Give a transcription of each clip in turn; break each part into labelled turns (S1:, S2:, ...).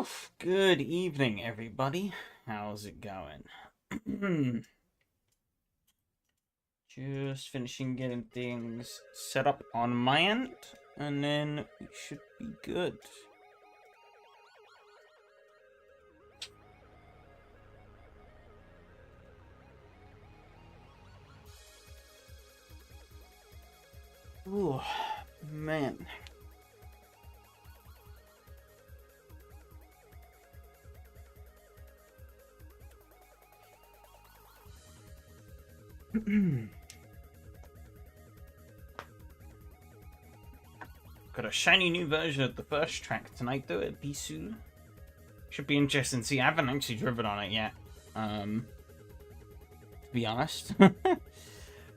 S1: Oof, good evening, everybody. How's it going? Just finishing getting things set up on my end, and then we should be good. Ooh, man. Got a shiny new version of the first track tonight, though, at Bisu. Should be interesting to see. I haven't actually driven on it yet, to be honest. But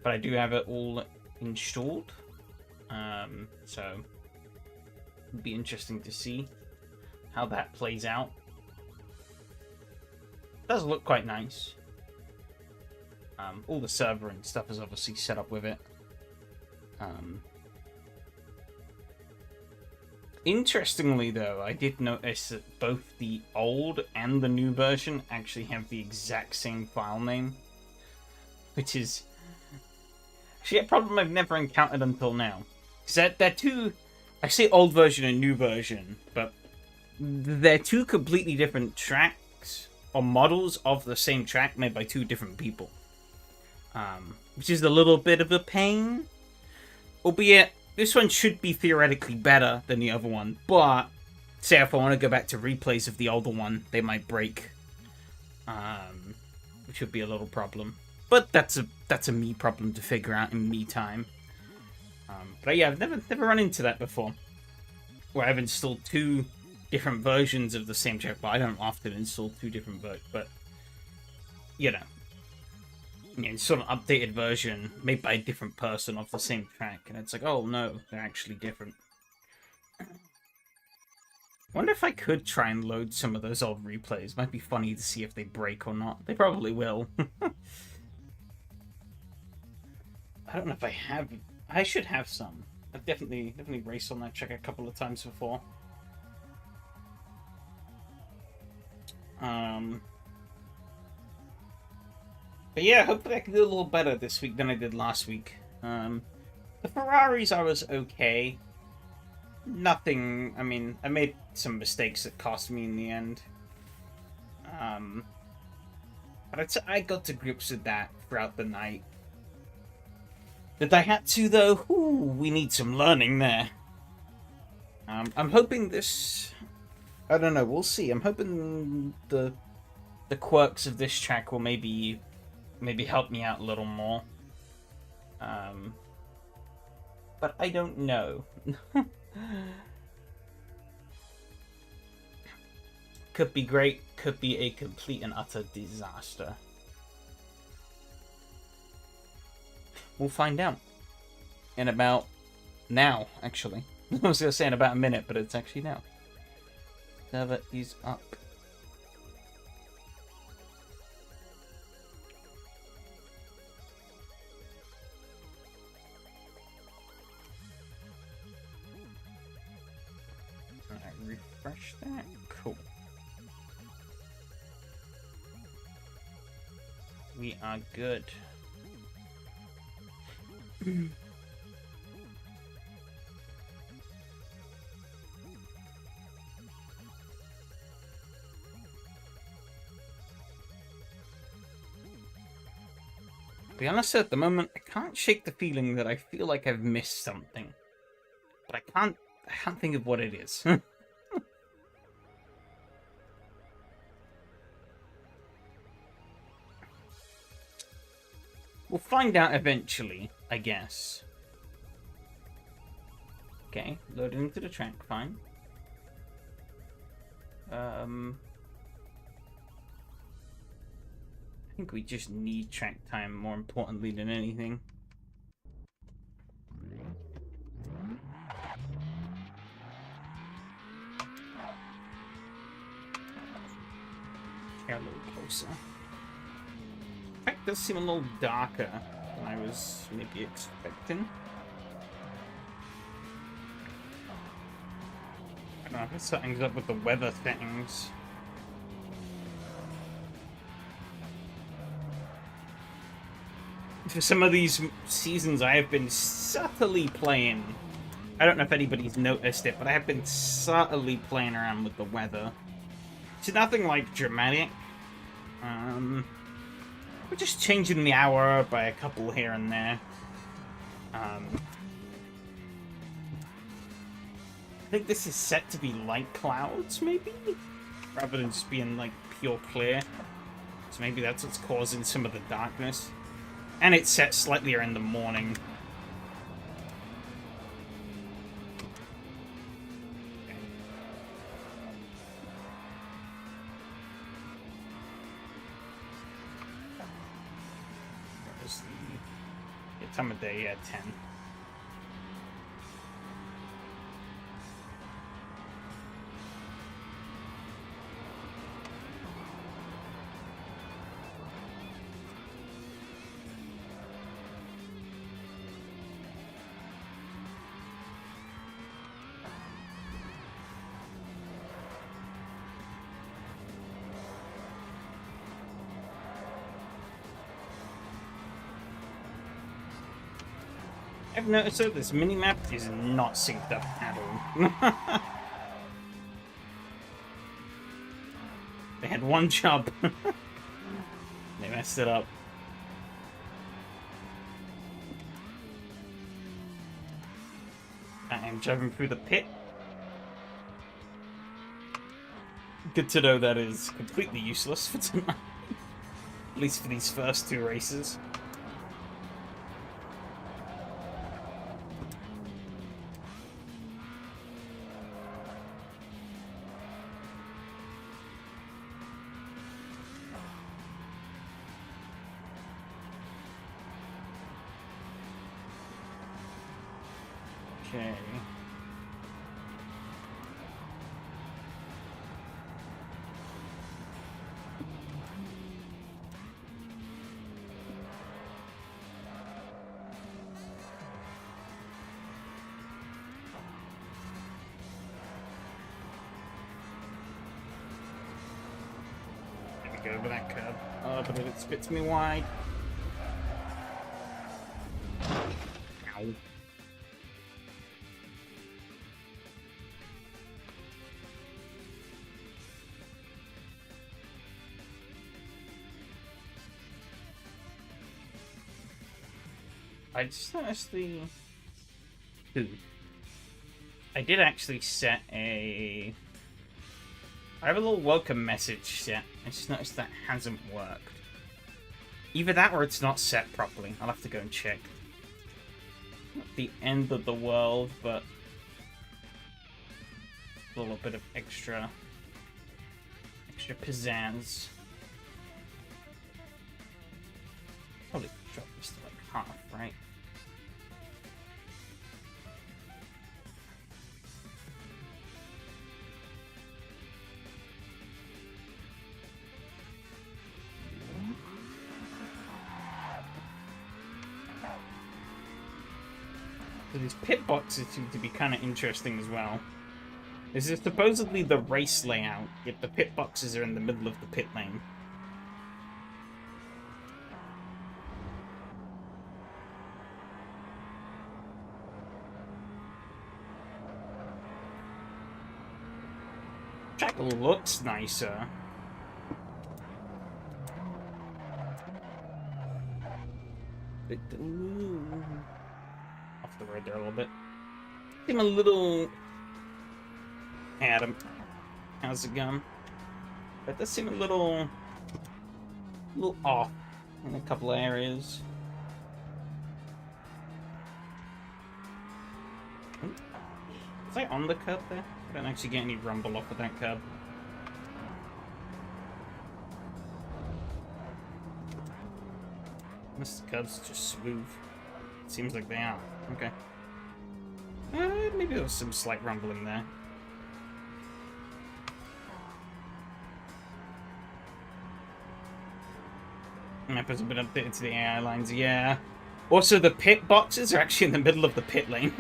S1: I do have it all installed. So it'll be interesting to see how that plays out. It does look quite nice. All the server and stuff is obviously set up with it. Interestingly, though, I did notice that both the old and the new version actually have the exact same file name, which is actually a problem I've never encountered until now. Because they're two, I say old version and new version, but they're two completely different tracks or models of the same track made by two different people. Which is a little bit of a pain, albeit this one should be theoretically better than the other one, but say if I want to go back to replays of the older one, they might break, which would be a little problem. But that's a me problem to figure out in me time. But yeah, I've never run into that before, where I've installed two different versions of the same track. But I don't often install two different versions, but you know. It's sort of an updated version made by a different person of the same track, and it's like, oh no, they're actually different. Wonder if I could try and load some of those old replays. Might be funny to see if they break or not. They probably will. I don't know if I have. I should have some. I've definitely raced on that track a couple of times before. But yeah, hopefully I can do a little better this week than I did last week. The Ferraris, I was okay. Nothing, I mean, I made some mistakes that cost me in the end. But I got to grips with that throughout the night. The Daihatsu, though, we need some learning there. I'm hoping this... I don't know, we'll see. I'm hoping the quirks of this track will maybe help me out a little more. But I don't know. Could be great, could be a complete and utter disaster. We'll find out. In about now, actually. I was going to say in about a minute, but it's actually now. Server is up. Refresh that. Cool. We are good. To be honest, at the moment, I can't shake the feeling that I feel like I've missed something. But I can't think of what it is. We'll find out eventually, I guess. Okay, loaded into the track, fine. I think we just need track time more importantly than anything. Get a little closer. The track does seem a little darker than I was maybe expecting. Oh, if something's up with the weather settings. For some of these seasons, I have been subtly playing. I don't know if anybody's noticed it, but I have been subtly playing around with the weather. It's nothing like dramatic. We're just changing the hour by a couple here and there. I think this is set to be light clouds, maybe? Rather than just being, like, pure clear. So maybe that's what's causing some of the darkness. And it's set slightly in the morning. Okay. Where's the time of day? Yeah, 10. I've noticed that this mini-map is not synced up at all. They had one job. They messed it up. I am driving through the pit. Good to know that is completely useless for tonight. At least for these first two races. Okay. Let me go over that curb. Oh, but it spits me wide. Ow. I just noticed the... Ooh. I did actually set a... I have a little welcome message set. I just noticed that hasn't worked. Either that or it's not set properly. I'll have to go and check. Not the end of the world, but... a little bit of extra pizzazz. Probably drop this to like half, right? So these pit boxes seem to be kind of interesting as well. This is supposedly the race layout, yet the pit boxes are in the middle of the pit lane. Track looks nicer. But, off the road there a little bit. Seem a little... Hey Adam, how's it going? That does seem a little off in a couple of areas. Was I on the curb there? I don't actually get any rumble off of that curb. This curb's just smooth. Seems like they are. Okay. Maybe there was some slight rumbling there. Map has been updated to the AI lines, yeah. Also, the pit boxes are actually in the middle of the pit lane.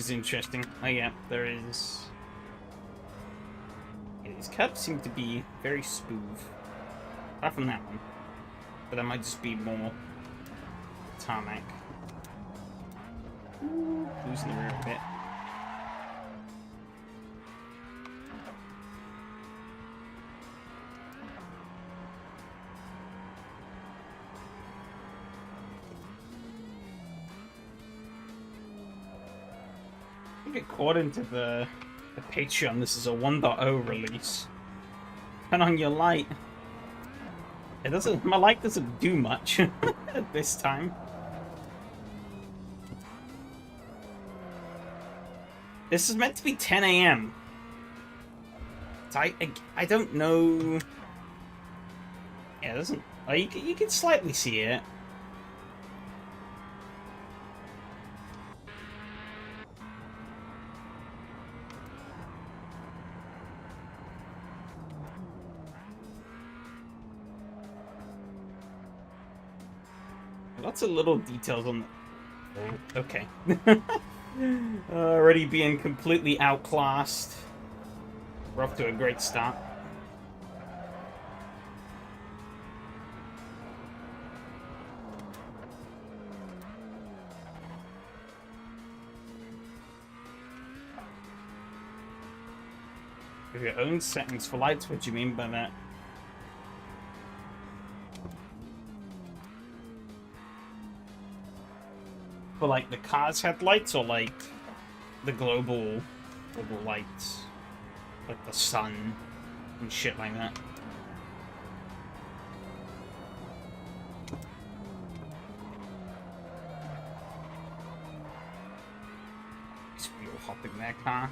S1: is interesting. Oh yeah, there is... Yeah, these cups seem to be very smooth. Apart from that one. But that might just be more tarmac. Ooh, losing the rear a bit. I think according to the Patreon, this is a 1.0 release. Turn on your light. It doesn't. My light doesn't do much at this time. This is meant to be 10 a.m. So I don't know. Yeah, it doesn't. Oh, you can slightly see it. Lots of little details on the... Okay. Already being completely outclassed. We're off to a great start. With your own settings for lights, what do you mean by that? For like the car's headlights or like the global lights? Like the sun and shit like that. Just wheel hopping that car.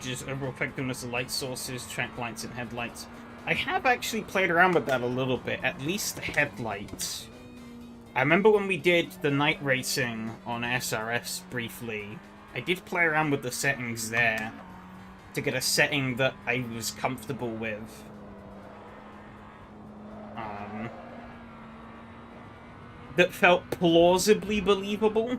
S1: Just overall effectiveness of light sources, track lights, and headlights. I have actually played around with that a little bit, at least the headlights. I remember when we did the night racing on SRS briefly, I did play around with the settings there to get a setting that I was comfortable with. That felt plausibly believable.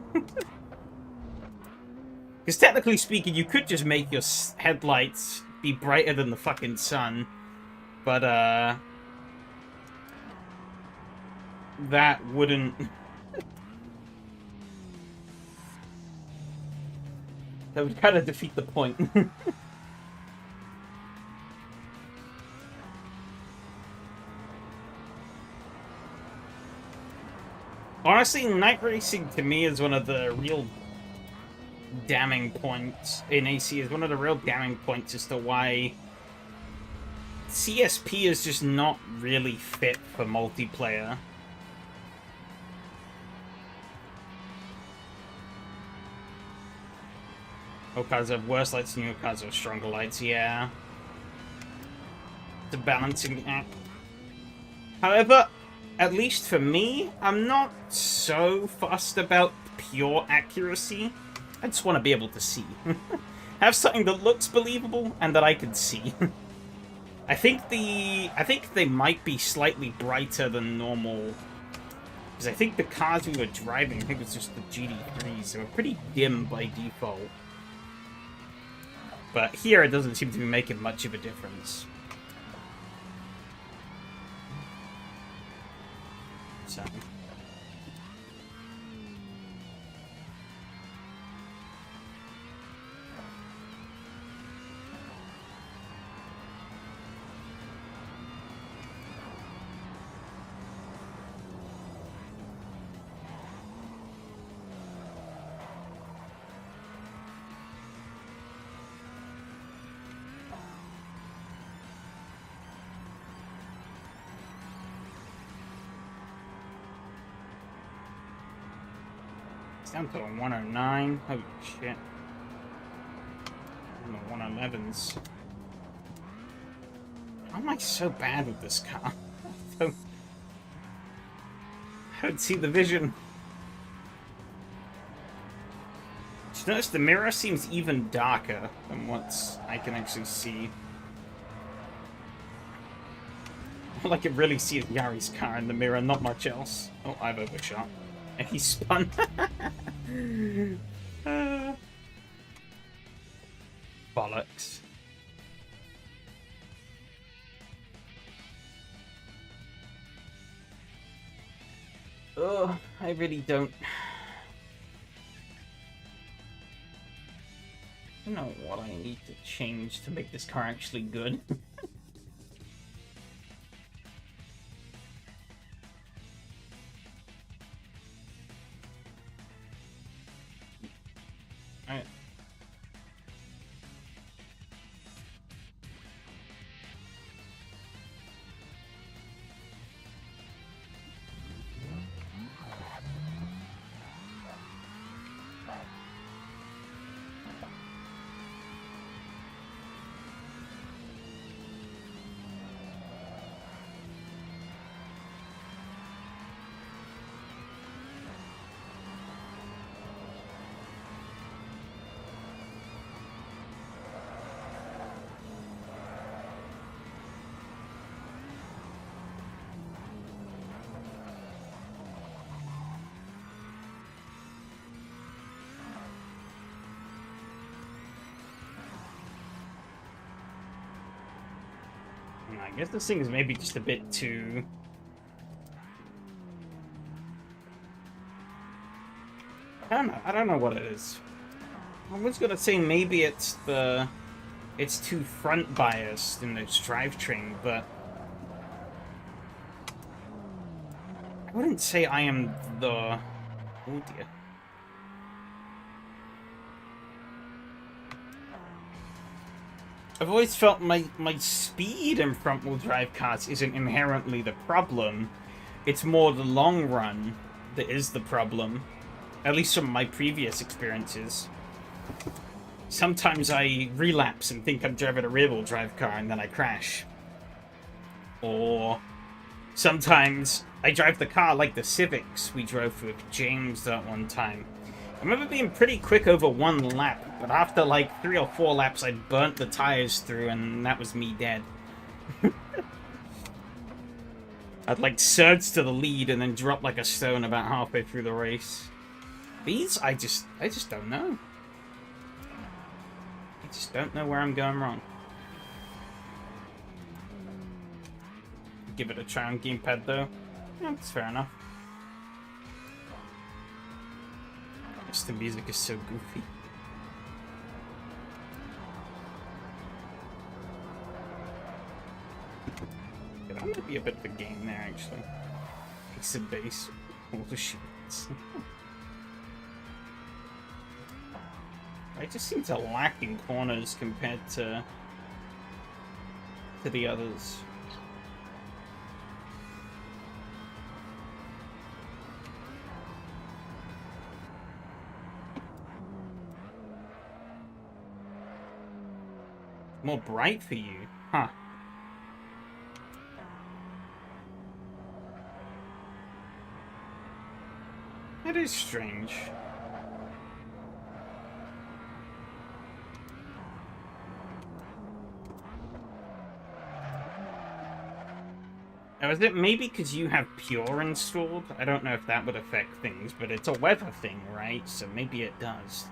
S1: Because technically speaking, you could just make your headlights be brighter than the fucking sun. But, that wouldn't... that would kind of defeat the point. Honestly, night racing to me is one of the real damning points in AC, is one of the real damning points as to why CSP is just not really fit for multiplayer. Old cars have worse lights, newer cars have stronger lights, yeah. It's a balancing act. However, at least for me, I'm not so fussed about pure accuracy. I just want to be able to see. Have something that looks believable and that I can see. I think they might be slightly brighter than normal. Because I think the cars we were driving, I think it was just the GT3s, they were pretty dim by default. But here it doesn't seem to be making much of a difference. So... It's down to a 109. Holy shit. And the 111s. How am I so bad with this car? I don't see the vision. Did you notice the mirror seems even darker than what I can actually see? All I can really see is Yari's car in the mirror, not much else. Oh, I've overshot. And he spun. Bollocks. Oh, I really don't know what I need to change to make this car actually good. Alright. I guess this thing is maybe just a bit too... I don't know what it is. I was gonna say maybe it's too front biased in this drivetrain, but I wouldn't say I am the... Oh dear. I've always felt my speed in front-wheel drive cars isn't inherently the problem. It's more the long run that is the problem. At least from my previous experiences. Sometimes I relapse and think I'm driving a rear-wheel drive car and then I crash. Or sometimes I drive the car like the Civics we drove with James that one time. I remember being pretty quick over one lap, but after like 3 or 4 laps, I burnt the tires through, and that was me dead. I'd like surge to the lead and then drop like a stone about halfway through the race. These, I just don't know. I just don't know where I'm going wrong. Give it a try on gamepad though. Yeah, that's fair enough. Just the music is so goofy. Yeah, that might be a bit of a game there, actually. Ace of base. All the shits. I just seem to lack in corners compared to the others. More bright for you, huh? That is strange. Now, is it maybe because you have Pure installed? I don't know if that would affect things, but it's a weather thing, right? So maybe it does.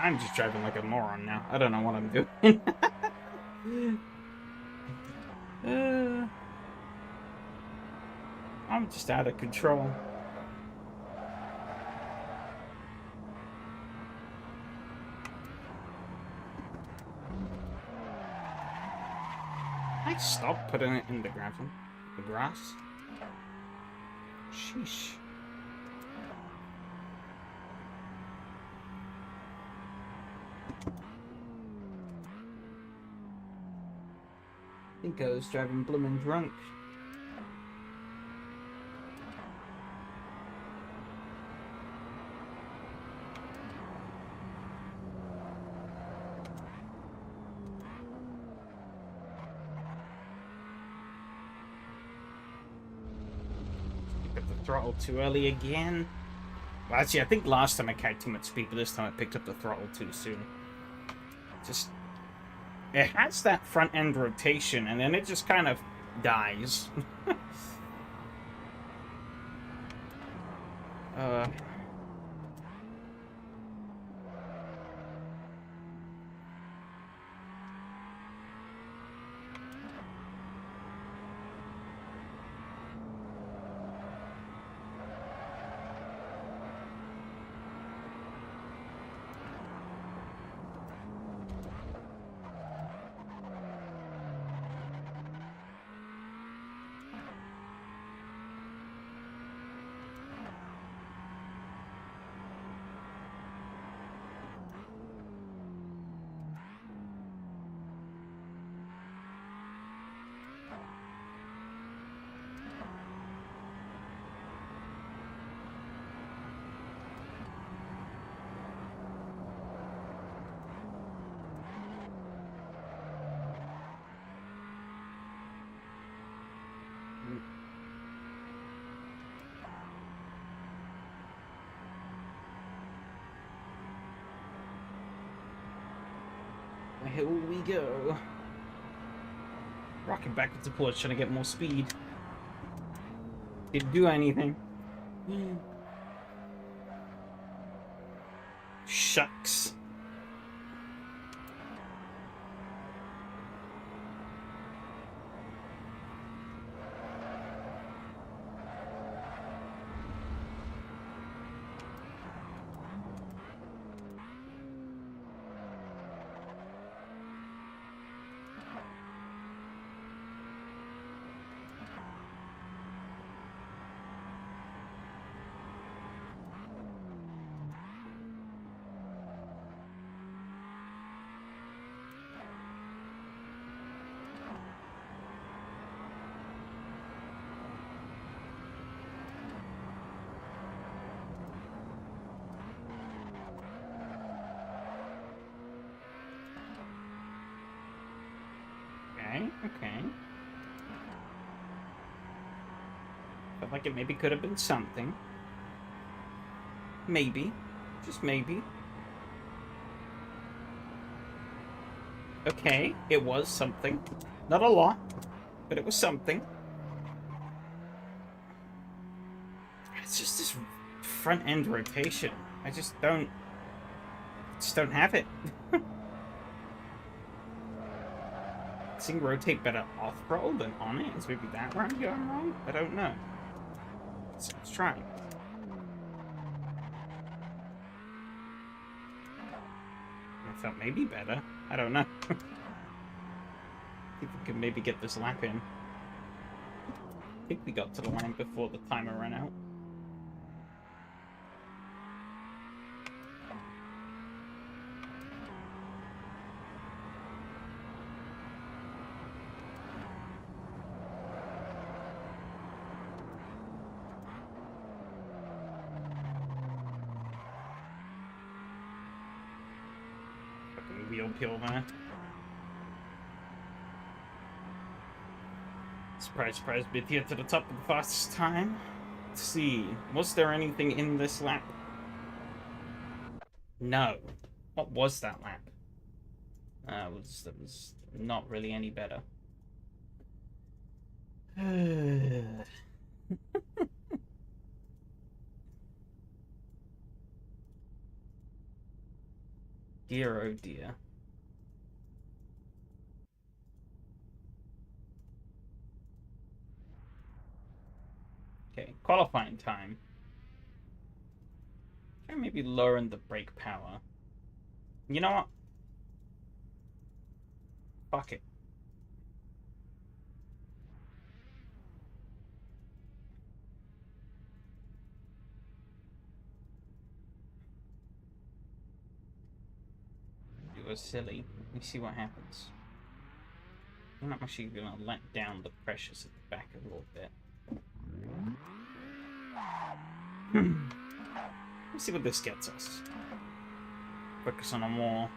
S1: I'm just driving like a moron now. I don't know what I'm doing. I'm just out of control. I stop putting it in the gravel? The grass? Sheesh. I think I was driving bloomin' drunk. Picked up the throttle too early again. Well, actually, I think last time I carried too much speed, but this time I picked up the throttle too soon. Just... It has that front end rotation, and then it just kind of dies. Here we go. Rocking backwards to porch, trying to get more speed. Didn't do anything. Shucks. Okay. Felt like it maybe could have been something. Maybe. Just maybe. Okay, it was something. Not a lot, but it was something. It's just this front end rotation. I just don't have it. Seeing rotate better off roll than on it. Is maybe that where I'm going wrong? I don't know. So let's try. I felt maybe better. I don't know. See if we can maybe get this lap in. I think we got to the line before the timer ran out. Wheel peel there. Surprise, surprise, bit here to the top of the fastest time. Let's see. Was there anything in this lap? No. What was that lap? That was not really any better. Dear, oh dear. Okay, qualifying time. Try maybe lowering the brake power. You know what? Fuck it. was silly. Let me see what happens. I'm actually going to let down the pressures at the back a little bit. Let's see what this gets us. Focus on a more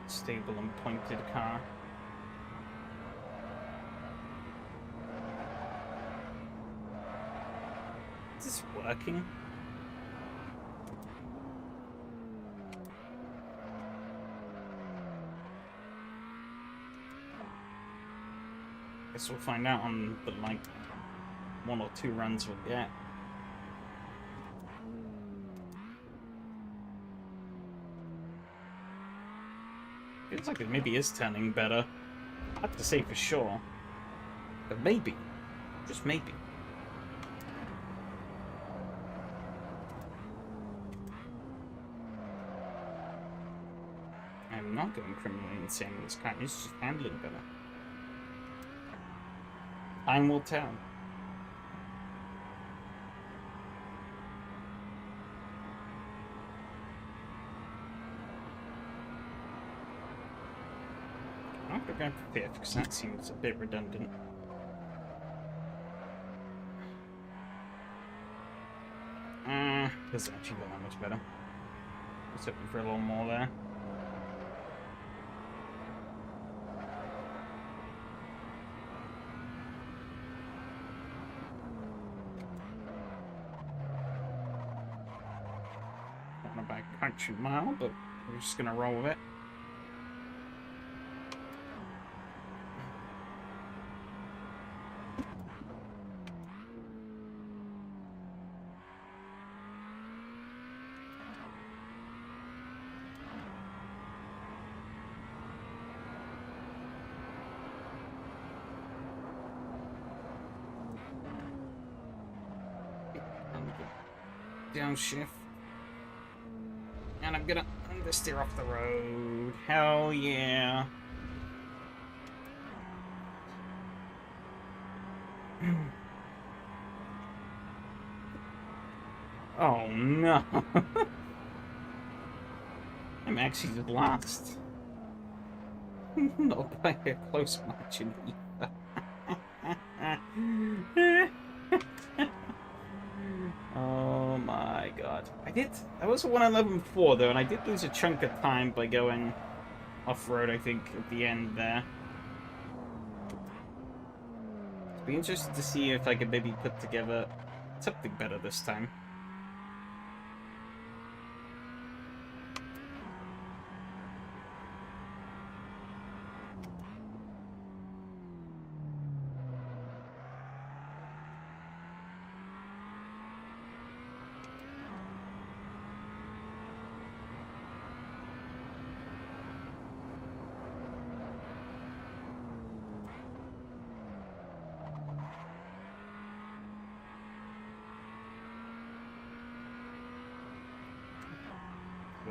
S1: stable and pointed car. Is this working? Guess we'll find out on the, like, 1 or 2 runs we'll get. Feels like it maybe is turning better. Hard to say for sure. But maybe. Just maybe. I'm not going criminally insane with this car. It's just handling better. Time will tell. I'm not going for 5th because that seems a bit redundant. Doesn't actually go that much better. Just hoping for a little more there. Not about a country mile, but we're just gonna roll with it. Downshift. And I'm gonna understeer off the road. Hell yeah. Oh no. I'm actually the last. Not by a close margin either. Oh my god. I was 1:11.4 though, and I did lose a chunk of time by going off-road, I think, at the end there. It'd be interesting to see if I could maybe put together something better this time.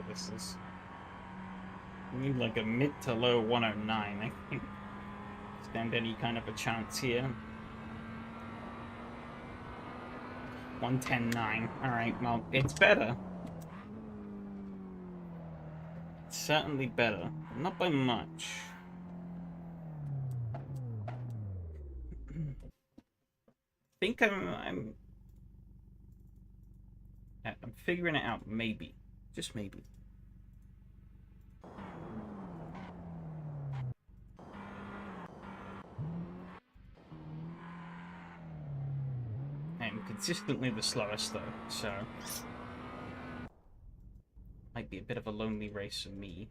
S1: This is. We need like a mid to low 109, I think. Stand any kind of a chance here. 110.9. Alright, well, it's better. It's certainly better. But not by much. I think I'm figuring it out, maybe. Just maybe. I'm consistently the slowest though, so might be a bit of a lonely race for me.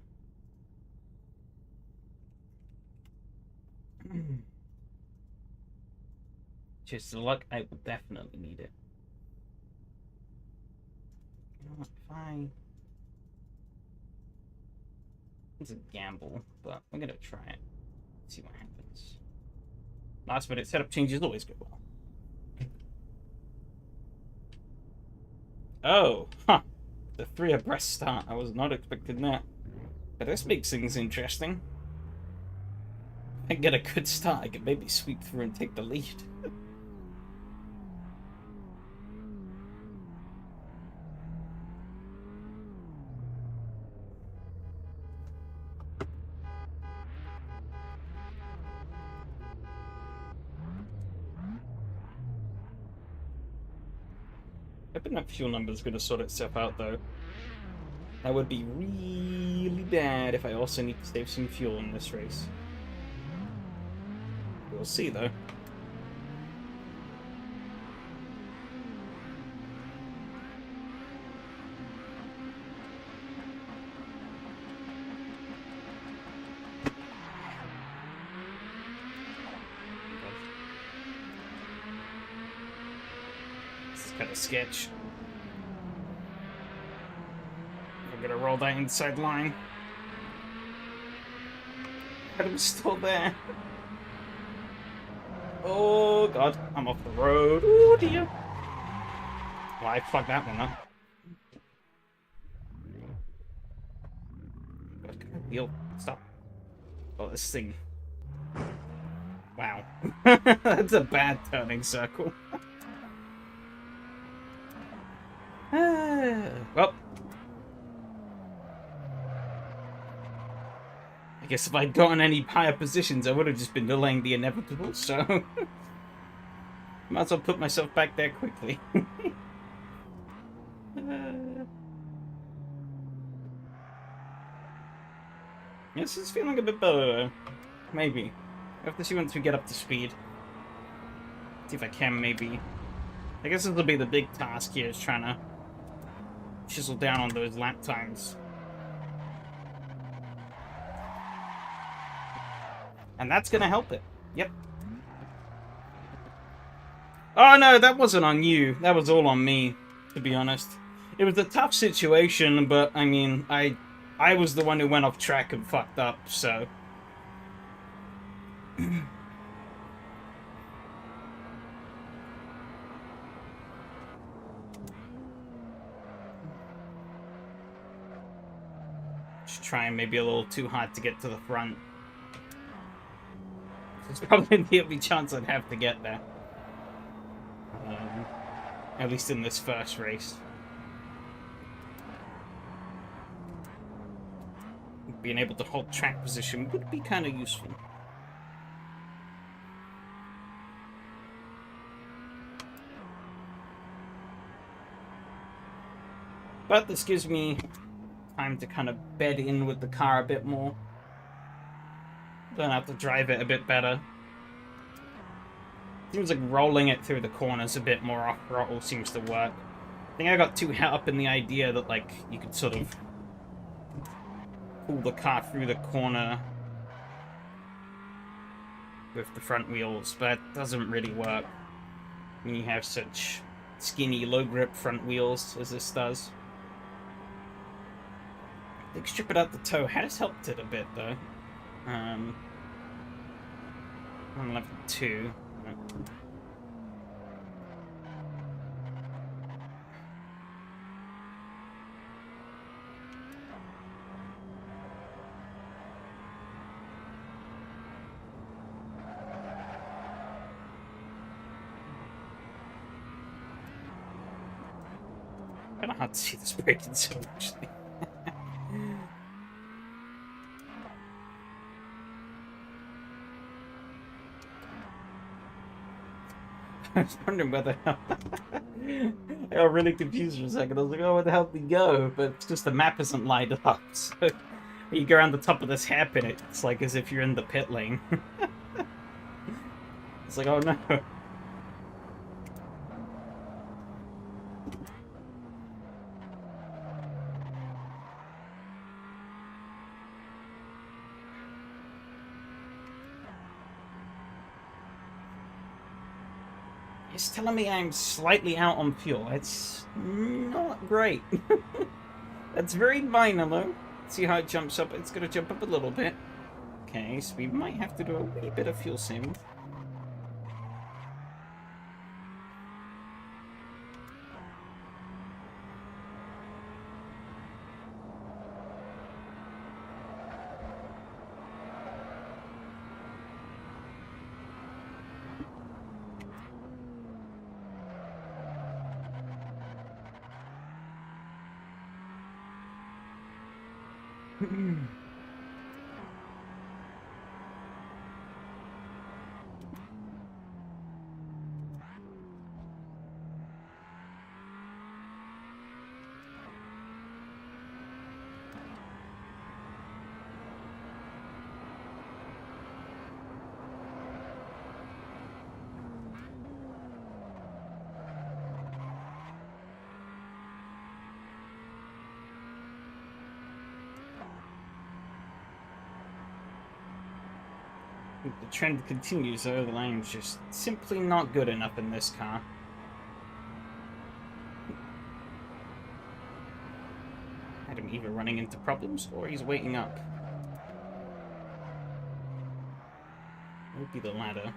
S1: Just the luck, I will definitely need it. You know what, if I... It's a gamble, but I'm gonna try it. See what happens. Last minute setup changes always go well. Oh, huh. The 3 abreast start. I was not expecting that. But this makes things interesting. If I get a good start, I can maybe sweep through and take the lead. hoping that fuel number's gonna sort itself out, though. That would be really bad if I also need to save some fuel in this race. We'll see, though. This is kind of sketch. I'm gonna roll that inside line. But I'm still there. Oh god, I'm off the road. Oh dear. Well, I fucked that one up. God, can I wheel? Stop. Oh, this thing. Wow. That's a bad turning circle. Well. I guess if I'd gotten any higher positions, I would have just been delaying the inevitable, so... Might as well put myself back there quickly. This is feeling a bit better, though. Maybe. I have to see once we get up to speed. See if I can, maybe. I guess this will be the big task here, is trying to chisel down on those lap times. And that's gonna help it. Yep. Oh no, that wasn't on you. That was all on me, to be honest. It was a tough situation, but I mean, I was the one who went off track and fucked up, so... Just trying maybe a little too hard to get to the front. It's probably the only chance I'd have to get there. At least in this first race. Being able to hold track position would be kind of useful. But this gives me time to kind of bed in with the car a bit more. Don't have to drive it a bit better. Seems like rolling it through the corners a bit more off throttle seems to work. I think I got too hung up in the idea that, like, you could sort of pull the car through the corner with the front wheels, but that doesn't really work when you have such skinny, low-grip front wheels as this does. I think strip it out the toe has helped it a bit, though. On level 2. I don't know how to see this breaking so much. I was wondering whether I got really confused for a second. I was like, oh, where the hell did we go? But it's just the map isn't lined up. So when you go around the top of this hairpin, it's like as if you're in the pit lane. It's like, oh no. It's telling me I'm slightly out on fuel. It's not great. That's very minor, though. See how it jumps up? It's going to jump up a little bit. Okay, so we might have to do a wee bit of fuel saving. The trend continues, though. The line's just simply not good enough in this car. Had him either running into problems or he's waiting up. It would be the latter.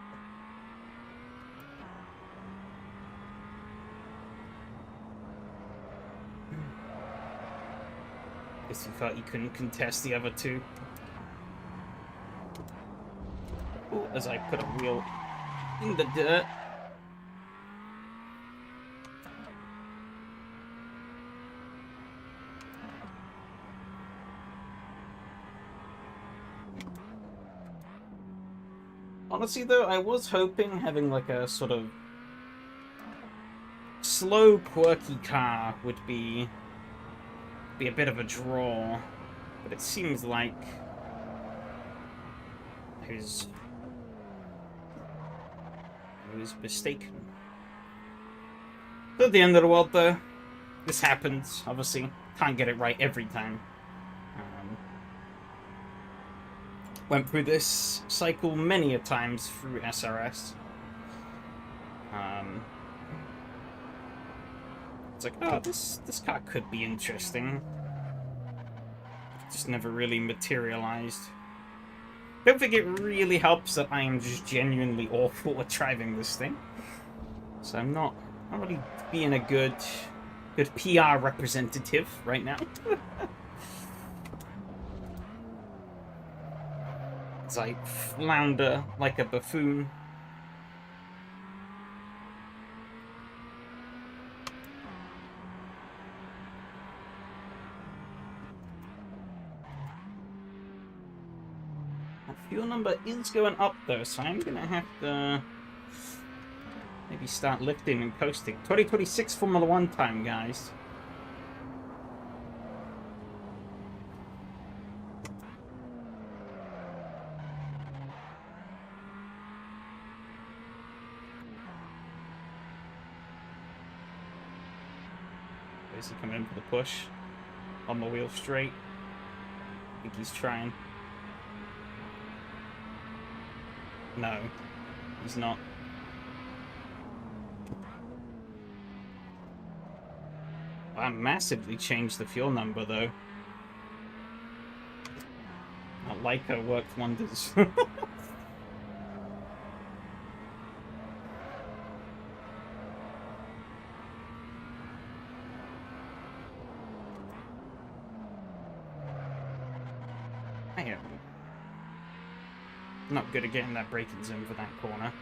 S1: Guess he thought he couldn't contest the other two. Ooh, as I put a wheel in the dirt. Honestly, though, I was hoping having like a sort of slow, quirky car would be a bit of a draw, but it seems like I was mistaken. Not the end of the world, though. This happens, obviously. Can't get it right every time. Went through this cycle many a times through SRS. It's like, oh, this car could be interesting. Just never really materialized. Don't think it really helps that I am just genuinely awful at driving this thing. So I'm not really being a good PR representative right now. As I flounder like a buffoon. My fuel number is going up though, so I'm gonna have to maybe start lifting and coasting. 2026 Formula 1 time, guys. Is he coming in for the push? On the wheel straight. I think he's trying. No, he's not. I massively changed the fuel number though. That Leica worked wonders. Not good at getting that braking zone for that corner.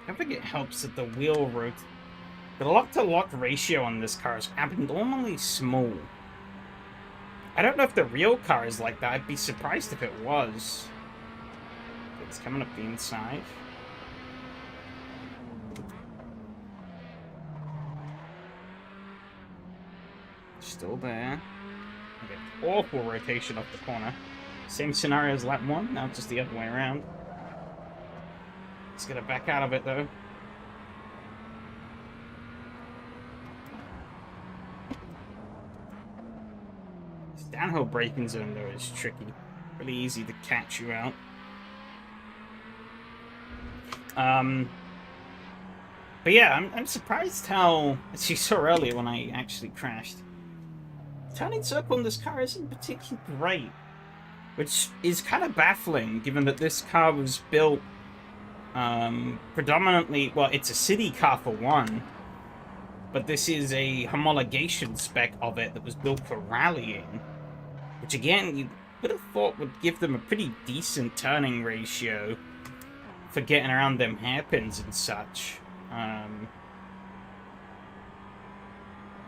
S1: I think it helps that the wheel the lock-to-lock ratio on this car is abnormally small. I don't know if the real car is like that. I'd be surprised if it was. It's coming up the inside. Still there. Okay, awful rotation off the corner. Same scenario as lap 1, now just the other way around. Let's get it back out of it, though. This downhill braking zone, though, is tricky. Really easy to catch you out. But yeah, I'm surprised how, as you saw earlier when I actually crashed, turning circle in this car isn't particularly great. Which is kind of baffling, given that this car was built predominantly, well, it's a city car for one, but this is a homologation spec of it that was built for rallying, which again, you would have thought would give them a pretty decent turning ratio for getting around them hairpins and such.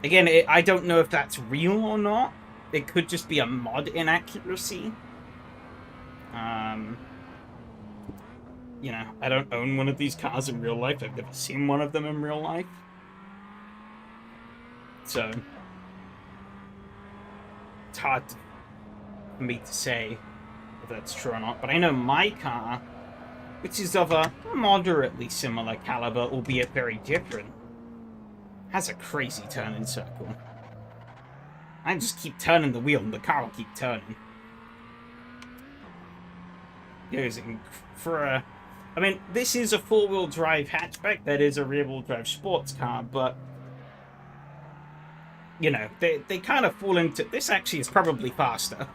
S1: Again, I don't know if that's real or not. It could just be a mod inaccuracy. you know, I don't own one of these cars in real life. I've never seen one of them in real life. So, it's hard for me to say if that's true or not. But I know my car, which is of a moderately similar caliber, albeit very different, has a crazy turning circle. I just keep turning the wheel and the car will keep turning. For a... I mean, this is a four-wheel drive hatchback. That is a rear-wheel drive sports car, but... You know, they kind of fall into... This actually is probably faster.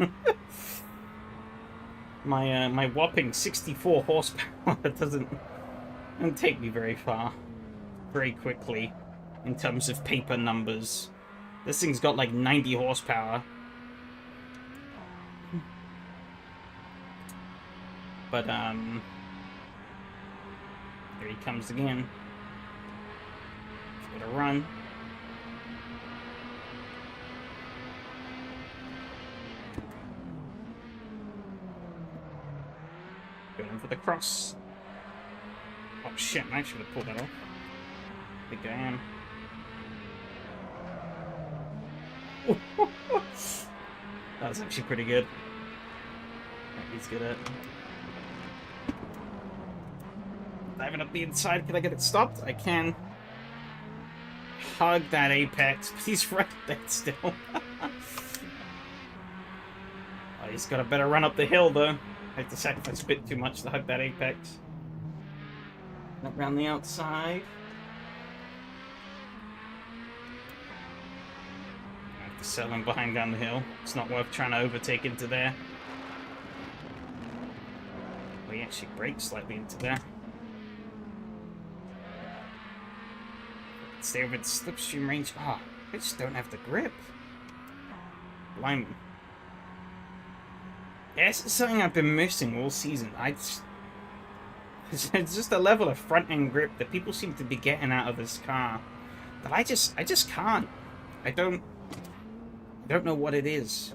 S1: My whopping 64 horsepower doesn't take me very far. Very quickly. In terms of paper numbers. This thing's got like 90 horsepower. But, here he comes again. Give it a run. Going for the cross. Oh shit, I should have pulled that off. I think I am. That was actually pretty good. He's good at diving up the inside. Can I get it stopped? I can. Hug that apex. He's right there still. Oh, he's got a better run up the hill though. I have to sacrifice a bit too much to hug that apex. Up around the outside. I have to sell him behind down the hill. It's not worth trying to overtake into there. Well, he actually brakes slightly into there. Stay over the slipstream range. Ah, oh, I just don't have the grip. Blimey. Yes, it's something I've been missing all season. It's just a level of front-end grip that people seem to be getting out of this car that I just can't. I don't know what it is.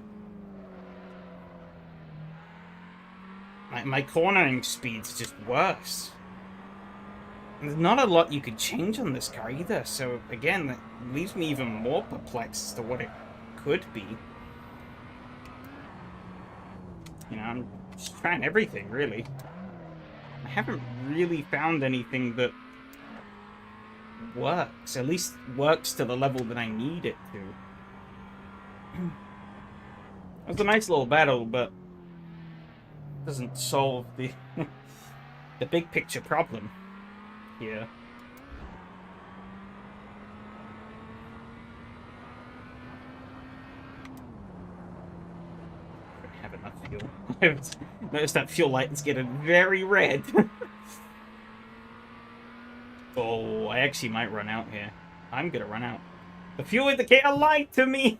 S1: My cornering speed's just worse. There's not a lot you could change on this car either, so again, that leaves me even more perplexed as to what it could be. You know, I'm just trying everything, really. I haven't really found anything that works. At least works to the level that I need it to. It was a nice little battle, but doesn't solve the the big picture problem here. Don't have enough fuel. I've noticed that fuel light is getting very red. Oh, I actually might run out here. I'm gonna run out. The fuel indicator lied to me!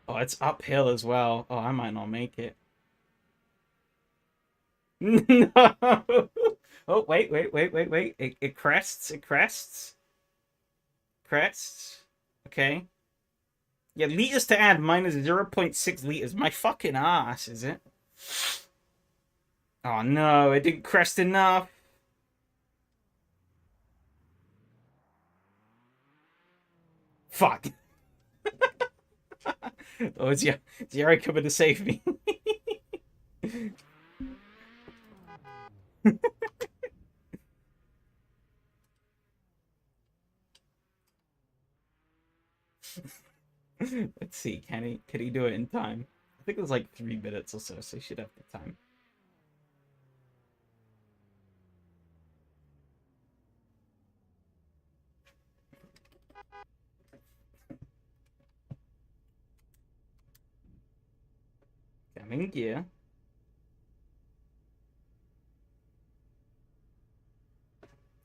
S1: Oh, it's uphill as well. Oh, I might not make it. No! Oh, wait. It crests. Crests. Okay. Yeah, liters to add, minus 0.6 liters. My fucking ass, is it? Oh no, it didn't crest enough. Fuck. Oh, it's Yara coming to save me. Let's see, can he do it in time? I think it was like 3 minutes or so he should have the time. I'm in gear.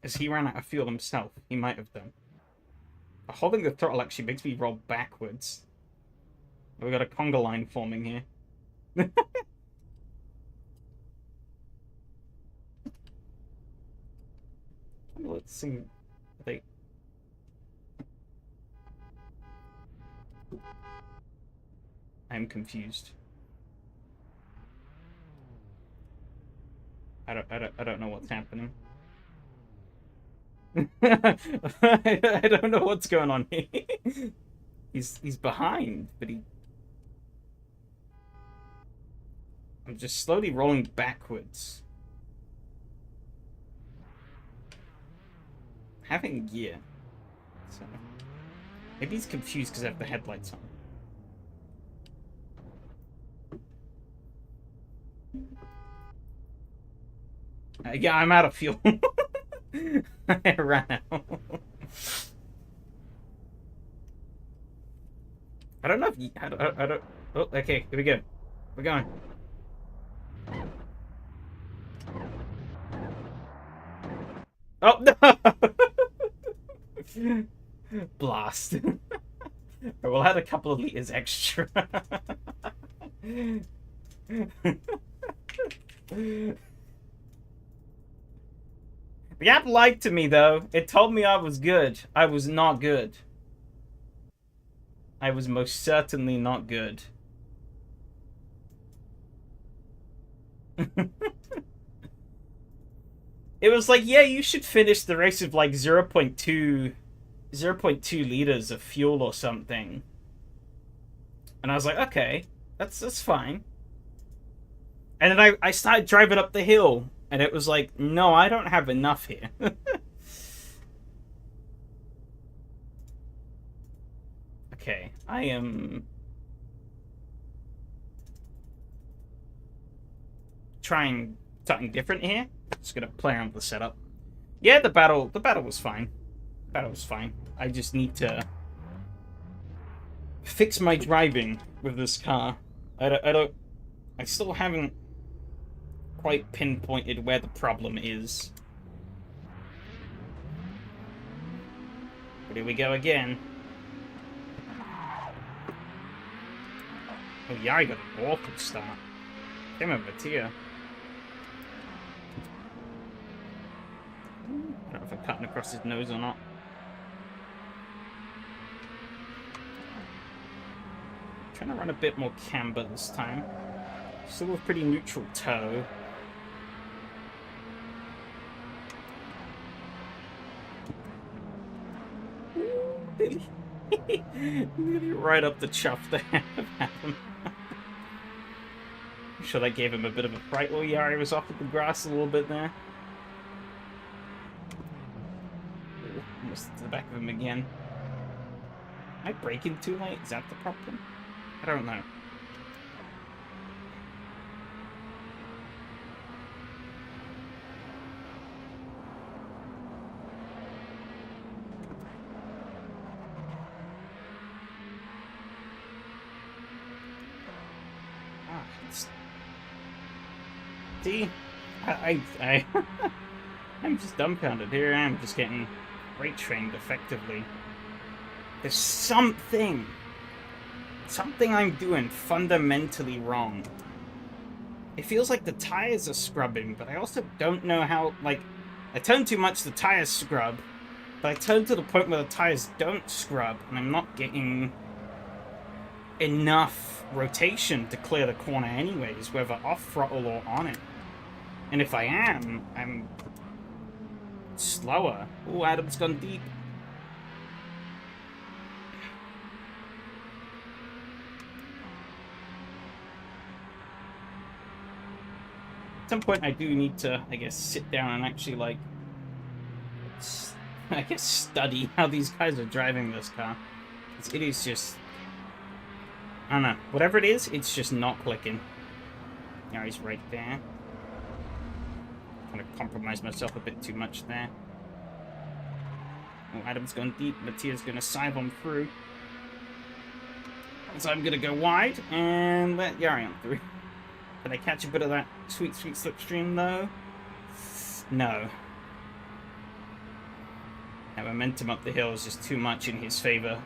S1: As he ran out of fuel himself, he might have done. Holding the throttle actually makes me roll backwards. We got a conga line forming here. Let's see. I'm confused. I don't know what's happening. I don't know what's going on here. He's behind, but I'm just slowly rolling backwards. Having gear. So maybe he's confused because I have the headlights on. Yeah, I'm out of fuel. I ran out. I don't know if you, I don't. Oh, okay, here we go. We're going. Oh no! Blast. We'll add a couple of liters extra. The app lied to me, though. It told me I was good. I was not good. I was most certainly not good. It was like, yeah, you should finish the race with like 0.2 liters of fuel or something. And I was like, okay, that's fine. And then I started driving up the hill, and it was like, no, I don't have enough here. Okay, I am trying something different here. Just gonna play around with the setup. Yeah, the battle was fine. The battle was fine. I just need to fix my driving with this car. I still haven't quite pinpointed where the problem is. But here we go again. Oh yeah, I got an awful start. Came over here. I don't know if I'm cutting across his nose or not. I'm trying to run a bit more camber this time. Still a pretty neutral toe. Nearly right up the chuff there. I'm sure that gave him a bit of a fright. Oh yeah, he was off at the grass a little bit there. Almost to the back of him again. Am I braking too late? Is that the problem? I don't know. See, I'm just dumbfounded. Here I am, just getting rate trained effectively. There's something I'm doing fundamentally wrong. It feels like the tires are scrubbing, but I also don't know how. Like, I turn too much, the tires scrub, but I turn to the point where the tires don't scrub, and I'm not getting enough rotation to clear the corner anyways, whether off throttle or on it. And if I am, I'm slower. Oh, Adam's gone deep. At some point I do need to, I guess, sit down and actually, like, I guess, study how these guys are driving this car. It is just, I don't know. Whatever it is, it's just not clicking. Now he's right there. Kind of compromised myself a bit too much there. Oh, Adam's gone deep. Mattia's going to sive on through. So I'm going to go wide and let Yari on through. Did I catch a bit of that sweet, sweet slipstream, though? No. That momentum up the hill is just too much in his favor.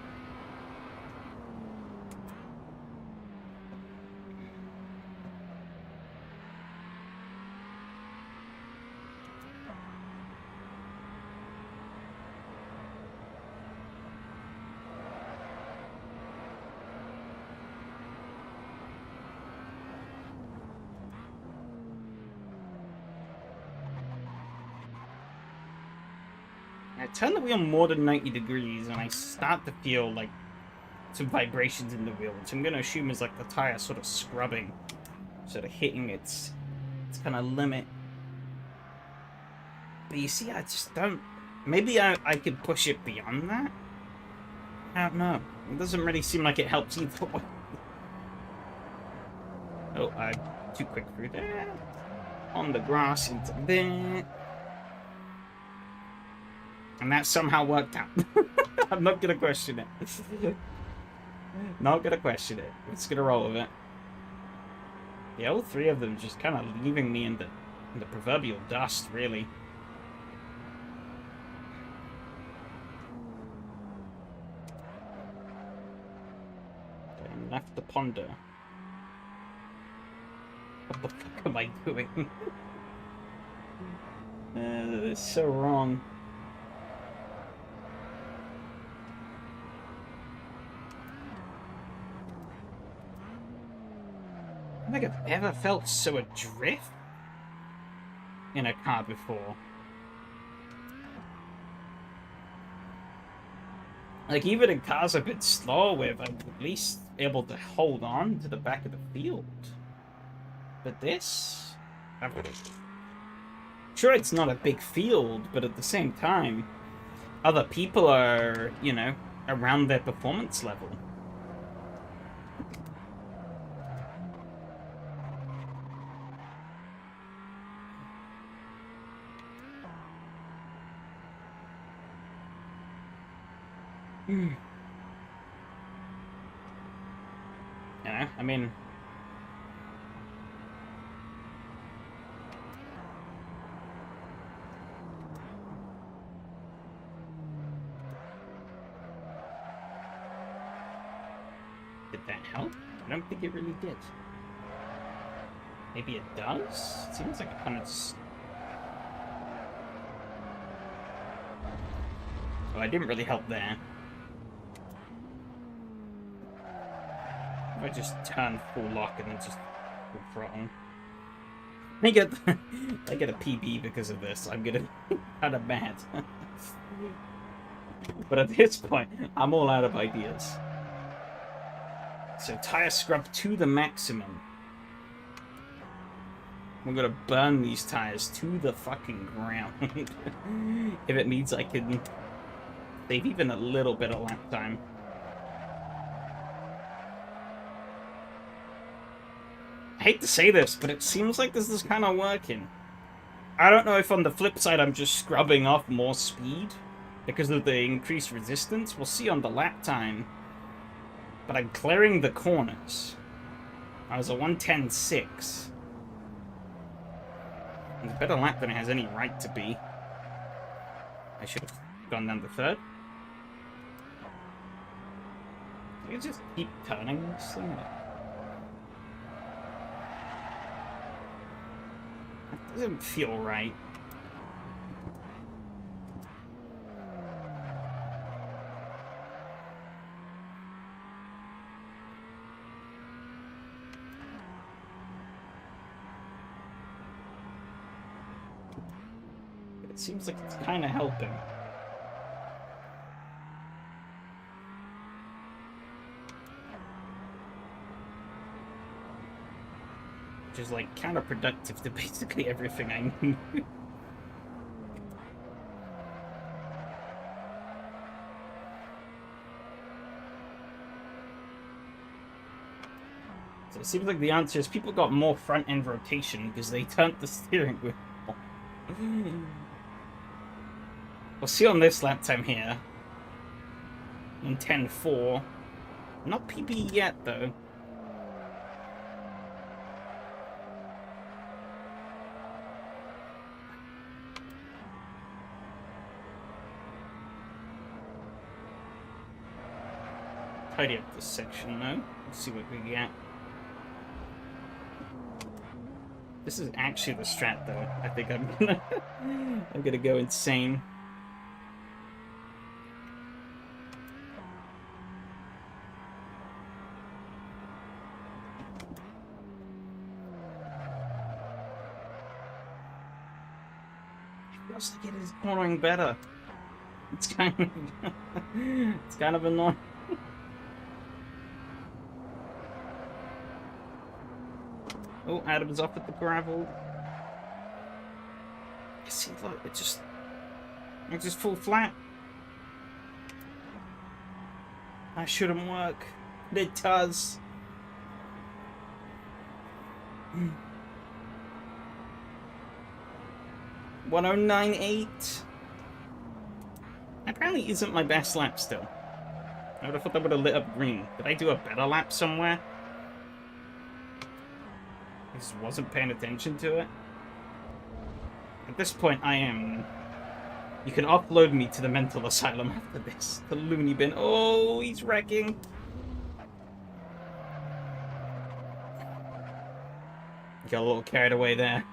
S1: I turn the wheel more than 90 degrees and I start to feel like some vibrations in the wheel, which I'm going to assume is like the tire sort of scrubbing, sort of hitting its kind of limit. But you see, I just don't... Maybe I could push it beyond that? I don't know. It doesn't really seem like it helps either way. Oh, I'm too quick through there. On the grass into there. And that somehow worked out. I'm not going to question it. Not going to question it. I'm just going to roll with it. Yeah, all three of them just kind of leaving me in the proverbial dust, really. I'm left to ponder. What the fuck am I doing? It's so wrong. I don't think I've ever felt so adrift in a car before. Like, even in cars I've been slow with, I'm at least able to hold on to the back of the field. But this... I'm sure it's not a big field, but at the same time, other people are, you know, around their performance level. Yeah, I mean... Did that help? I don't think it really did. Maybe it does? It seems like it kind of... Oh, I didn't really help there. If I just turn full lock and then just full throttle. I get a PB because of this. I'm gonna be kind of mad. But at this point, I'm all out of ideas. So tire scrub to the maximum. We're gonna burn these tires to the fucking ground. If it means I can save even a little bit of lap time. I hate to say this, but it seems like this is kind of working. I don't know if on the flip side I'm just scrubbing off more speed because of the increased resistance. We'll see on the lap time. But I'm clearing the corners. I was a 1:10.6. It's a better lap than it has any right to be. I should have gone down the third. I can just keep turning this thing. That doesn't feel right. It seems like it's kind of helping. Which is like counterproductive to basically everything I knew. So it seems like the answer is people got more front end rotation because they turned the steering wheel. We'll see on this lap time here. In 10.4. Not PB yet, though. Tidy up this section, though. Let's see what we get. This is actually the strat, though. I think I'm gonna go insane. It feels like it is cornering better. It's kind of it's kind of annoying. Oh, Adam's off at the gravel. See, look, it just fall flat. That shouldn't work, but it does. 1098. Apparently isn't my best lap still. I would have thought that would have lit up green. Did I do a better lap somewhere? I just wasn't paying attention to it. At this point, I am... You can upload me to the mental asylum after this. The loony bin. Oh, he's wrecking. Got a little carried away there.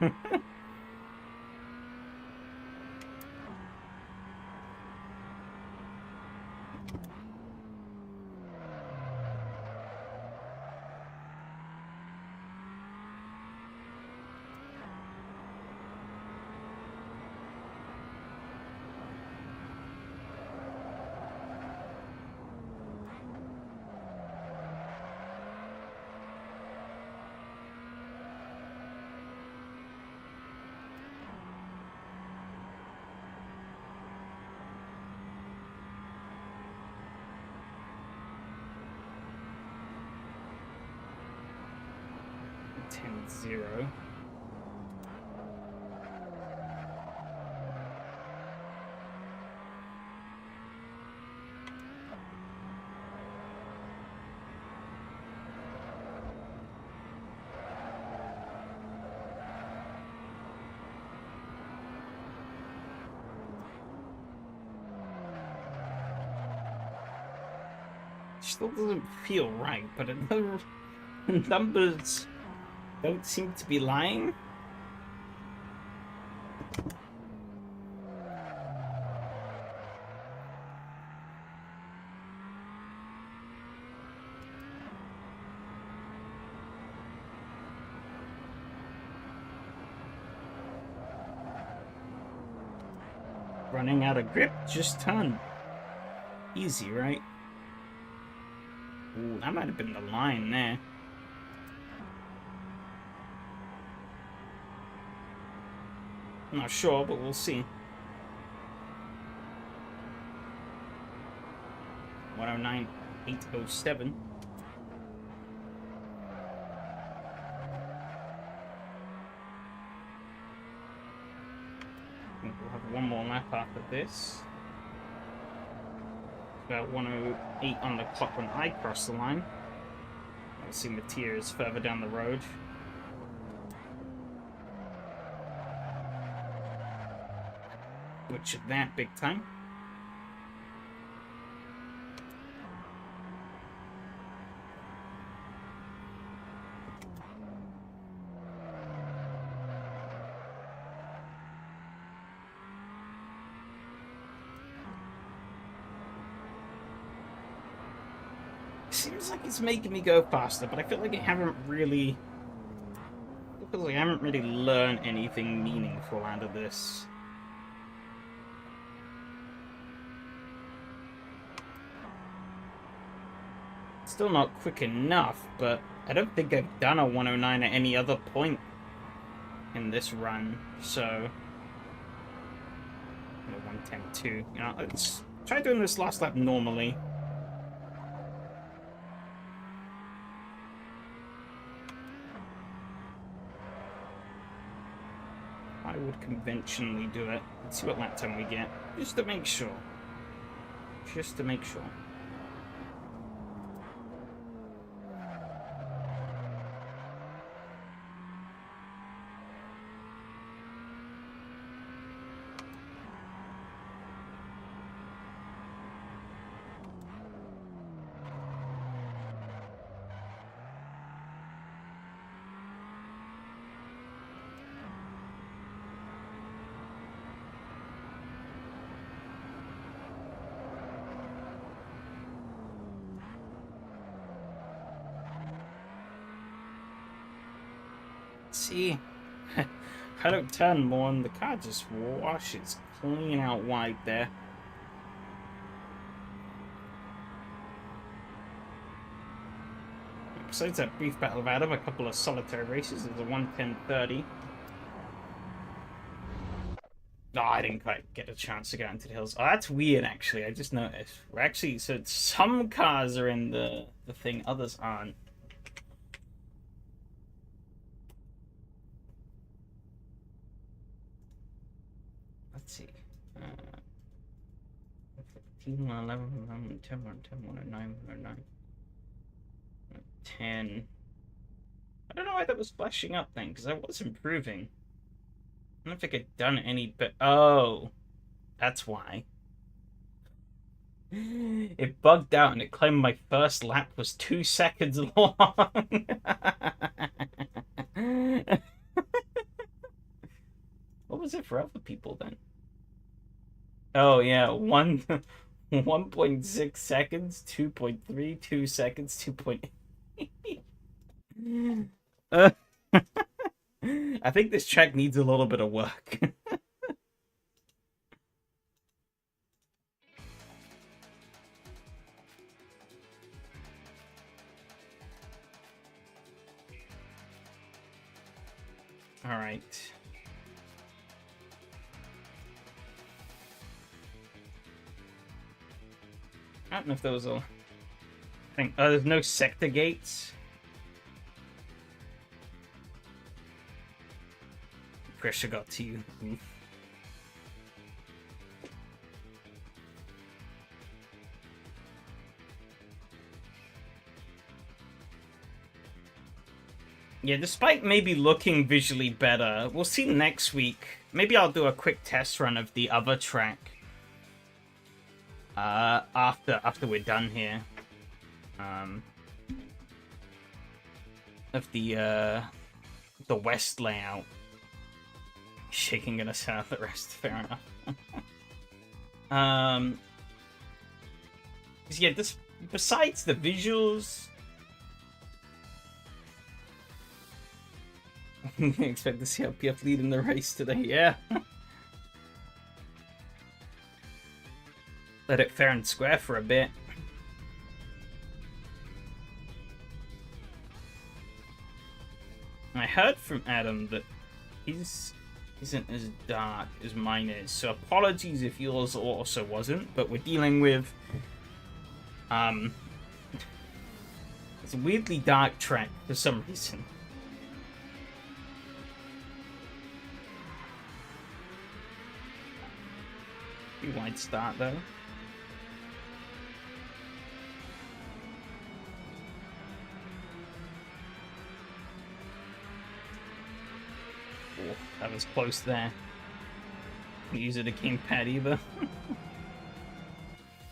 S1: Zero. Still doesn't feel right, but the numbers don't seem to be lying. Running out of grip, just turn. Easy, right? Ooh, that might have been the line there. I'm not sure, but we'll see. 109.807. I think we'll have one more lap after this. About 108 on the clock when I cross the line. I'll see Matthias further down the road. Butchered that big time. Seems like it's making me go faster, but I feel like I haven't really... I feel like I haven't really learned anything meaningful out of this. Still not quick enough, but I don't think I've done a 109 at any other point in this run, so... 110.2. You know, let's try doing this last lap normally. I would conventionally do it. Let's see what lap time we get, just to make sure. Just to make sure. See, I don't turn more and the car just washes clean out wide there. besides that brief battle of Adam, a couple of solitary races. There's a 1:10:30. No, I didn't quite get a chance to go into the hills. Oh, that's weird, actually. I just noticed. We're actually, so some cars are in the thing, others aren't. Let's see. 15, 11, 10, 10, 109, 109. 10. I don't know why that was flashing up then, because I was improving. I don't think I'd done any but oh, that's why. It bugged out and it claimed my first lap was 2 seconds long. What was it for other people then? Oh yeah, 1.6 seconds, 2.3, 2 seconds, 2.8. I think this track needs a little bit of work. All right. I don't know if there was a thing. Oh, there's no sector gates. Pressure got to you. Oof. Yeah, despite maybe looking visually better, we'll see next week. Maybe I'll do a quick test run of the other track. After we're done here. Of the west layout. Shaking gonna south the rest, fair enough. Yeah, this besides the visuals. Expect to see LPF lead in the race today, yeah. Let it fair and square for a bit. I heard from Adam that his isn't as dark as mine is, so apologies if yours also wasn't, but we're dealing with it's a weirdly dark track for some reason. Pretty wide start though. Oh, that was close there. Can't use it a gamepad either.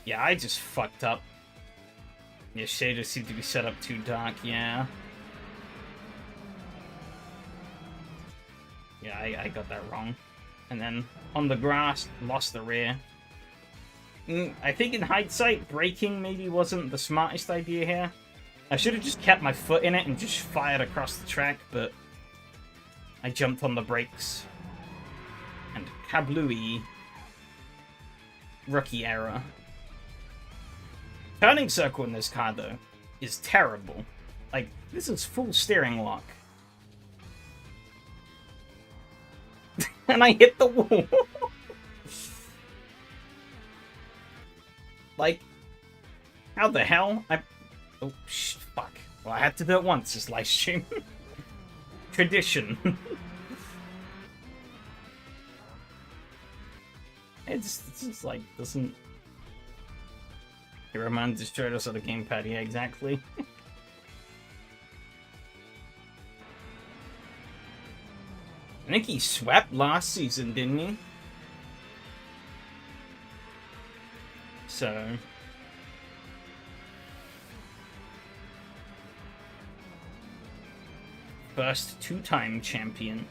S1: Yeah, I just fucked up. Yeah, shaders seem to be set up too dark, yeah. Yeah, I got that wrong. And then on the grass, lost the rear. I think in hindsight, braking maybe wasn't the smartest idea here. I should have just kept my foot in it and just fired across the track, but I jumped on the brakes. And kablooey. Rookie error. Turning circle in this car, though, is terrible. Like, this is full steering lock. And I hit the wall. Like, how the hell? Oh, fuck. Well, I had to do it once, this live stream. Tradition. It's just like, doesn't... Hero Man destroyed us on the gamepad, yeah, exactly. I think he swept last season, didn't he? So... First two-time champion.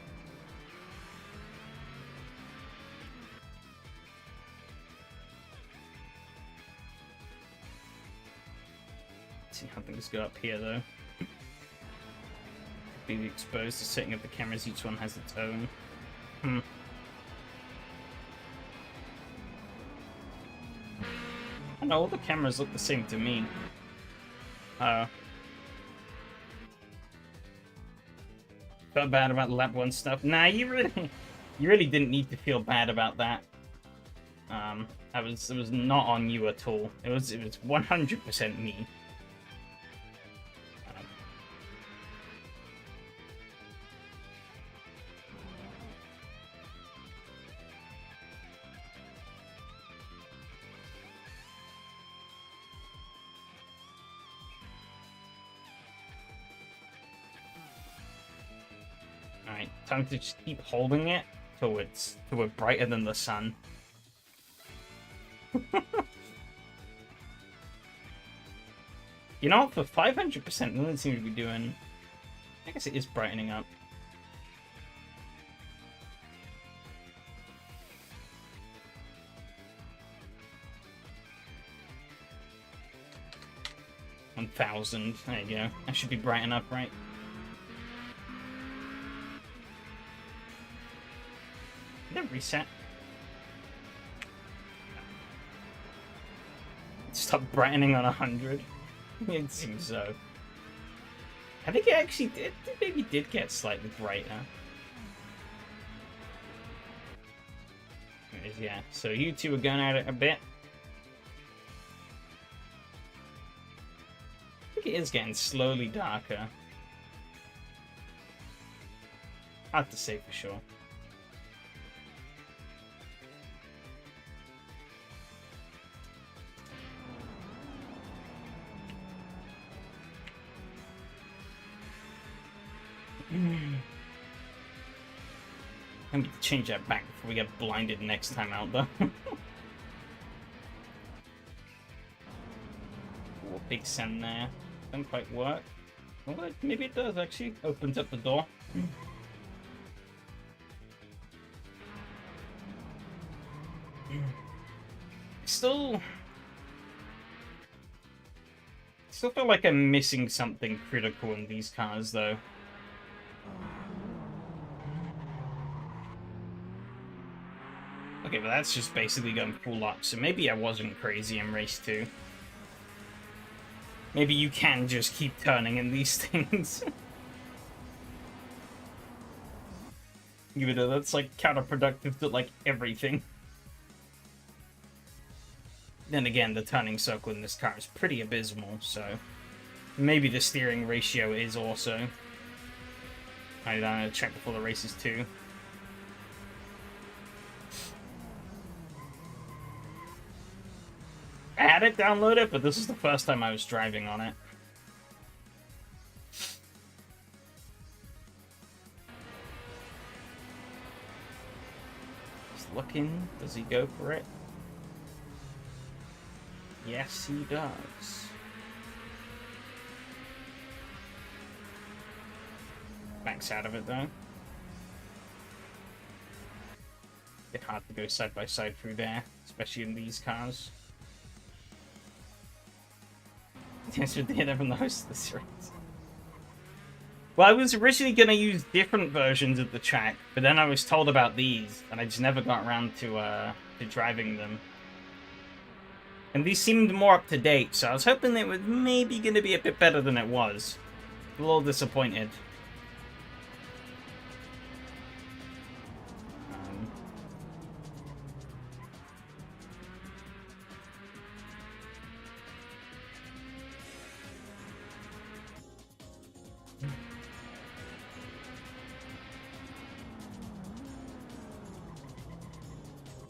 S1: Let's see how things go up here, though. Being exposed to setting up the cameras, each one has its own. I know all the cameras look the same to me. Felt bad about the lap 1 stuff. Nah, you really didn't need to feel bad about that. It was not on you at all. It was 100% me. Alright, time to just keep holding it till we're brighter than the sun. You know, for 500%, it doesn't seem to be doing... I guess it is brightening up. $1,000. There you go. That should be bright enough, right? Did it reset? Stop brightening on 100. It seems so. I think it actually did. Maybe did get slightly brighter. It is, yeah. So you two are going at it a bit. I think it is getting slowly darker. Hard to say for sure. I'm gonna change that back before we get blinded next time out, though. Oh, big send there. Doesn't quite work. Well, maybe it does, actually. Opens up the door. Still feel like I'm missing something critical in these cars, though. Okay, but that's just basically going full up, so maybe I wasn't crazy in race 2. Maybe you can just keep turning in these things. Even though that's, like, counterproductive to, like, everything. Then again, the turning circle in this car is pretty abysmal, so... maybe the steering ratio is also... I'm gonna check before the races too. I had it downloaded, but this is the first time I was driving on it. Just looking. Does he go for it? Yes, he does. Backs out of it, though. Bit hard to go side by side through there, especially in these cars. Yes, we did from the host of the series. Well, I was originally going to use different versions of the track, but then I was told about these, and I just never got around to driving them. And these seemed more up to date, so I was hoping it was maybe going to be a bit better than it was. A little disappointed.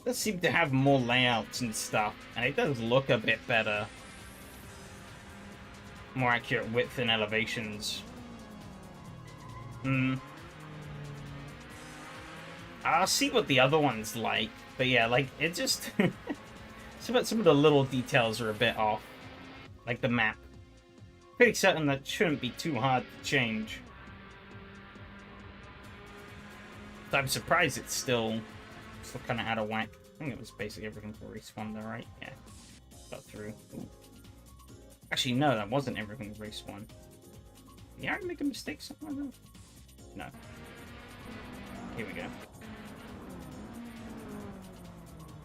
S1: Does seem to have more layouts and stuff, and it does look a bit better. More accurate width and elevations. I'll see what the other one's like, but yeah, like, it just... some of the little details are a bit off. Like the map. Pretty certain that shouldn't be too hard to change. So I'm surprised it's still kind of out of whack. I think it was basically everything for race 1 though, right? Yeah. Got through. Ooh. Actually, no, that wasn't everything for race 1. Did I make a mistake somewhere? No. Here we go.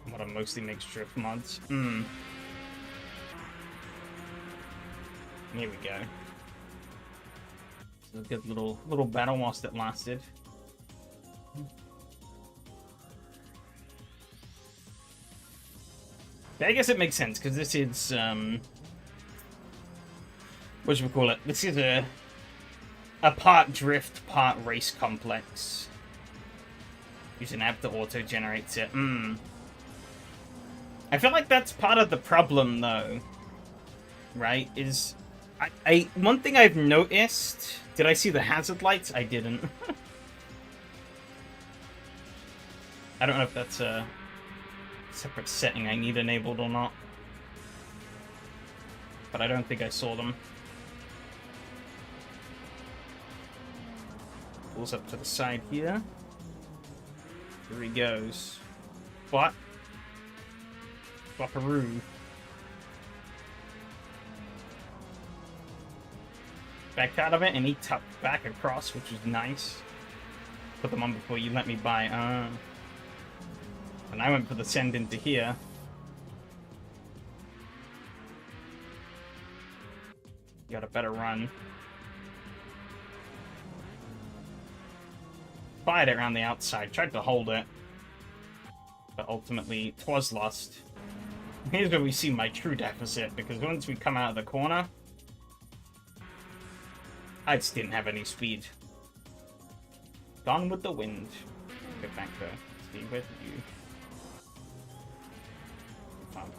S1: What I mostly makes drift mods. Here we go. a good little battle whilst it lasted. I guess it makes sense, because this is, whatchamacallit, this is a part drift, part race complex. Use an app that auto-generates it. I feel like that's part of the problem, though. Right? Is... one thing I've noticed... Did I see the hazard lights? I didn't. I don't know if that's a separate setting I need enabled or not. But I don't think I saw them. Pulls up to the side here. Here he goes. What? Flopperoo. Back out of it, and he tucked back across, which was nice. Put them on before you let me by. And I went for the send into here. Got a better run. Fired it around the outside, tried to hold it. But ultimately, 'twas lost. Here's where we see my true deficit, because once we come out of the corner, I just didn't have any speed. Gone with the wind. Get back there. See with you. Fun.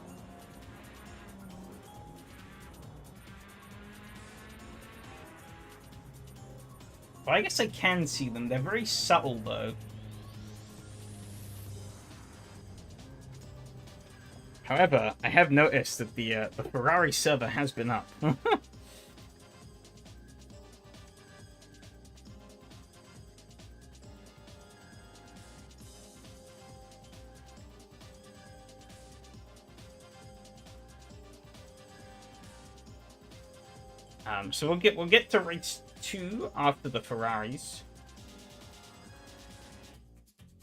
S1: Well, I guess I can see them. They're very subtle, though. However, I have noticed that the Ferrari server has been up. So we'll get to race 2 after the Ferraris.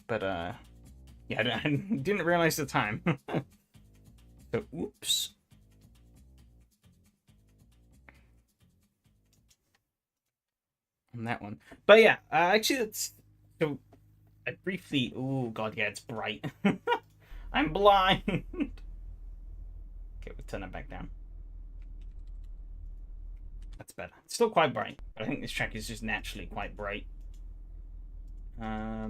S1: But yeah, I didn't realize the time. So oops. On that one. But yeah, actually that's so I briefly oh god, yeah, it's bright. I'm blind. Okay, we'll turn it back down. That's better. It's still quite bright, but I think this track is just naturally quite bright. I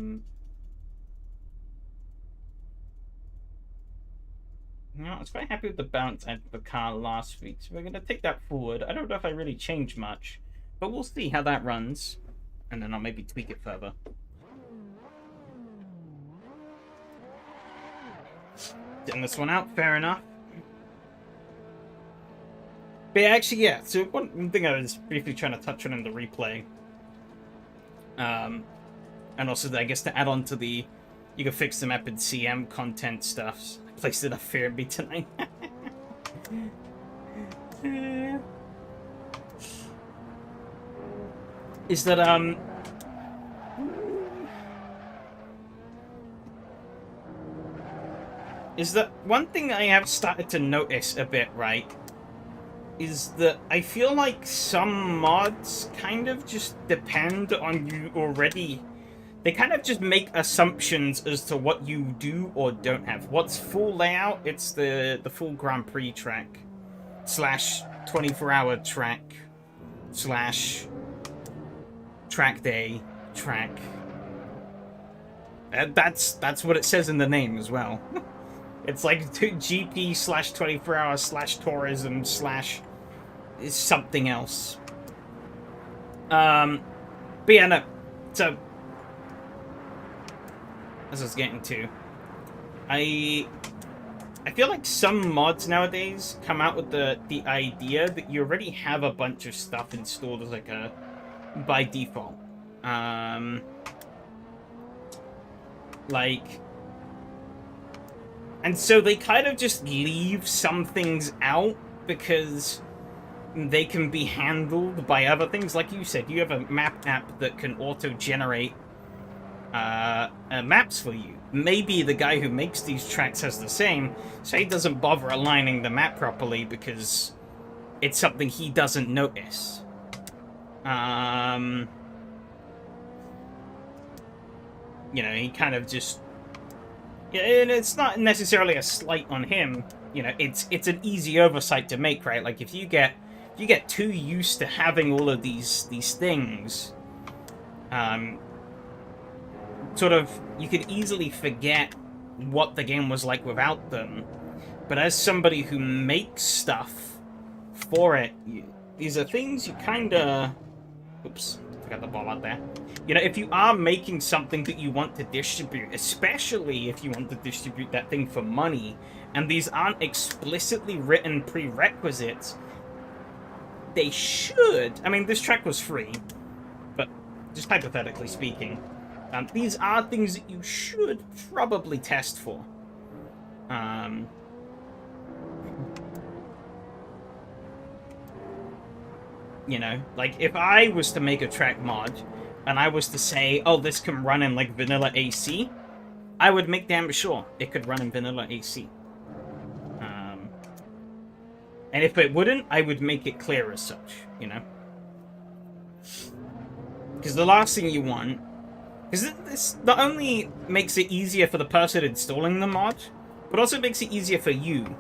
S1: was quite happy with the bounce at the car last week, so we're going to take that forward. I don't know if I really changed much, but we'll see how that runs, and then I'll maybe tweak it further. Getting this one out, fair enough. But actually, yeah, so one thing I was briefly trying to touch on in the replay, and also, I guess, to add on to the, you can fix the map in CM content stuff. I placed enough fear in me tonight. Is that, is that one thing I have started to notice a bit, right? Is that I feel like some mods kind of just depend on you already. They kind of just make assumptions as to what you do or don't have. What's full layout? It's the full Grand Prix track. / 24-hour track. / track day track. That's what it says in the name as well. It's like GP / 24-hour / tourism / is something else. But yeah, no. So, as I was getting to, I feel like some mods nowadays come out with the idea that you already have a bunch of stuff installed as like a by default. And so they kind of just leave some things out because they can be handled by other things. Like you said, you have a map app that can auto-generate maps for you. Maybe the guy who makes these tracks has the same, so he doesn't bother aligning the map properly because it's something he doesn't notice. You know, he kind of just... Yeah, and it's not necessarily a slight on him. You know, it's an easy oversight to make, right? Like, if you get too used to having all of these things, sort of, you could easily forget what the game was like without them. But as somebody who makes stuff for it, these are things you kind of... Oops, forgot the ball out there. You know, if you are making something that you want to distribute, especially if you want to distribute that thing for money, and these aren't explicitly written prerequisites, they should... I mean, this track was free, but just hypothetically speaking, these are things that you should probably test for. You know, like, if I was to make a track mod, and I was to say, oh, this can run in, like, vanilla AC, I would make damn sure it could run in vanilla AC. And if it wouldn't, I would make it clear as such, you know? Because the last thing you want... Because this not only makes it easier for the person installing the mod, but also makes it easier for you.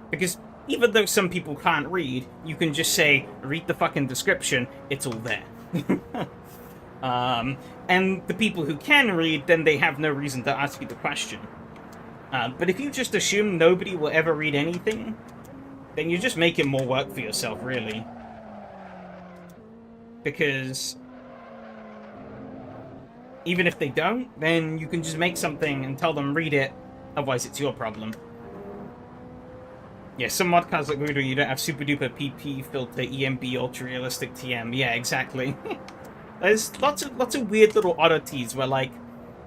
S1: Because even though some people can't read, you can just say, read the fucking description, it's all there. And the people who can read, then they have no reason to ask you the question. But if you just assume nobody will ever read anything, then you're just making more work for yourself, really. Because even if they don't, then you can just make something and tell them read it, otherwise it's your problem. Yeah, some mod cards look weird when you don't have super duper PP filter, EMB, ultra realistic TM. Yeah, exactly. There's lots of weird little oddities where, like,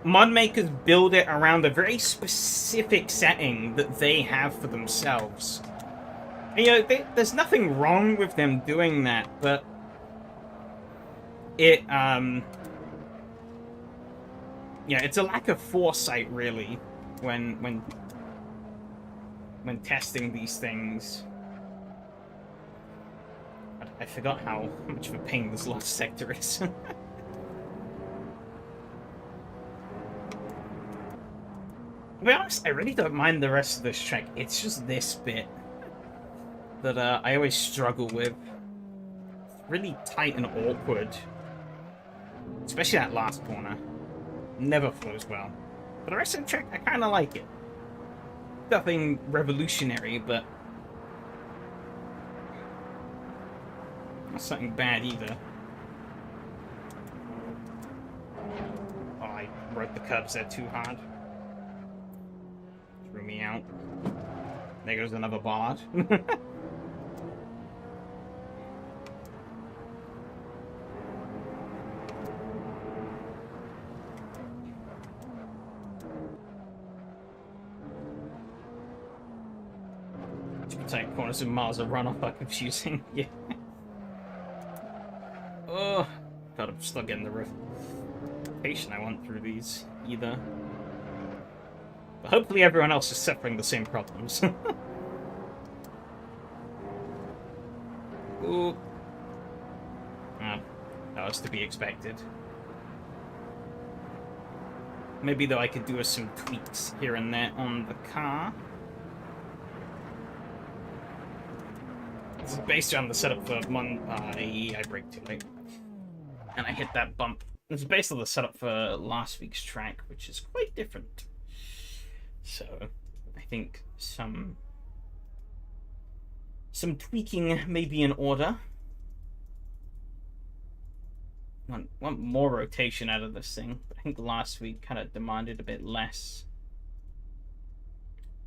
S1: mod makers build it around a very specific setting that they have for themselves. And, you know, there's nothing wrong with them doing that, but it, yeah, it's a lack of foresight, really, when testing these things. I forgot how much of a pain this last sector is. To be honest, I really don't mind the rest of this track. It's just this bit that I always struggle with. It's really tight and awkward. Especially that last corner. Never flows well. But the rest of the track, I kind of like it. Nothing revolutionary, but not something bad either. Oh, I rode the curbs there too hard. Threw me out. There goes another bollard. Tight corners and miles of runoff are confusing. Yeah. Oh, God, I'm still getting the rotation I want through these either. But hopefully everyone else is suffering the same problems. Ooh. Ah, that was to be expected. Maybe though I could do some tweaks here and there on the car. This is based on the setup for I braked too late. And I hit that bump. This is based on the setup for last week's track, which is quite different. So, I think some tweaking may be in order. Want more rotation out of this thing, but I think last week kind of demanded a bit less.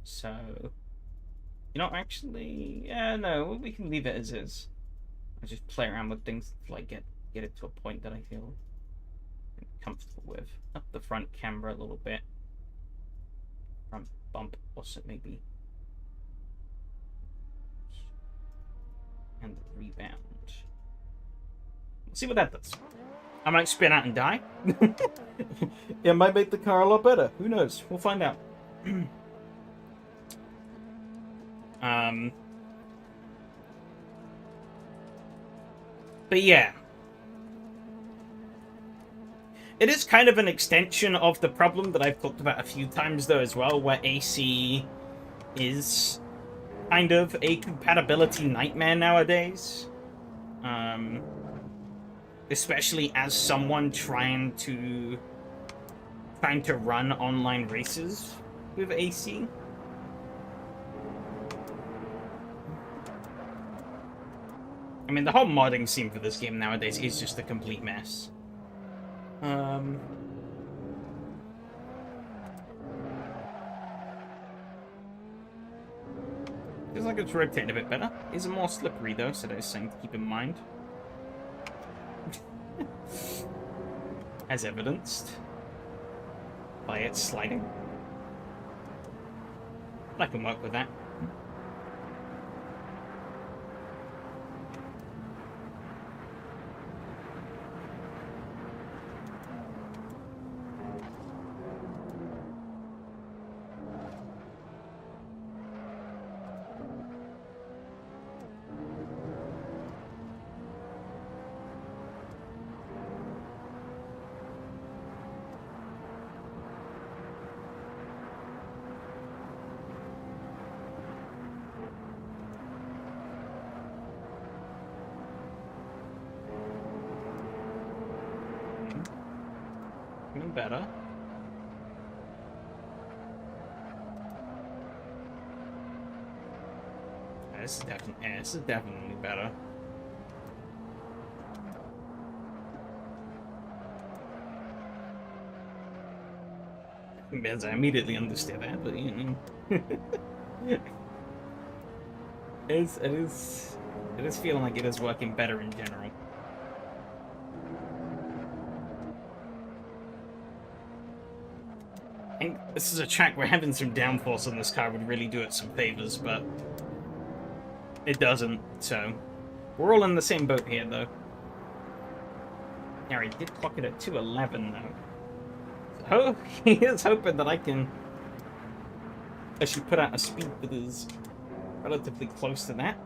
S1: So, you know, actually, yeah, no, we can leave it as is. I just play around with things to, like, get it to a point that I feel comfortable with. Up the front camera a little bit. Front bump also maybe. And the rebound. We'll see what that does. I might spin out and die. It might make the car a lot better. Who knows? We'll find out. But yeah, It is kind of an extension of the problem that I've talked about a few times, though, as well, where AC is kind of a compatibility nightmare nowadays. Especially as someone trying to run online races with AC. I mean, the whole modding scene for this game nowadays is just a complete mess. Feels like it's rotating a bit better. Is more slippery though, so there's something to keep in mind. As evidenced by it sliding. I can work with that. Better. This is definitely better. As I immediately understand that, but you know, it is feeling like it is working better in general. I think this is a track where having some downforce on this car would really do it some favors, but it doesn't, so we're all in the same boat here, though. Yeah, he did clock it at 211, though. So he is hoping that I can actually put out a speed that is relatively close to that.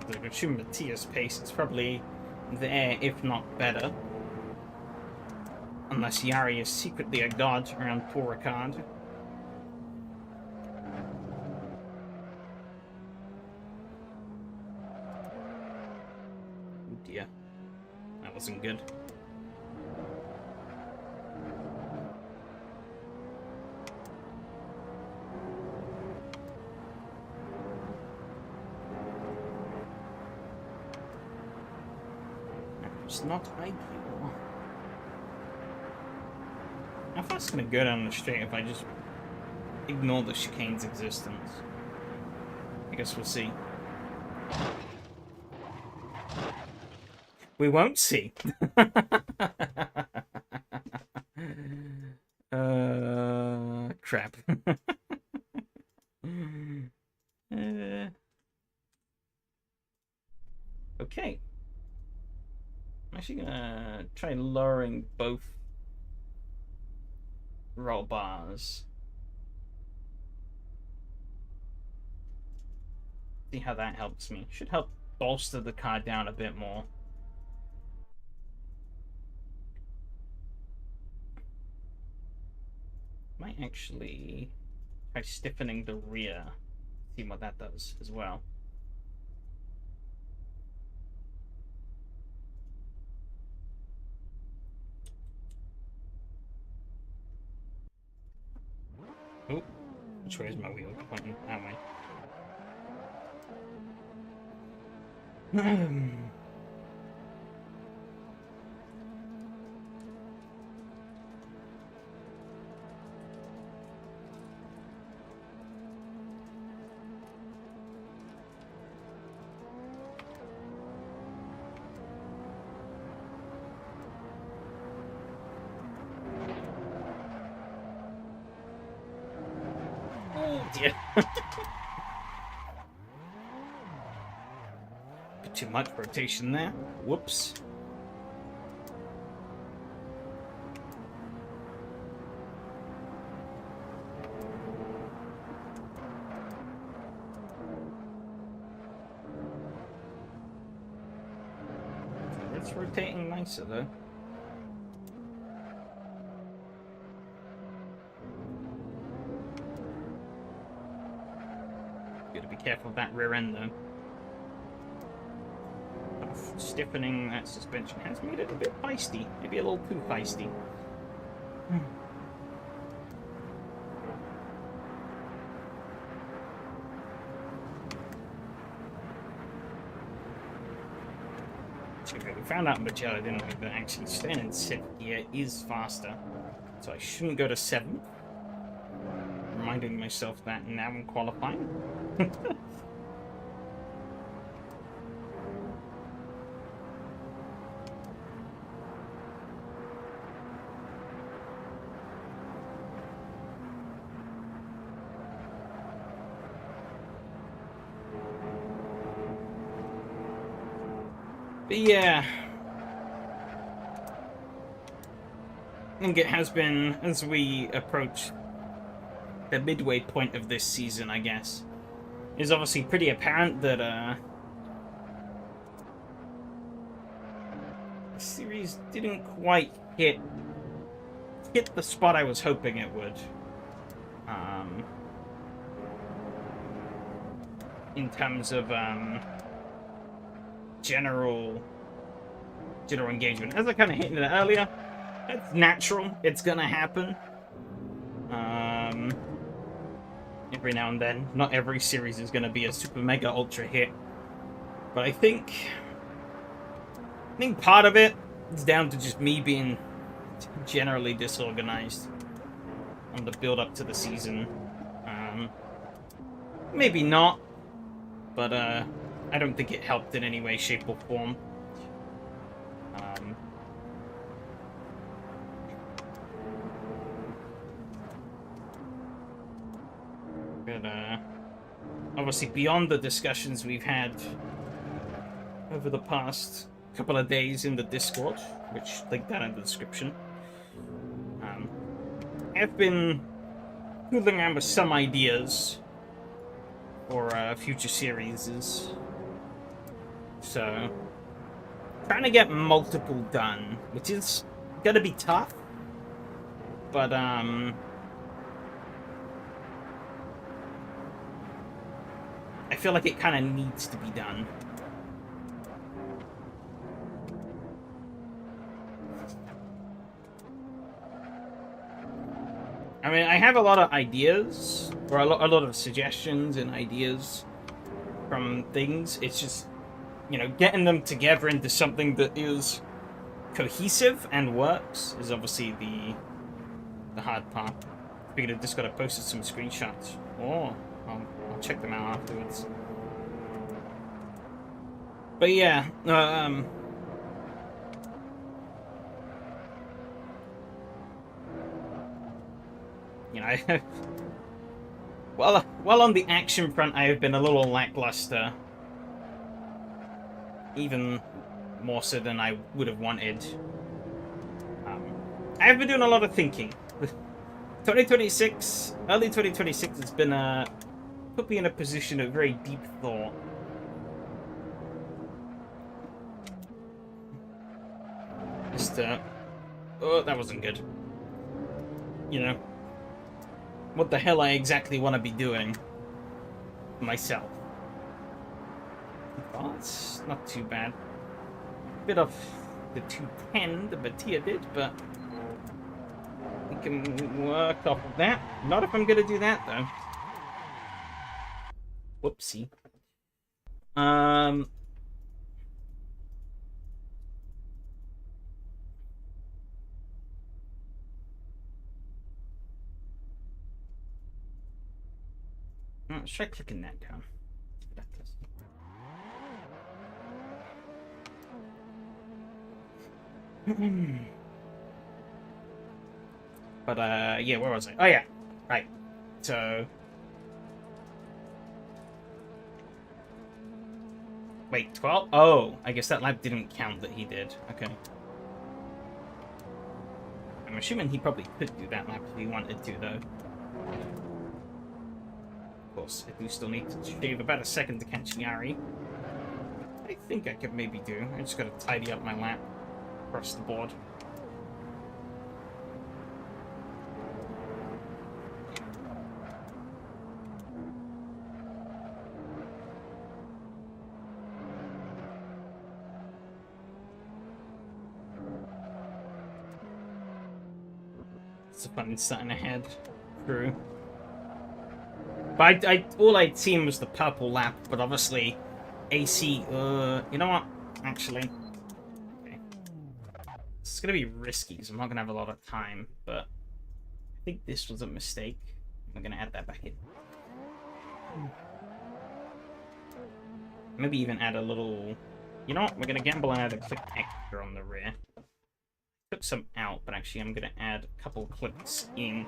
S1: The assume Matthias pace is probably there, if not better. Unless Yari is secretly a god around Paul Ricard. Oh dear. That wasn't good. It's not ideal. How fast can I go down the straight if I just ignore the chicane's existence? I guess we'll see. We won't see. Crap. Okay. I'm actually gonna try lowering both roll bars. See how that helps me. Should help bolster the car down a bit more. Might actually try stiffening the rear. See what that does as well. Oh, which way is my wheel pointing? That way. Oh dear. Bit too much rotation there. Whoops. It's rotating nicer, though. Gotta be careful of that rear end, though. Stiffening that suspension has made it a bit feisty. Maybe a little too feisty. We found out in Magello, didn't we, that actually staying in 6th gear is faster. So I shouldn't go to 7th. Reminding myself that now in qualifying. But yeah, I think it has been, as we approach the midway point of this season, I guess, it's obviously pretty apparent that the series didn't quite hit the spot I was hoping it would. In terms of general engagement. As I kind of hinted at earlier, it's natural. It's gonna happen. Every now and then. Not every series is gonna be a super mega ultra hit. But I think part of it is down to just me being generally disorganized on the build up to the season. Maybe not, but I don't think it helped in any way, shape, or form. But obviously, beyond the discussions we've had over the past couple of days in the Discord, which link down in the description, I've been fooling around with some ideas for future series. So, trying to get multiple done, which is gonna be tough, but I feel like it kind of needs to be done. I mean, I have a lot of ideas, or a lot of suggestions and ideas from things. It's just, you know, getting them together into something that is cohesive and works is obviously the hard part. Figured I just gotta post some screenshots. Oh, I'll check them out afterwards. But yeah, you know, while on the action front, I have been a little lackluster. Even more so than I would have wanted. I have been doing a lot of thinking. 2026, early 2026 has been put me in a position of very deep thought. Just, oh, that wasn't good. You know, what the hell I exactly want to be doing myself. Oh, it's not too bad. Bit off the 210 the Batia did, but we can work off of that. Not if I'm gonna do that though. Whoopsie. Let's try clicking that down. But yeah, where was I? Oh yeah, right. So wait, 12? Oh, I guess that lap didn't count that he did. Okay. I'm assuming he probably could do that lap if he wanted to, though. Of course, I do still need to shave about a second to catch Yari. I think I could maybe do. I just gotta tidy up my lap across the board. It's a fun starting ahead through. But all I'd seen was the purple lap, but obviously AC, you know what? Actually, okay. It's gonna be risky, so I'm not gonna have a lot of time, but I think this was a mistake. I'm gonna add that back in. Maybe even add a little, you know what? We're gonna gamble and add a click extra on the rear. Took some out, but actually I'm gonna add a couple clicks in.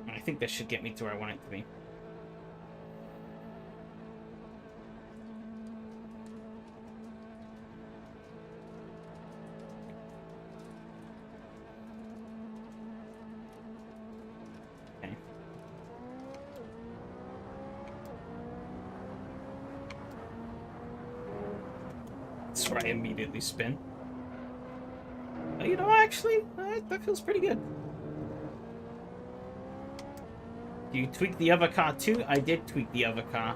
S1: I think this should get me to where I want it to be. Okay. That's where I immediately spin. Oh, you know, actually, that feels pretty good. Do you tweak the other car too? I did tweak the other car.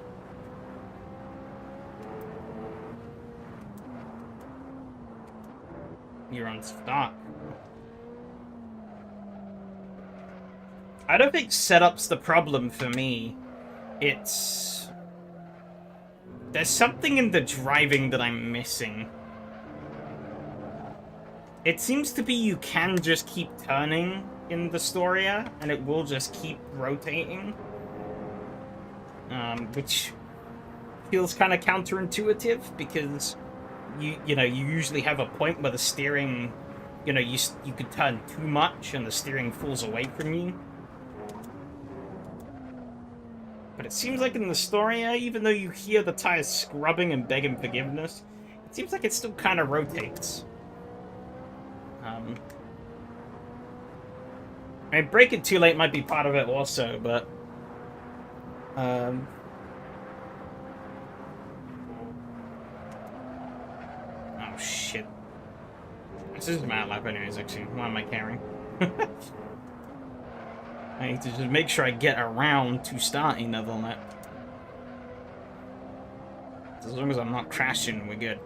S1: You're on stock. I don't think setup's the problem for me. It's... There's something in the driving that I'm missing. It seems to be you can just keep turning in the Storia, and it will just keep rotating. Which feels kind of counterintuitive, because you know, you usually have a point where the steering, you know, you could turn too much and the steering falls away from you. But it seems like in the Storia, even though you hear the tires scrubbing and begging forgiveness, it seems like it still kind of rotates. I mean, braking too late might be part of it also, but... Oh, shit. This is my lap anyways, actually. Why am I carrying? I need to just make sure I get around to start another lap. As long as I'm not crashing, we're good.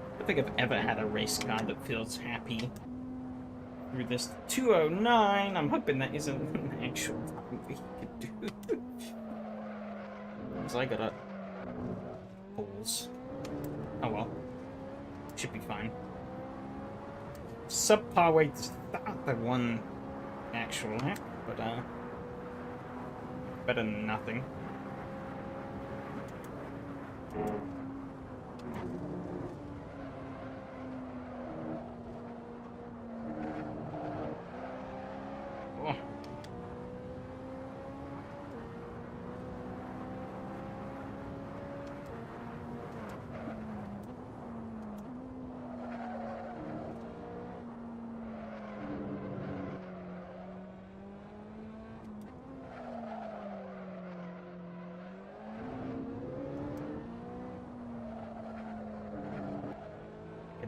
S1: I don't think I've ever had a race car that feels happy through this 209. I'm hoping that isn't an actual time we could do. Because I got a balls. Oh well. Should be fine. Subpar way to start the one actual lap, but better than nothing.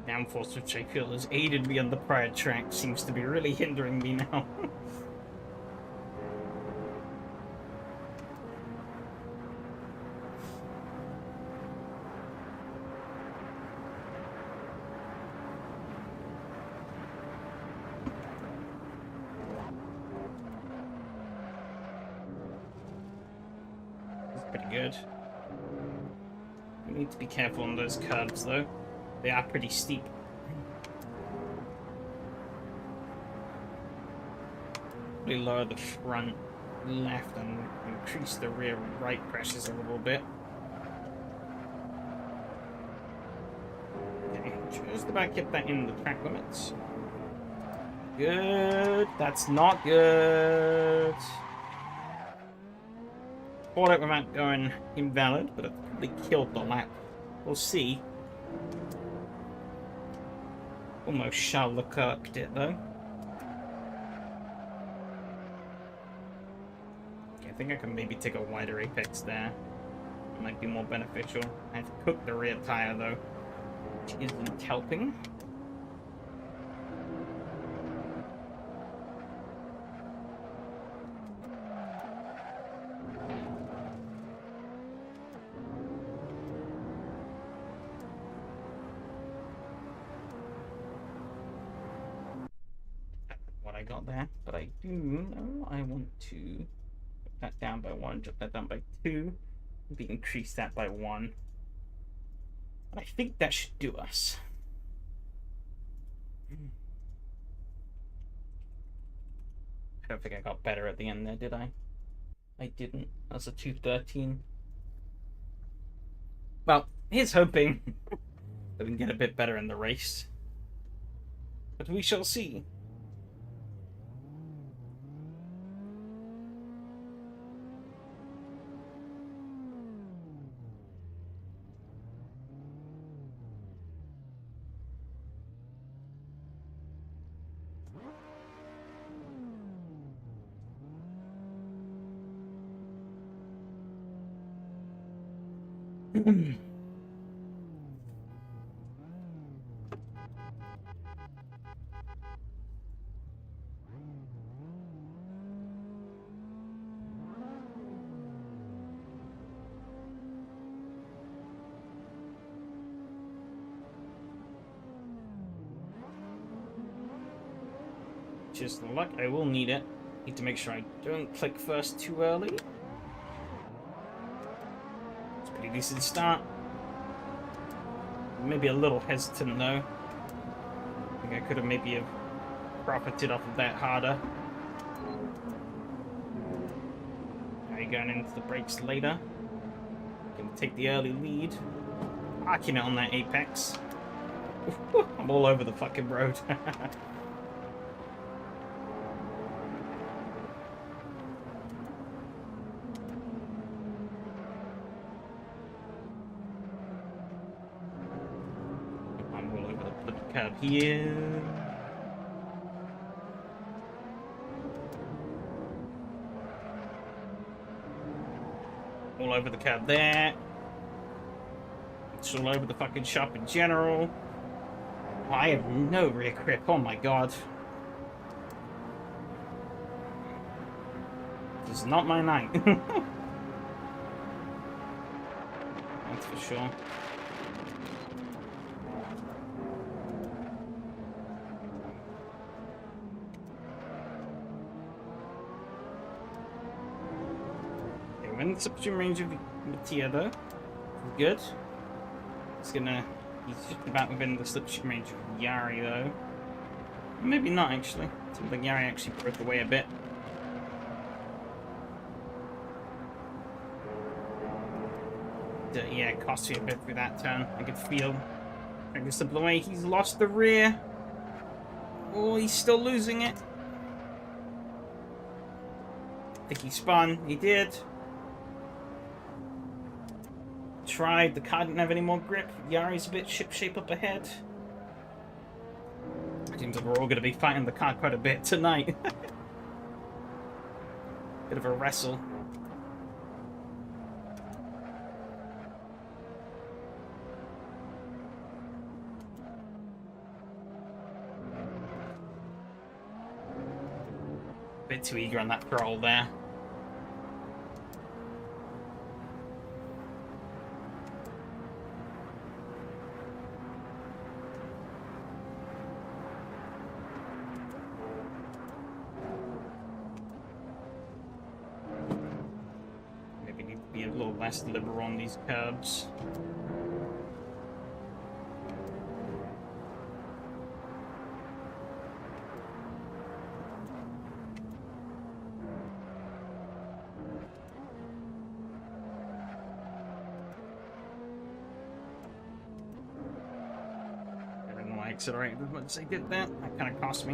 S1: Downforce, which I feel has aided me on the prior track, seems to be really hindering me now. That's pretty good. We need to be careful on those curves, though. They are pretty steep. Probably lower the front left and increase the rear right pressures a little bit. Okay, just about get that in the track limits. Good. That's not good. Caught it without going invalid, but it probably killed the lap We'll see. Almost Charles Leclerc did, though. Okay, I think I can maybe take a wider apex there. It might be more beneficial. I have to cook the rear tire, though, which isn't helping. I got there, but I do know I want to put that down by 1, drop that down by 2, maybe increase that by 1. And I think that should do us. I don't think I got better at the end there, did I? I didn't. That's a 213. Well, here's hoping that we can get a bit better in the race. But we shall see. Just luck, I will need it. Need to make sure I don't click first too early. It's a pretty decent start. Maybe a little hesitant though. I think I could have maybe have profited off of that harder. Now you're going into the brakes later. Gonna take the early lead. Parking it on that apex. I'm all over the fucking road. Curb here. All over the curb there. It's all over the fucking shop in general. Oh, I have no rear grip. Oh my god. This is not my night. That's for sure. In the slipstream range of Mattia though. Good. He's just about within the slipstream range of Yari though. Maybe not actually. Seems like Yari actually broke away a bit. Yeah, it cost me a bit through that turn. I could feel. I can slip away. He's lost the rear. Oh, he's still losing it. I think he spun. He did. Tried. The car didn't have any more grip. Yari's a bit ship-shape up ahead. Seems like we're all going to be fighting the car quite a bit tonight. Bit of a wrestle. Bit too eager on that throttle there. Less liberal on these curbs. I don't know why I accelerated as much as I did that. That kind of cost me.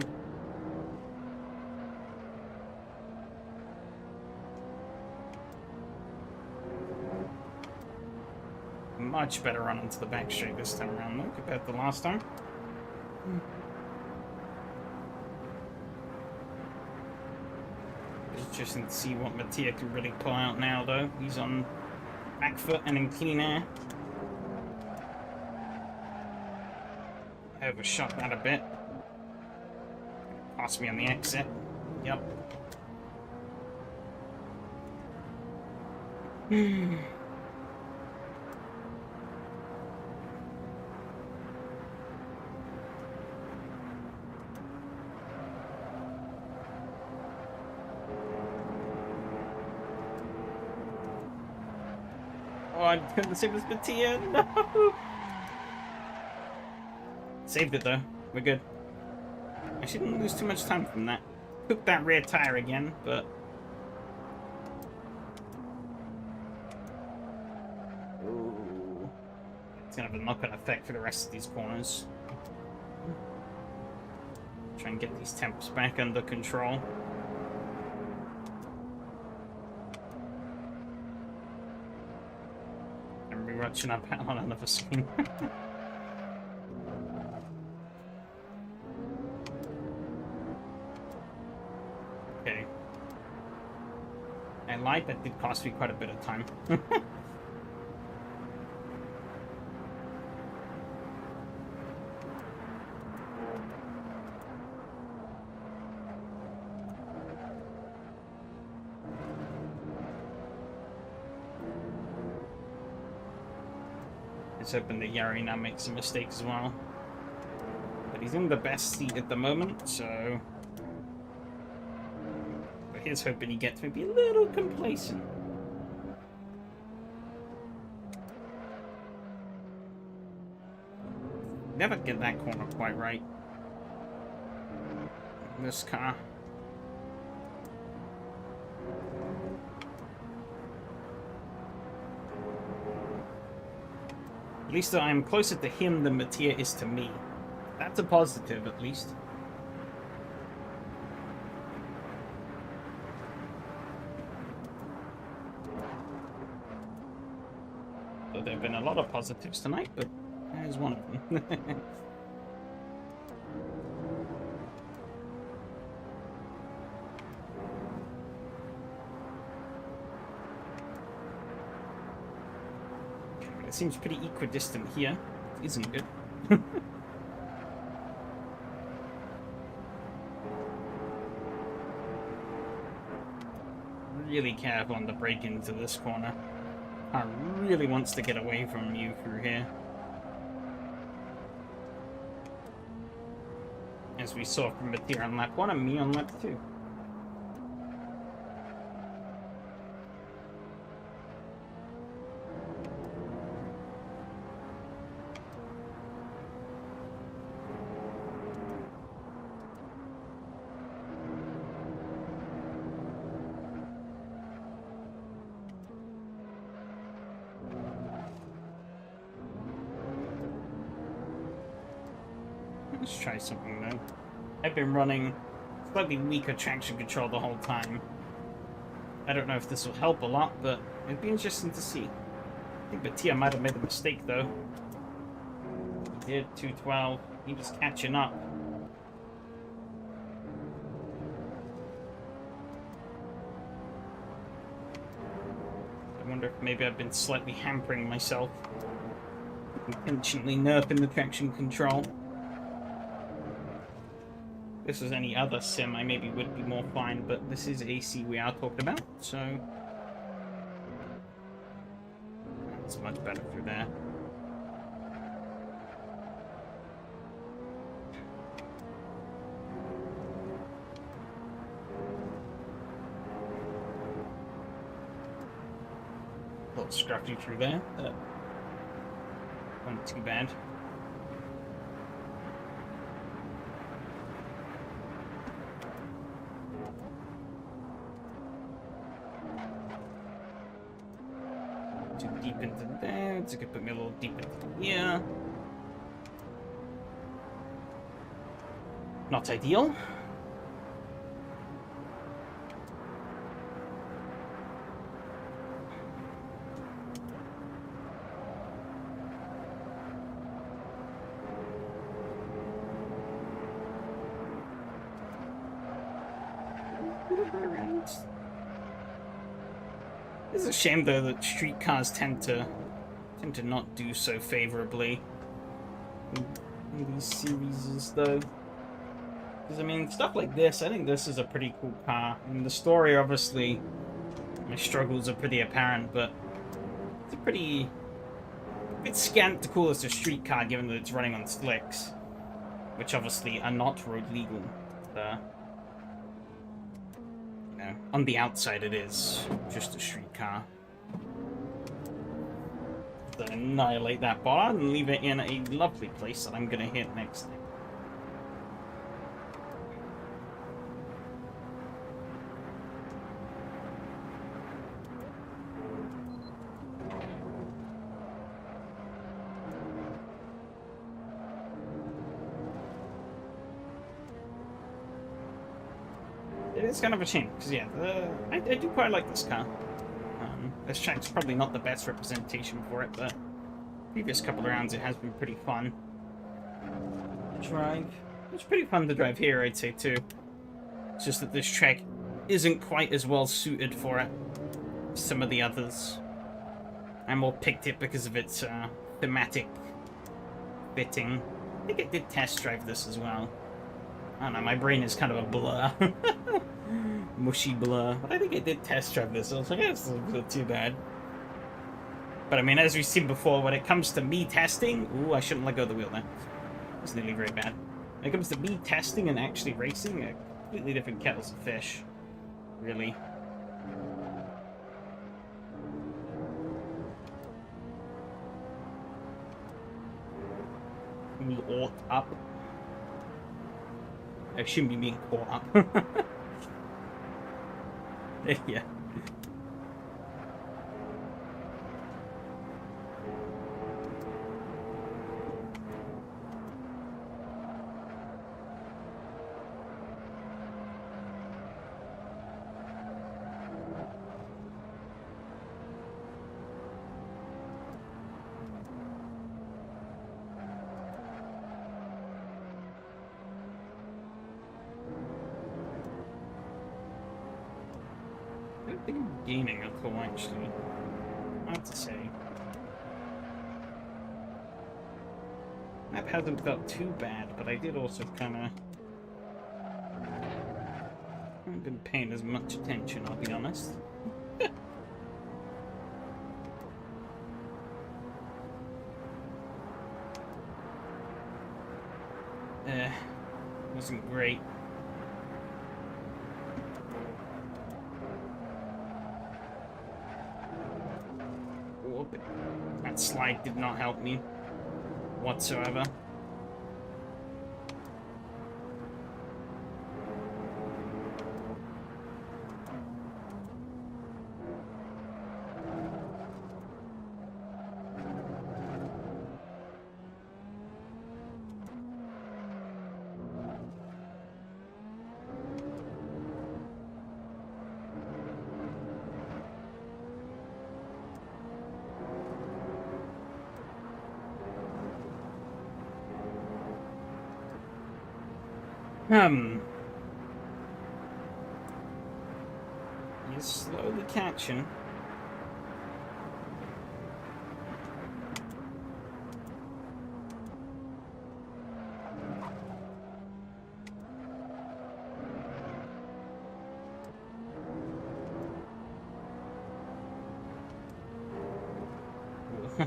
S1: much better run onto the back straight this time around, though, compared to the last time. It's interesting to see what Mattia can really pull out now, though. He's on back foot and in clean air. I overshot that a bit. Passed me on the exit. Yep. Oh, I couldn't save this Mattia. No! Saved it, though. We're good. I shouldn't lose too much time from that. Took that rear tire again, but... Ooh. It's gonna have a knock-on effect for the rest of these corners. Try and get these temps back under control. And be rushing up on another screen. Okay. I lied, that did cost me quite a bit of time. Let's hoping that Yari now makes a mistake as well. But he's in the best seat at the moment, so... But here's hoping he gets maybe a little complacent. Never get that corner quite right. This car. At least I'm closer to him than Mattia is to me. That's a positive, at least. So there have been a lot of positives tonight, but there's one of them. It seems pretty equidistant here. Isn't good. Really careful on the break into this corner. Car really wants to get away from you through here. As we saw from Mattia on lap 1 and me on lap 2. Let's try something though. I've been running slightly weaker traction control the whole time. I don't know if this will help a lot, but it'd be interesting to see. I think Mattia might have made a mistake though. He did, 212. He was catching up. I wonder if maybe I've been slightly hampering myself. Intentionally nerfing the traction control. If this was any other sim, I maybe would be more fine, but this is AC we are talking about, so... It's much better through there. A little scruffy through there, but... Wasn't too bad. Too deep into there. It's gonna put me a little deep into here. Not ideal. around. It's a shame though that street cars tend to not do so favorably in these series though. Because I mean, stuff like this, I think this is a pretty cool car. I mean, the story obviously, my struggles are pretty apparent, but it's a pretty bit scant to call this a street car given that it's running on slicks, which obviously are not road legal. You know, on the outside it is just a street car. So annihilate that bar and leave it in a lovely place that I'm gonna hit next time. It's kind of a shame, because yeah, I do quite like this car. This track's probably not the best representation for it, but previous couple of rounds it has been pretty fun to drive. It's pretty fun to drive here, I'd say, too. It's just that this track isn't quite as well suited for it as some of the others. I more picked it because of its thematic fitting. I think I did test drive this as well. I don't know, my brain is kind of a blur. Mushy blur. But I think I did test drive this, so I was like, it's not too bad. But I mean, as we've seen before, when it comes to me testing... Ooh, I shouldn't let go of the wheel there. It's nearly very bad. When it comes to me testing and actually racing, a completely different kettles of fish. Really. Wheel up. I shouldn't be being caught up. Yeah. I don't think I'm gaining a clue, actually. I have to say. Map hasn't felt too bad, but I did also kind of... haven't been paying as much attention, I'll be honest. Wasn't great. That slide did not help me whatsoever. You're slowly catching.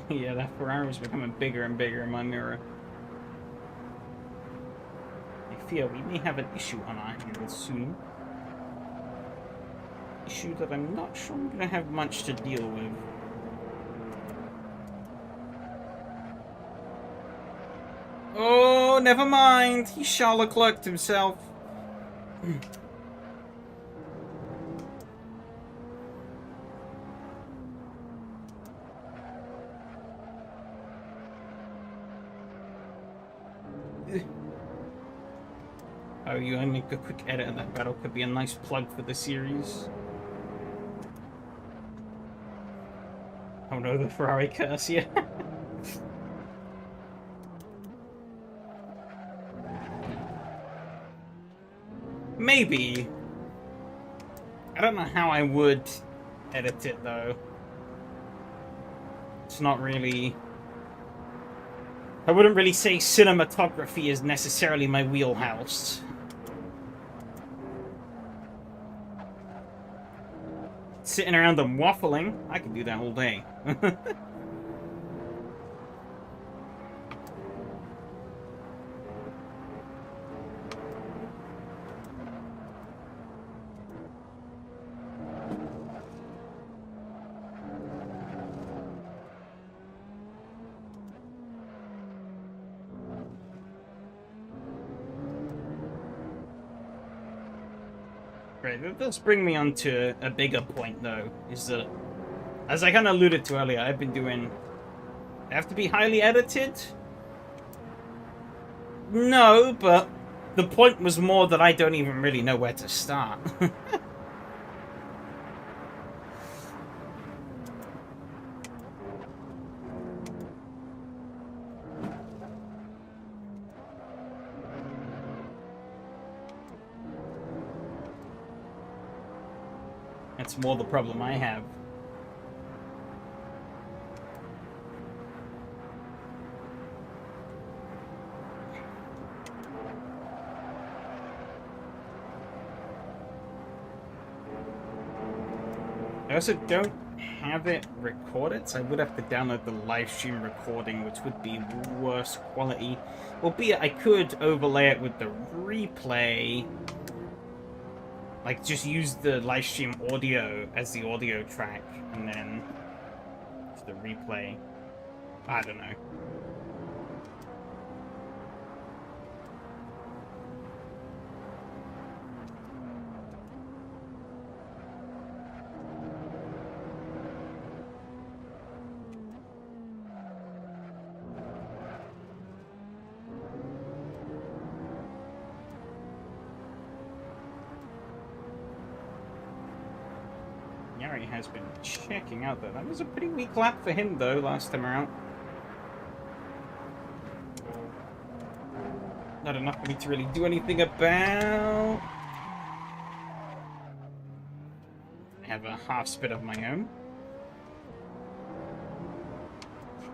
S1: Yeah, that Ferrari's becoming bigger and bigger in my mirror. I fear we may have an issue on our hands soon. Issue that I'm not sure I'm gonna have much to deal with. Oh, never mind. He Charlotte clerked himself. Oh, you only make a quick edit of that battle could be a nice plug for the series. Oh no, the Ferrari curse, yeah. Maybe. I don't know how I would edit it, though. It's not really... I wouldn't really say cinematography is necessarily my wheelhouse. Sitting around and waffling, I could do that all day. Right, that does bring me on to a bigger point, though, is that, as I kind of alluded to earlier, I've been doing... I have to be highly edited? No, but the point was more that I don't even really know where to start. That's more the problem I have. I also don't have it recorded, so I would have to download the live stream recording, which would be worse quality. Albeit I could overlay it with the replay. Like, just use the live stream audio as the audio track, and then the replay. I don't know. Yari has been checking out, though. That was a pretty weak lap for him, though, last time around. Not enough for me to really do anything about. I have a half spit of my own.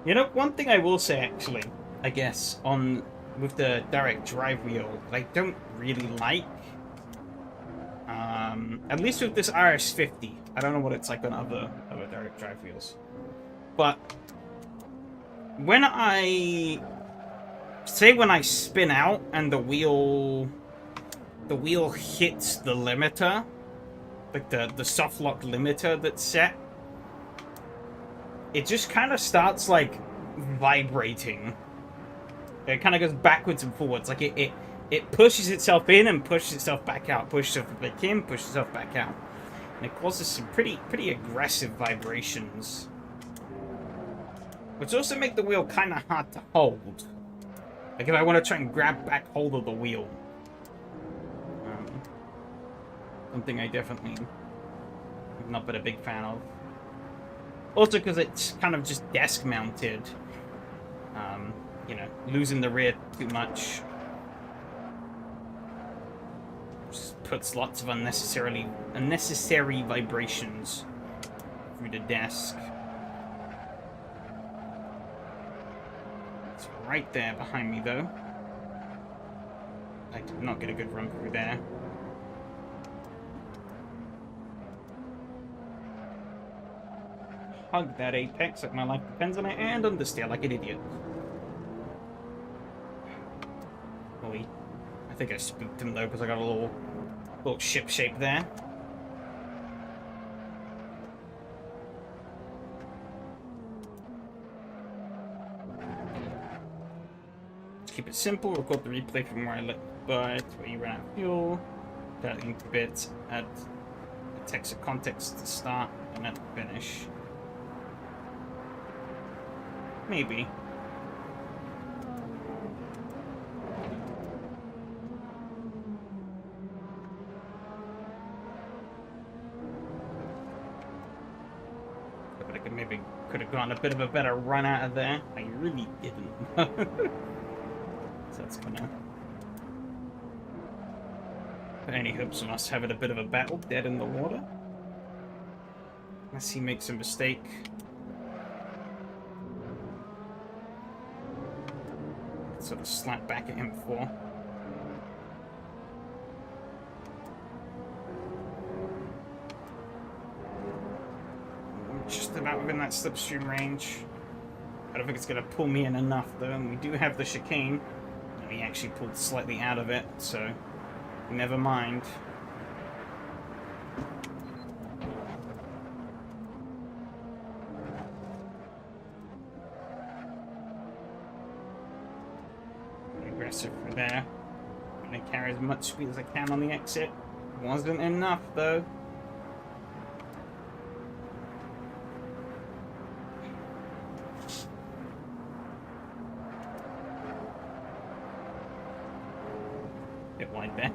S1: You know, one thing I will say, actually, I guess, with the direct drive wheel, that I don't really like, at least with this RS50. I don't know what it's like on other direct drive wheels. But when I spin out and the wheel hits the limiter, like the soft lock limiter that's set, it just kind of starts like vibrating. It kind of goes backwards and forwards, like it pushes itself in and pushes itself back out, pushes itself back in, pushes itself back out. And it causes some pretty aggressive vibrations. Which also make the wheel kind of hard to hold. Like if I want to try and grab back hold of the wheel. Something I definitely have not been a big fan of. Also because it's kind of just desk mounted. You know, losing the rear too much. Just puts lots of unnecessary vibrations through the desk. It's right there behind me, though. I did not get a good run through there. Hug that apex like my life depends on it, and understeer like an idiot. Holy. I think I spooked him, though, because I got a little ship shape there. Let's keep it simple. Record the replay from where I let but where you ran out of fuel. That ink bit at the text of context to start and at the finish. Maybe. Maybe could have gone a bit of a better run out of there. I really didn't. So that's gonna... Any hopes of us having a bit of a battle dead in the water? Unless he makes a mistake. Sort of slap back at him for. Just about within that slipstream range. I don't think it's going to pull me in enough, though. And we do have the chicane. And he actually pulled slightly out of it, so never mind. Aggressive from there. I'm going to carry as much speed as I can on the exit. Wasn't enough, though. Wide there.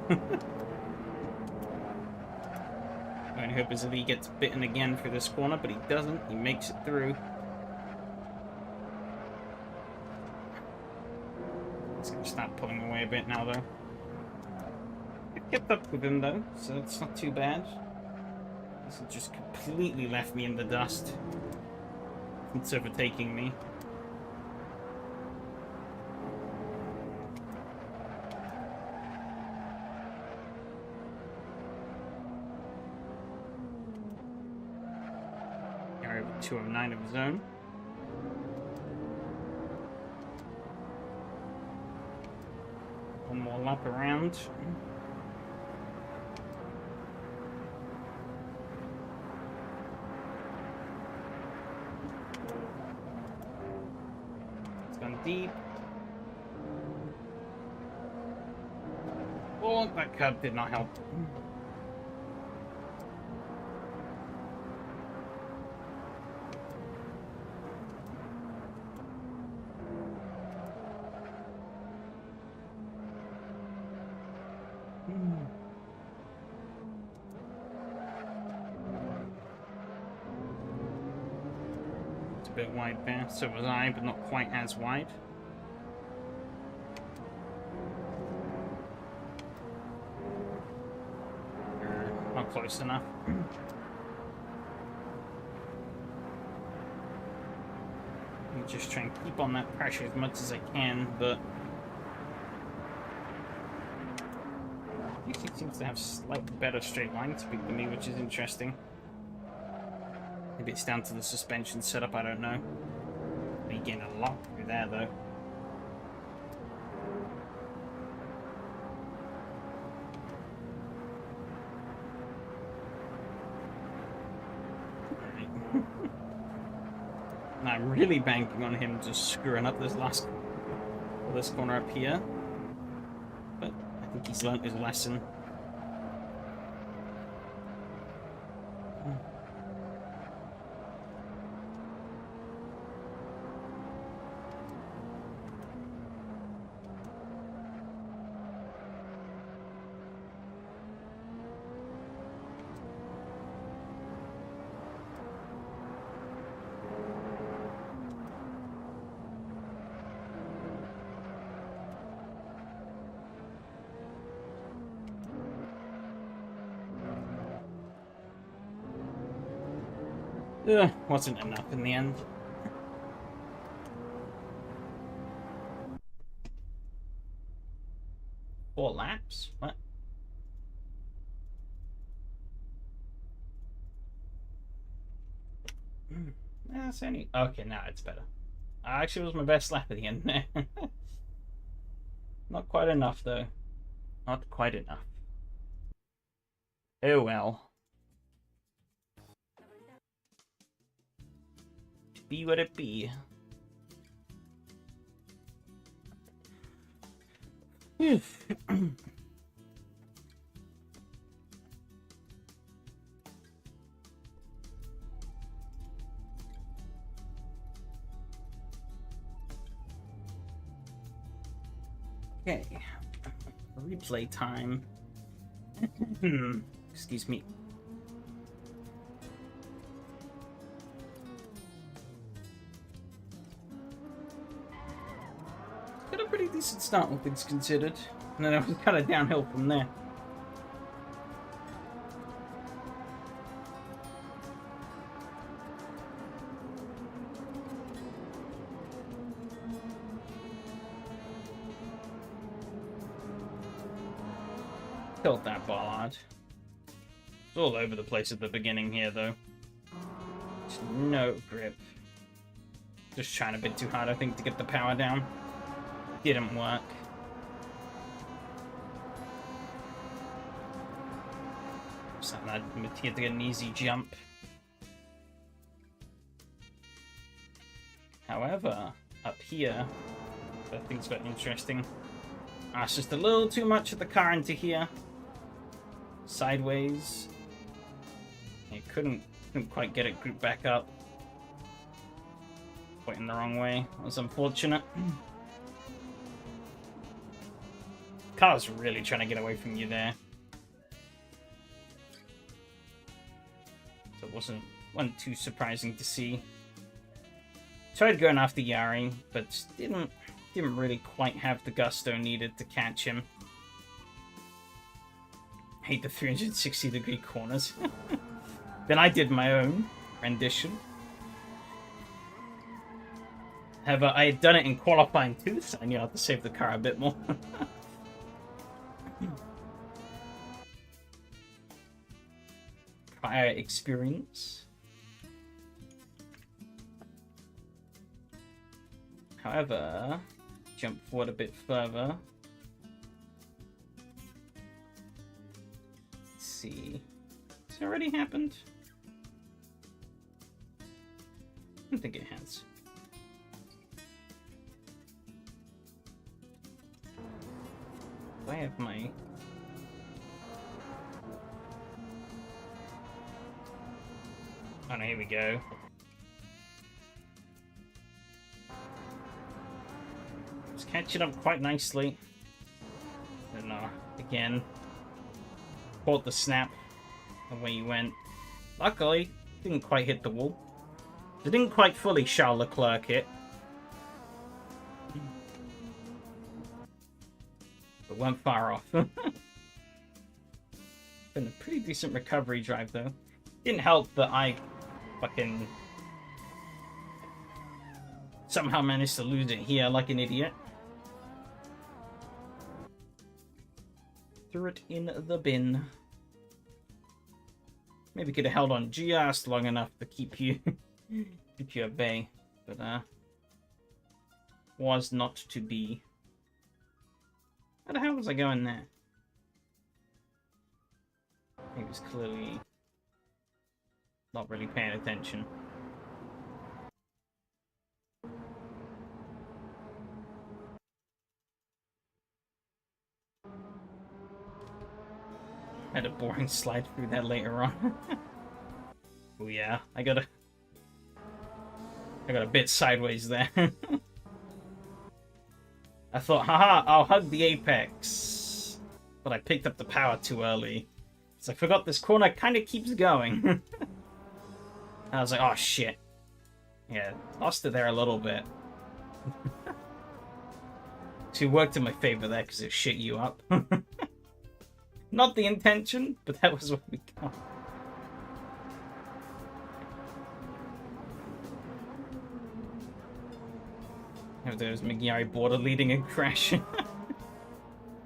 S1: My only hope is that he gets bitten again through this corner, but he doesn't. He makes it through. He's going to start pulling away a bit now, though. I've kept up with him, though, so it's not too bad. This has just completely left me in the dust. It's overtaking me. Over 209 of his own. One more lap around. It's gone deep. Oh, that curb did not help. It's a bit wide there, so was I, but not quite as wide. Not close enough. I'm just trying to keep on that pressure as much as I can, but he seems to have slightly better straight line speed than me, which is interesting. Maybe it's down to the suspension setup, I don't know. He gained a lot through there, though. And I'm really banking on him just screwing up this corner up here. But I think he's learnt his lesson. Wasn't enough in the end. Four laps? What? That's only... Okay, now it's better. Actually, it was my best lap at the end there. Not quite enough, though. Not quite enough. Oh well. Be what it be. Okay. Replay time. Excuse me. Got a pretty decent start, all things considered, and then I was kind of downhill from there. Killed that bollard. It's all over the place at the beginning here, though. Just no grip. Just trying a bit too hard, I think, to get the power down. Didn't work. So I had to get an easy jump. However, up here, I think it's quite interesting. It's just a little too much of the car into here. Sideways. You couldn't quite get it grouped back up. Pointing the wrong way. That was unfortunate. Car's really trying to get away from you there. So it wasn't too surprising to see. Tried going after Yari, but didn't really quite have the gusto needed to catch him. Hate the 360-degree corners. Then I did my own rendition. However, I had done it in qualifying too, so I knew how to save the car a bit more. Prior experience. However, jump forward a bit further. Let's see. Has it already happened? I don't think it has. Do I have my... Oh no, here we go. It's catching up quite nicely. And again, caught the snap away he went. Luckily, didn't quite hit the wall. It didn't quite fully Charles Leclerc it. But went far off. Been a pretty decent recovery drive though. Didn't help that I fucking somehow managed to lose it here like an idiot. Threw it in the bin. Maybe could have held on just long enough to keep you at bay, but was not to be. How the hell was I going there? He was clearly not really paying attention. Had a boring slide through that later on. Oh yeah, I got a bit sideways there. I thought, haha, I'll hug the apex. But I picked up the power too early. So I forgot this corner kind of keeps going. I was like, oh shit. Yeah, lost it there a little bit. So it worked in my favor there because it shit you up. Not the intention, but that was what we got. There was Migyari border leading and crashing.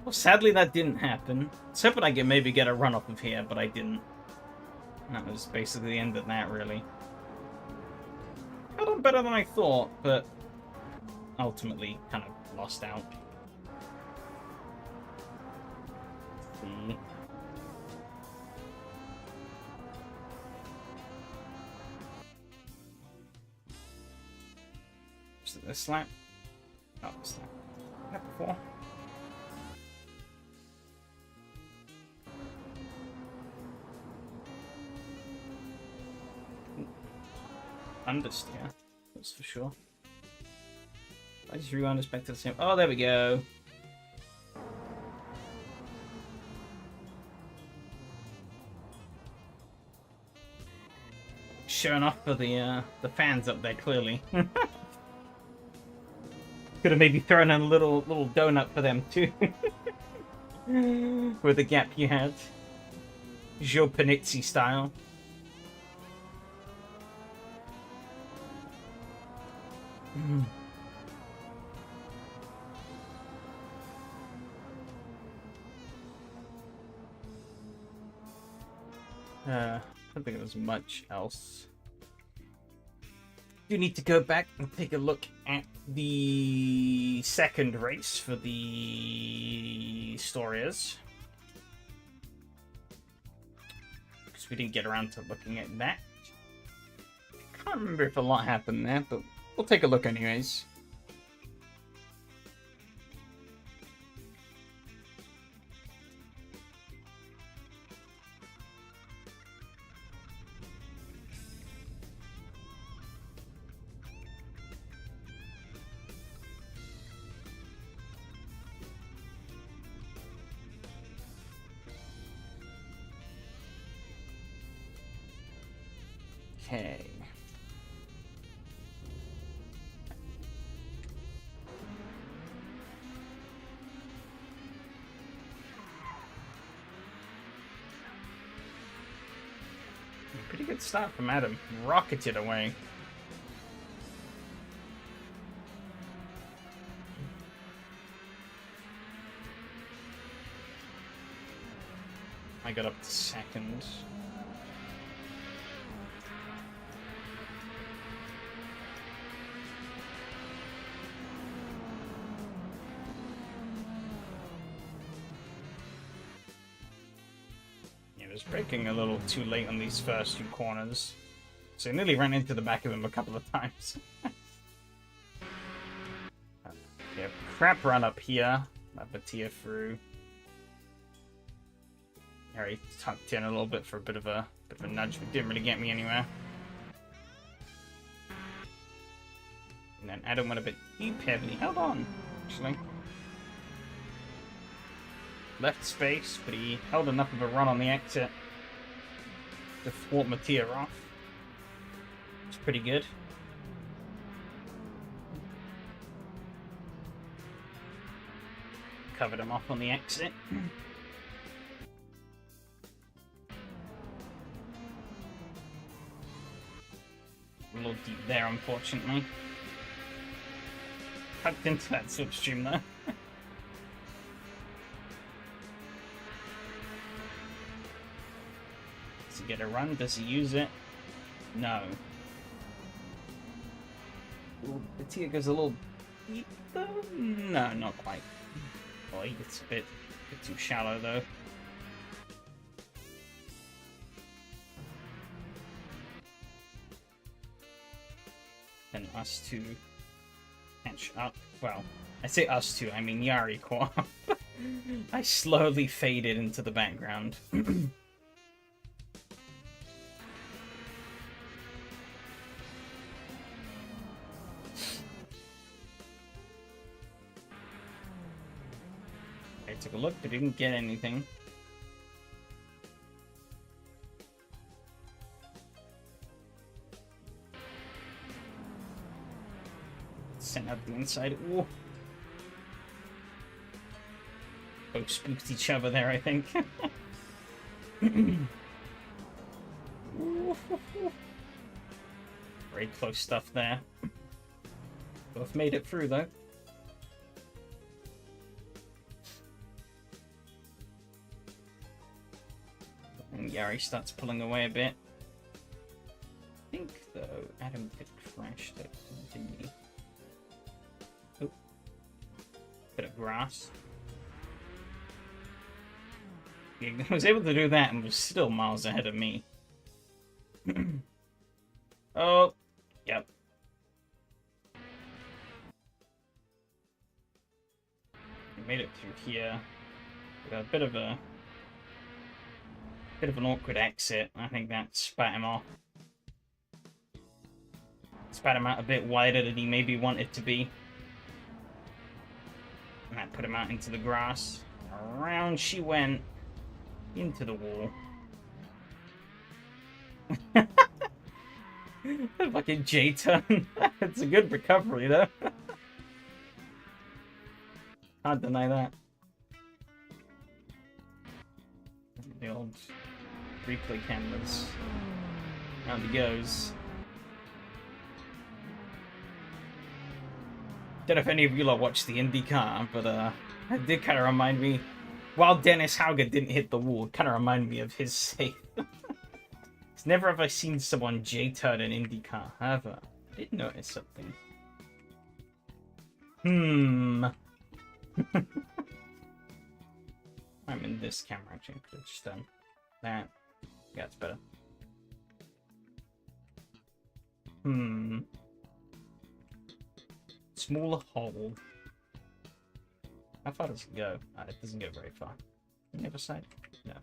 S1: Well, sadly that didn't happen. I was hoping I could maybe get a run off of here, but I didn't. That was basically the end of that, really. Got on better than I thought, but ultimately kind of lost out. See. Is it this lap? Oh, this lap. Lap before. Understeer, that's for sure. I just rewound us back to the same. Oh, there we go. Showing off for the fans up there, clearly. Could have maybe thrown in a little donut for them too. With the gap you had. Joe Panizzi style. I don't think there's much else. Do need to go back and take a look at the second race for the Storias, because we didn't get around to looking at that. I can't remember if a lot happened there, but we'll take a look anyways. Okay. Pretty good start from Adam. Rocketed away. I got up to second. Was braking a little too late on these first two corners, so I nearly ran into the back of him a couple of times. Yeah, crap run up here. That Batia through. Harry tucked in a little bit for a bit of a nudge, but didn't really get me anywhere. And then Adam went a bit deep heavily. Held on, actually. Left space, but he held enough of a run on the exit to thwart Mattia off. It's pretty good. Covered him off on the exit. A little deep there, unfortunately. Tucked into that slipstream though. Does he get a run? Does he use it? No. Ooh, Batia goes a little deep though? No, not quite. Oh, he gets a bit too shallow though. And us two catch up. Well, I say us two, I mean Yari caught up. I slowly faded into the background. I took a look, but didn't get anything. Sent out the inside. Ooh. Both spooked each other there, I think. Very close stuff there. Both made it through, though. And Yari starts pulling away a bit. I think, though, Adam did crash, though, didn't he? Oh. Bit of grass. He was able to do that and was still miles ahead of me. Oh, yep. We made it through here. We got a bit of an awkward exit. I think that spat him off. Spat him out a bit wider than he maybe wanted to be. And that put him out into the grass. Around she went. Into the wall. Fucking J-turn. It's a good recovery, though. Can't deny that. The old replay cameras. Round he goes. Don't know if any of you lot watched the IndyCar, but it did kind of remind me. While Dennis Hauger didn't hit the wall, it kind of reminded me of his save. Never have I seen someone J-turn an IndyCar. However, I did notice something. I'm in this camera, actually. Could have just done that. Yeah, it's better. Smaller hole. How far does it go? It doesn't go very far. On the other side? No.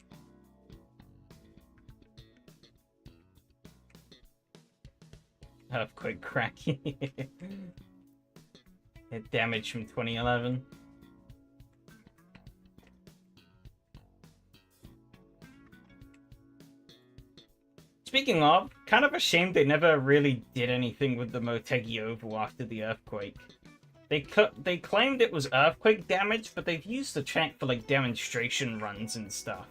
S1: Earthquake crack. It damage from 2011. Speaking of, kind of a shame they never really did anything with the Motegi Oval after the earthquake. They claimed it was earthquake damage, but they've used the track for like demonstration runs and stuff.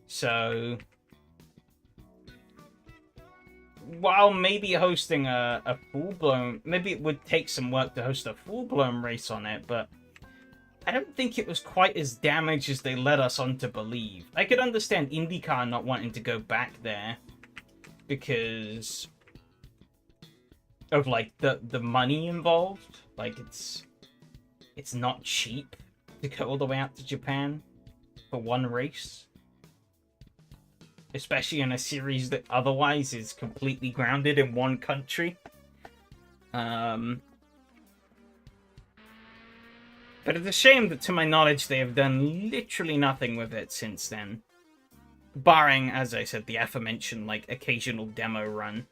S1: So, while maybe hosting a full-blown, maybe it would take some work to host a full-blown race on it, but I don't think it was quite as damaged as they led us on to believe. I could understand IndyCar not wanting to go back there because of like the money involved. Like it's not cheap to go all the way out to Japan for one race, especially in a series that otherwise is completely grounded in one country. But it's a shame that, to my knowledge, they have done literally nothing with it since then. Barring, as I said, the aforementioned, like, occasional demo run.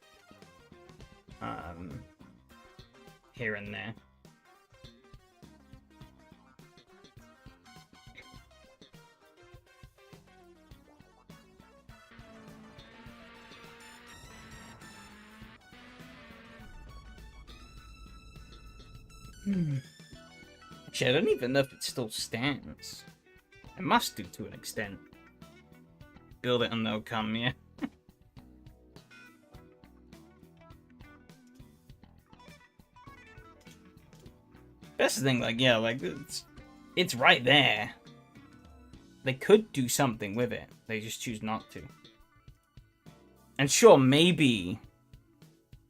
S1: Here and there. Actually, I don't even know if it still stands. It must do to an extent. Build it and they'll come, yeah. That's the thing, like, yeah, like, it's right there. They could do something with it. They just choose not to. And sure, maybe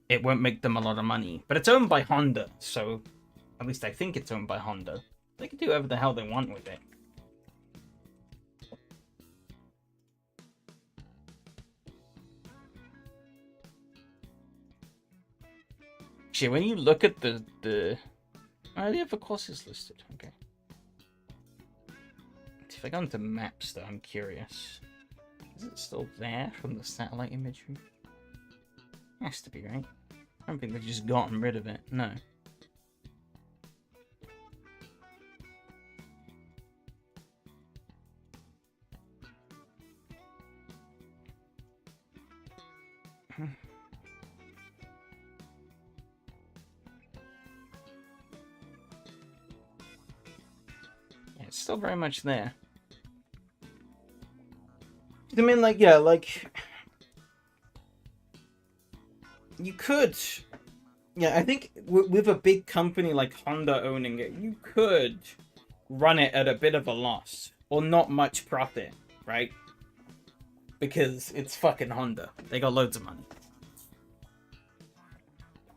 S1: it won't make them a lot of money. But it's owned by Honda, so at least I think it's owned by Honda. They can do whatever the hell they want with it. Actually, when you look at the other courses listed, okay. If I go into maps, though, I'm curious. Is it still there from the satellite imagery? Has to be, right? I don't think they've just gotten rid of it. No. It's still very much there. I mean, like, yeah, like, you could, yeah, I think with a big company like Honda owning it, you could run it at a bit of a loss, or not much profit, right? Because it's fucking Honda. They got loads of money.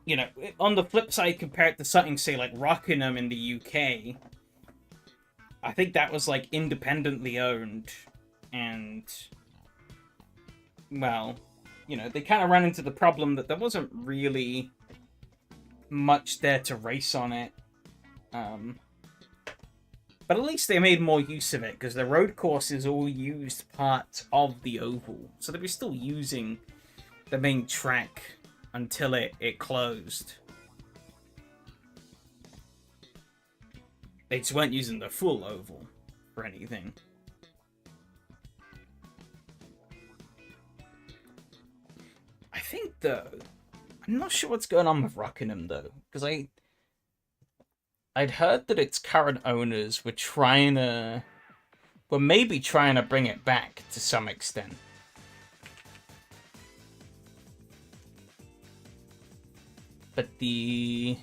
S1: You know, on the flip side, compared to something, say, like Rockingham in the UK, I think that was, like, independently owned, and, well, you know, they kind of ran into the problem that there wasn't really much there to race on it. But at least they made more use of it, because the road courses all used parts of the oval. So they were still using the main track until it closed. They just weren't using the full oval for anything. I think, though, I'm not sure what's going on with Rockingham, though, because I'd heard that its current owners were maybe trying to bring it back to some extent. But it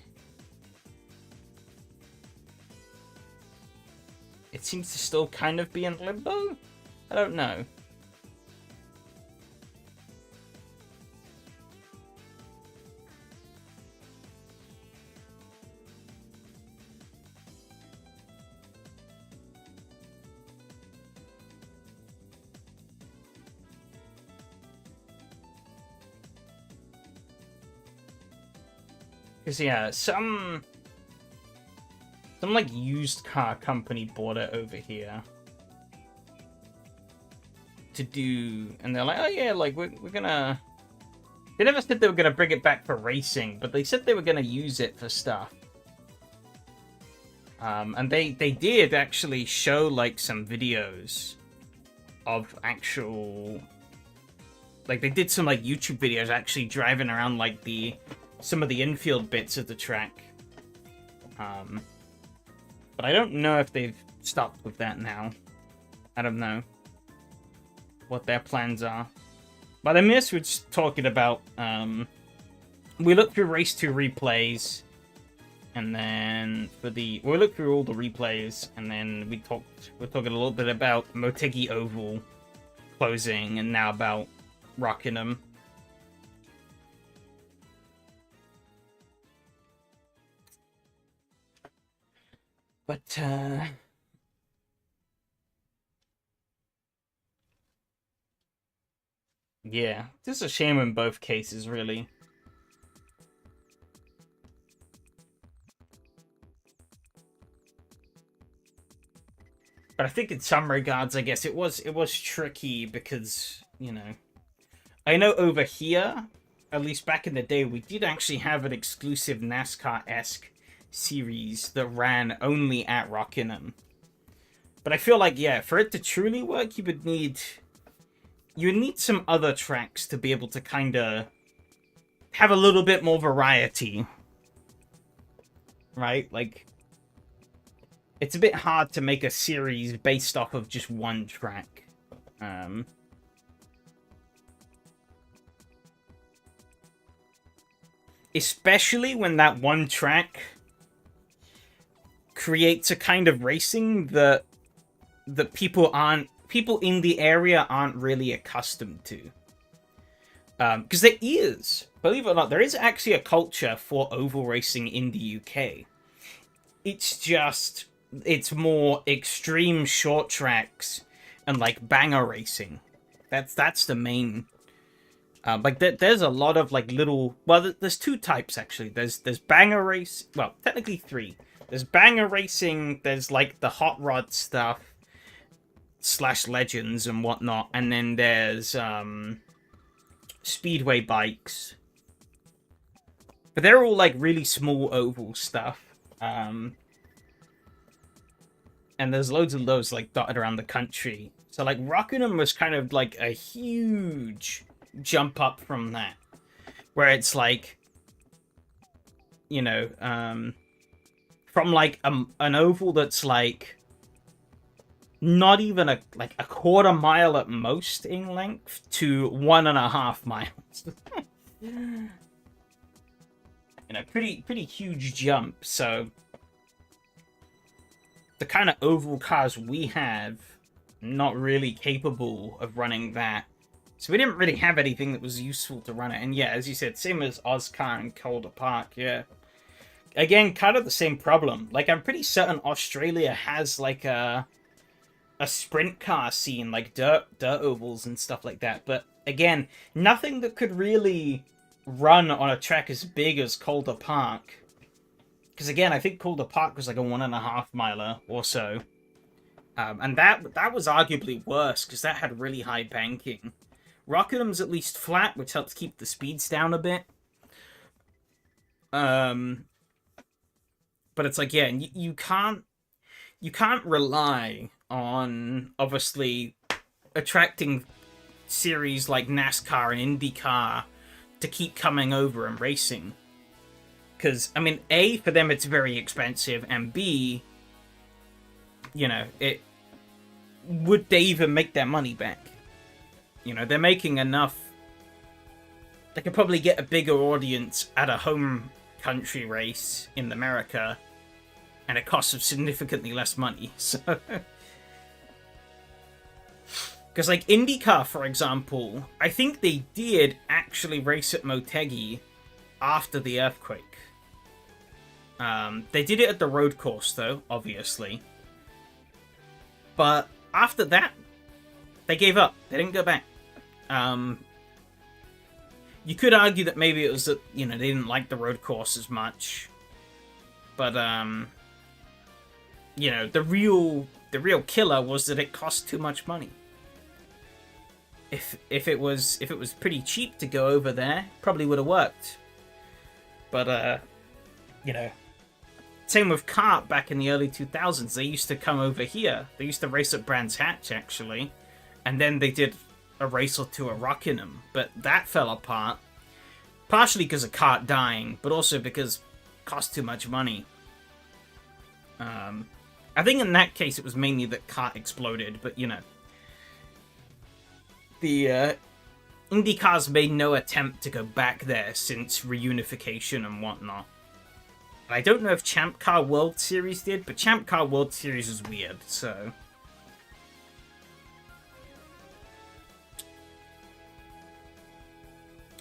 S1: seems to still kind of be in limbo? I don't know. Because, yeah, some like used car company bought it over here to do, and they're like, oh yeah, like we're gonna. They never said they were gonna bring it back for racing, but they said they were gonna use it for stuff. And they did actually show like some videos of actual, like they did some like YouTube videos actually driving around like some of the infield bits of the track. But I don't know if they've stopped with that now. I don't know what their plans are. But I miss we're just talking about, we looked through Race 2 replays, and then we looked through all the replays, and then we're talking a little bit about Motegi Oval closing, and now about Rockingham. But, yeah, this is a shame in both cases, really. But I think in some regards, I guess it was tricky because, you know, I know over here, at least back in the day, we did actually have an exclusive NASCAR-esque series that ran only at Rockingham. But I feel like, yeah, for it to truly work, you would need some other tracks to be able to kind of have a little bit more variety. Right? Like, it's a bit hard to make a series based off of just one track. Especially when that one track creates a kind of racing that people in the area aren't really accustomed to. Because there is, believe it or not, there is actually a culture for oval racing in the UK. It's more extreme short tracks and like banger racing. That's the main. There's a lot of like little. Well, there's two types actually. There's banger race. Well, technically three. There's banger racing. There's like the hot rod stuff / legends and whatnot, and then there's speedway bikes. But they're all like really small oval stuff. And there's loads of those like dotted around the country. So like Rockingham was kind of like a huge jump up from that, where it's like, you know, from like an oval that's like not even a quarter mile at most in length to 1.5 miles. You know, pretty huge jump. So the kind of oval cars we have, not really capable of running that. So we didn't really have anything that was useful to run it. And yeah, as you said, same as Oscar and Calder Park, yeah. Again, kind of the same problem. Like, I'm pretty certain Australia has, like, a sprint car scene, like dirt ovals and stuff like that. But again, nothing that could really run on a track as big as Calder Park. Because again, I think Calder Park was like a 1.5 miler or so. And that was arguably worse, because that had really high banking. Rockingham's at least flat, which helps keep the speeds down a bit. But it's like, yeah, you can't rely on, obviously, attracting series like NASCAR and IndyCar to keep coming over and racing. Because, I mean, A, for them it's very expensive, and B, you know, would they even make their money back? You know, they're making enough. They could probably get a bigger audience at a home country race in America, and it costs them significantly less money. So, because like IndyCar, for example, I think they did actually race at Motegi after the earthquake. They did it at the road course, though, obviously. But after that, they gave up. They didn't go back. You could argue that maybe it was that, you know, they didn't like the road course as much. But, you know, the real killer was that it cost too much money. If it was pretty cheap to go over there, probably would have worked. But, you know, same with kart back in the early 2000s. They used to come over here. They used to race at Brands Hatch, actually. And then they did a race or two at Rockingham. But that fell apart. Partially because of kart dying, but also because it cost too much money. I think in that case it was mainly that kart exploded, but, you know. The IndyCars made no attempt to go back there since reunification and whatnot. I don't know if Champ Car World Series did, but Champ Car World Series is weird, so...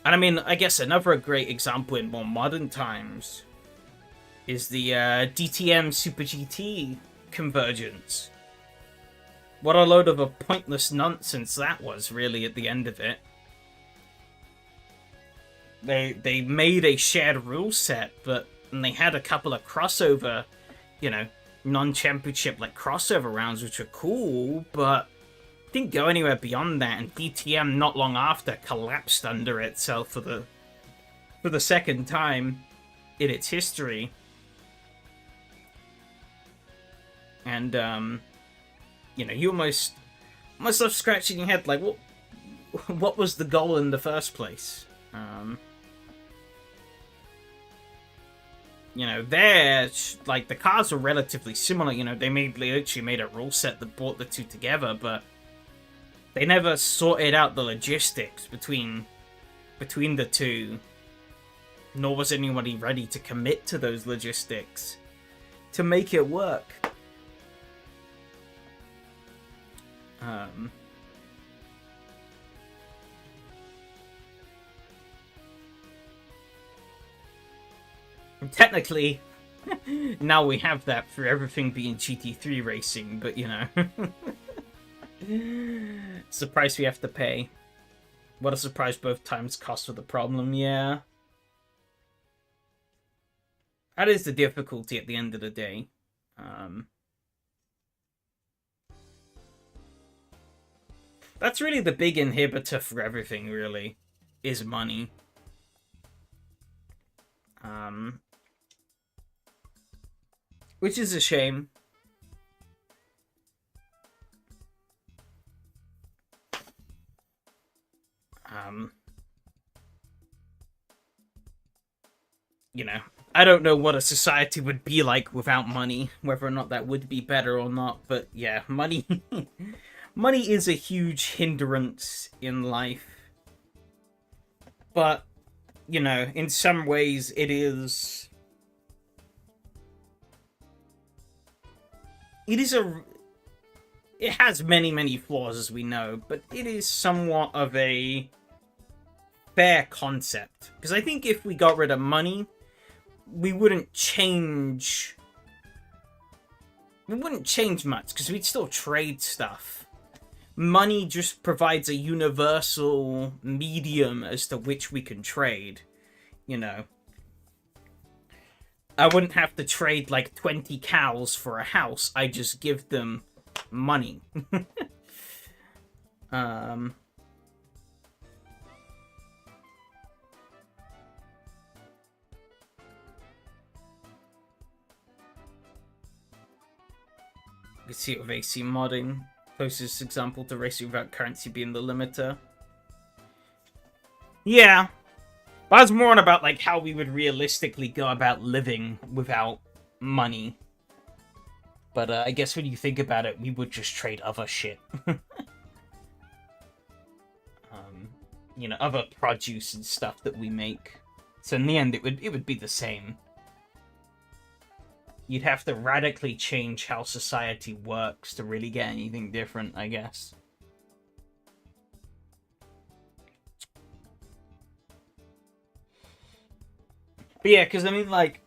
S1: And I mean, I guess another great example in more modern times is the DTM Super GT convergence. What a load of a pointless nonsense that was, really, at the end of it. They made a shared rule set, but and they had a couple of crossover, you know, non-championship like crossover rounds, which were cool, but didn't go anywhere beyond that. And DTM not long after collapsed under itself for the second time in its history. And you know, you almost love scratching your head like, what was the goal in the first place? You know, there, like, the cars were relatively similar. You know, they actually made a rule set that brought the two together, but they never sorted out the logistics between the two. Nor was anybody ready to commit to those logistics to make it work. Technically, now we have that for everything being GT3 racing, but you know. It's the price we have to pay. What a surprise both times cost for the problem, yeah. That is the difficulty at the end of the day. That's really the big inhibitor for everything, really, is money. Which is a shame. You know, I don't know what a society would be like without money, whether or not that would be better or not, but yeah, money money is a huge hindrance in life. But, you know, in some ways it is... It has many, many flaws, as we know, but it is somewhat of a fair concept. Because I think if we got rid of money, we wouldn't change... We wouldn't change much, because we'd still trade stuff. Money just provides a universal medium as to which we can trade, you know. I wouldn't have to trade like 20 cows for a house. I just give them money. You can see it with AC modding. Closest example to racing without currency being the limiter. Yeah. But I was more on about like how we would realistically go about living without money. But I guess when you think about it, we would just trade other shit. You know, other produce and stuff that we make. So in the end, it would be the same. You'd have to radically change how society works to really get anything different, I guess. But yeah, because I mean, like,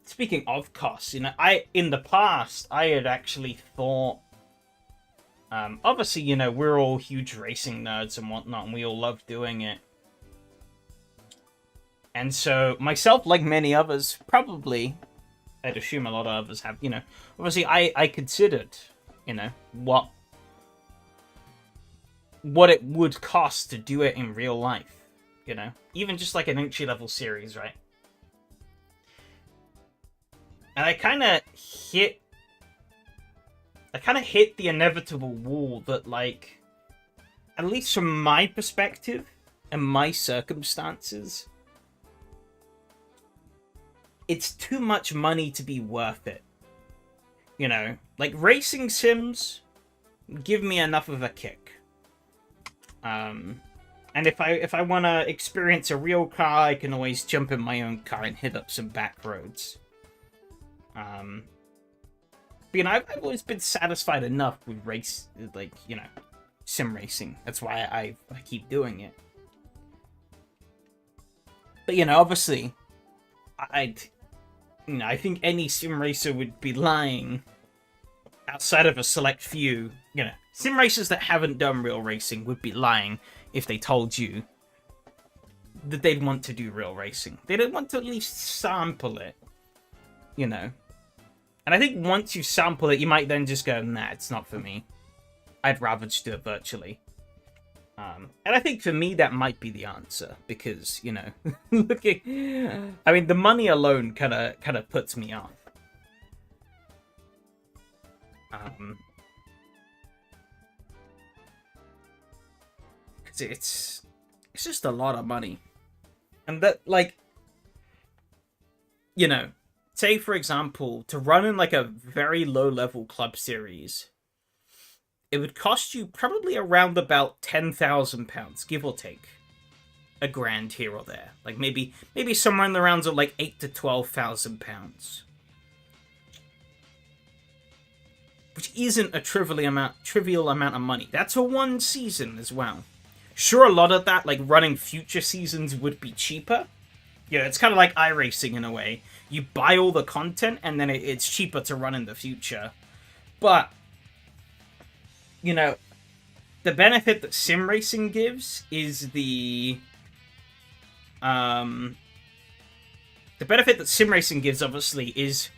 S1: speaking of costs, you know, in the past, I had actually thought, obviously, you know, we're all huge racing nerds and whatnot, and we all love doing it. And so myself, like many others, probably, I'd assume a lot of others have, obviously I considered, what it would cost to do it in real life, even just like an entry-level series, right? And I kind of hit the inevitable wall that, like, at least from my perspective and my circumstances, it's too much money to be worth it. Like, racing sims give me enough of a kick. And if I want to experience a real car, I can always jump in my own car and hit up some back roads. But, I've always been satisfied enough with sim racing. That's why I keep doing it. But, obviously, I think any sim racer would be lying outside of a select few. Sim racers that haven't done real racing would be lying if they told you that they'd want to do real racing. They'd want to at least sample it, And I think once you sample it, you might then just go, nah, it's not for me. I'd rather just do it virtually. And I think for me, that might be the answer. Because, the money alone kind of puts me off. Because it's just a lot of money. And that, say, for example, to run in, a very low-level club series, it would cost you probably around about £10,000, give or take. £1,000 here or there. Maybe somewhere in the rounds of, £8,000 to £12,000. Which isn't a trivial amount of money. That's for one season as well. Sure, a lot of that, running future seasons would be cheaper. It's kind of like iRacing in a way. You buy all the content, and then it's cheaper to run in the future. But, the benefit that sim racing gives is the benefit that sim racing gives, obviously, is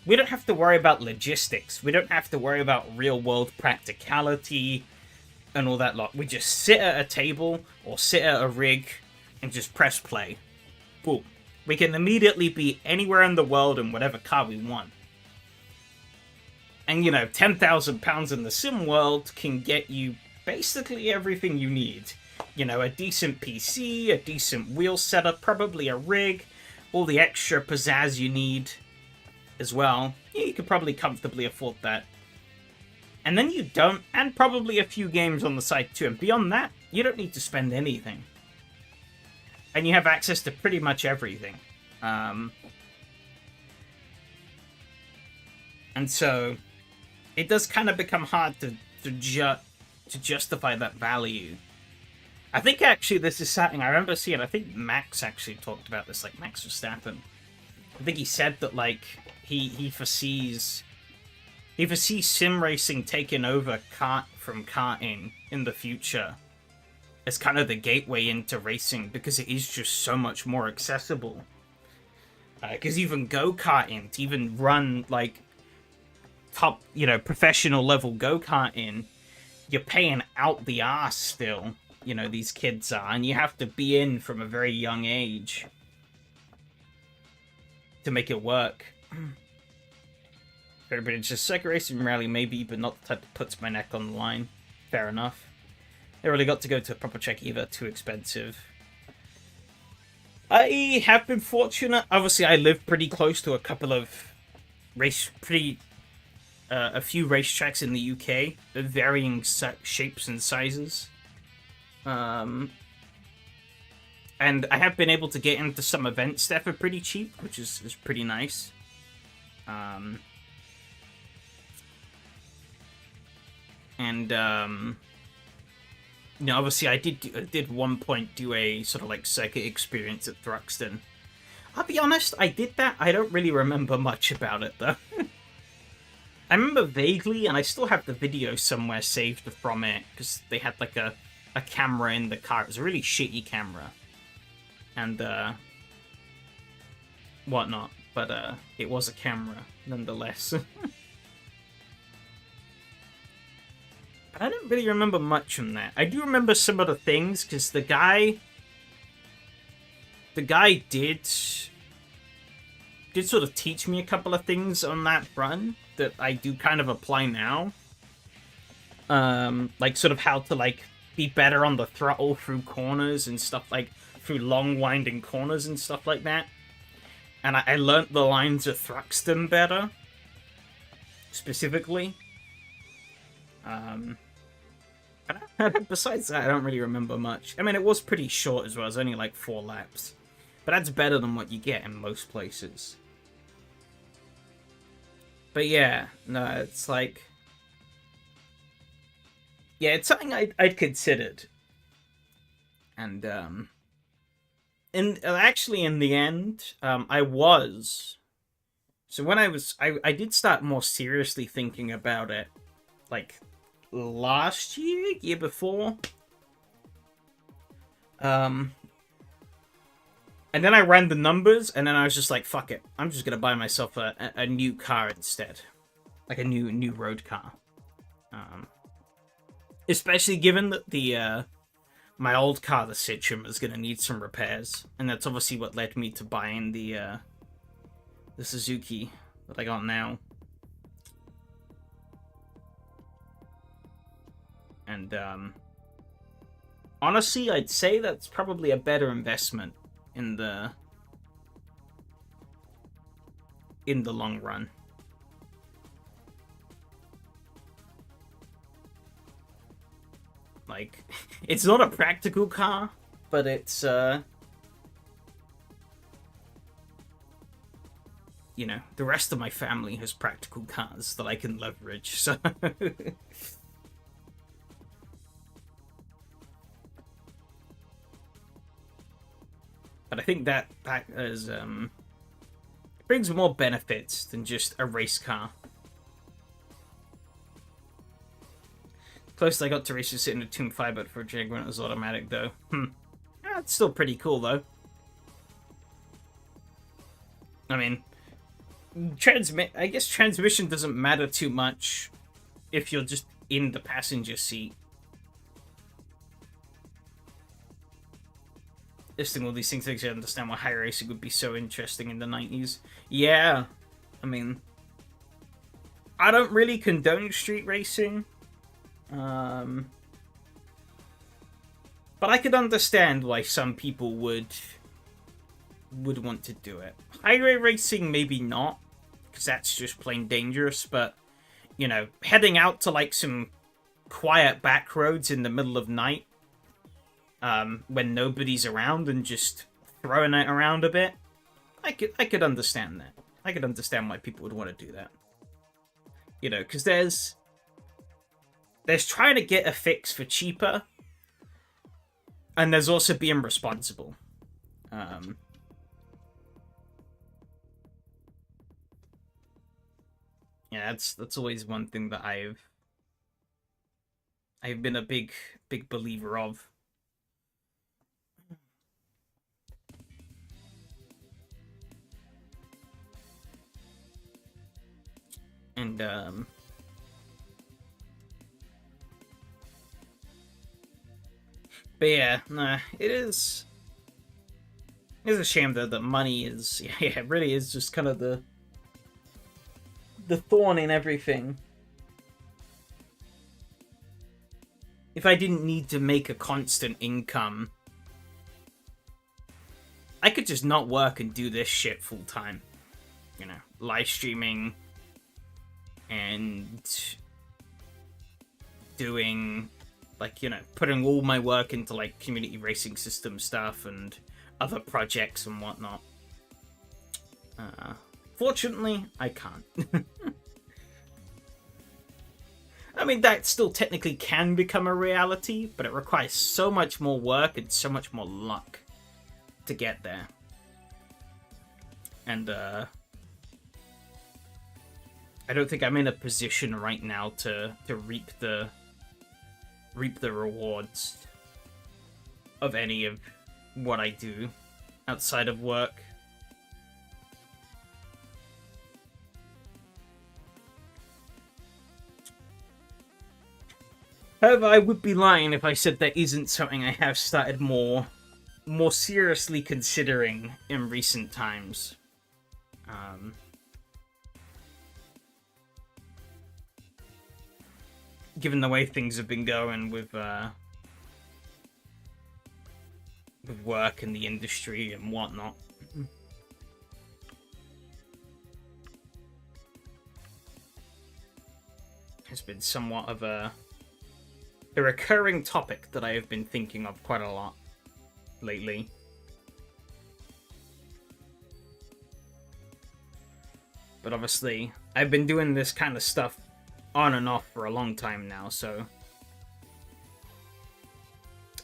S1: we don't have to worry about logistics. We don't have to worry about real-world practicality and all that lot. We just sit at a table or sit at a rig and just press play. Boom. We can immediately be anywhere in the world in whatever car we want. And, £10,000 in the sim world can get you basically everything you need. A decent PC, a decent wheel setup, probably a rig, all the extra pizzazz you need as well. You could probably comfortably afford that. And then you don't, and probably a few games on the side too. And beyond that, you don't need to spend anything. And you have access to pretty much everything. And so it does kind of become hard to justify that value. I think actually this is something I remember seeing. I think Max actually talked about this, Max Verstappen. I think he said that he foresees sim racing taking over karting in the future. It's kind of the gateway into racing because it is just so much more accessible. Because even go-karting, to even run, top, professional level go-karting, you're paying out the arse still, these kids are, and you have to be in from a very young age to make it work. But it's just circuit racing rally, maybe, but not the type that puts my neck on the line. Fair enough. Never really got to go to a proper check either. Too expensive. I have been fortunate. Obviously, I live pretty close to a couple of a few racetracks in the UK of varying shapes and sizes. And I have been able to get into some events that are pretty cheap, which is pretty nice. Obviously I did one point do a sort of circuit experience at Thruxton. I'll be honest, I did that. I don't really remember much about it though. I remember vaguely, and I still have the video somewhere saved from it, because they had a camera in the car. It was a really shitty camera. And whatnot, but it was a camera nonetheless. But I don't really remember much from that. I do remember some of the things because the guy did sort of teach me a couple of things on that run that I do kind of apply now. Like sort of how to like be better on the throttle through corners and stuff, like through long winding corners and stuff like that. And I learnt the lines of Thruxton better, specifically. Besides that, I don't really remember much. I mean, it was pretty short as well. It was only like 4 laps. But that's better than what you get in most places. But yeah, no, it's like... Yeah, it's something I'd considered. And, actually, in the end, I was... So when I did start more seriously thinking about it, like, last year before. And then I ran the numbers, and then I was just like, fuck it. I'm just gonna buy myself a new car instead. Like a new road car. Especially given that the my old car, the Citroen, is gonna need some repairs. And that's obviously what led me to buying the Suzuki that I got now. And honestly, I'd say that's probably a better investment in the long run. Like, it's not a practical car, but it's you know, the rest of my family has practical cars that I can leverage, so But I think that is, brings more benefits than just a race car. Closest I got to racing sitting in a Tomb Fiber for a Jag when it was automatic, though. Yeah, it's still pretty cool, though. I mean, I guess transmission doesn't matter too much if you're just in the passenger seat. Listing all these things makes you understand why high racing would be so interesting in the 90s. Yeah, I mean, I don't really condone street racing. But I could understand why some people would want to do it. Highway racing, maybe not, because that's just plain dangerous, but, you know, heading out to, like, some quiet back roads in the middle of night, when nobody's around and just throwing it around a bit, I could understand that. I could understand why people would want to do that. You know, because there's trying to get a fix for cheaper, and there's also being responsible. Yeah, that's always one thing that I've been a big believer of. And but yeah, nah, it's a shame though that money is, yeah, it really is just kind of the thorn in everything. If I didn't need to make a constant income, I could just not work and do this shit full time. You know, live streaming and doing, like, you know, putting all my work into, like, community racing system stuff and other projects and whatnot. Fortunately, I can't. I mean, that still technically can become a reality, but it requires so much more work and so much more luck to get there. And, I don't think I'm in a position right now to reap the rewards of any of what I do outside of work. However, I would be lying if I said there isn't something I have started more seriously considering in recent times. Given the way things have been going with work and the industry and whatnot. It's been somewhat of a recurring topic that I have been thinking of quite a lot lately. But obviously, I've been doing this kind of stuff on and off for a long time now, so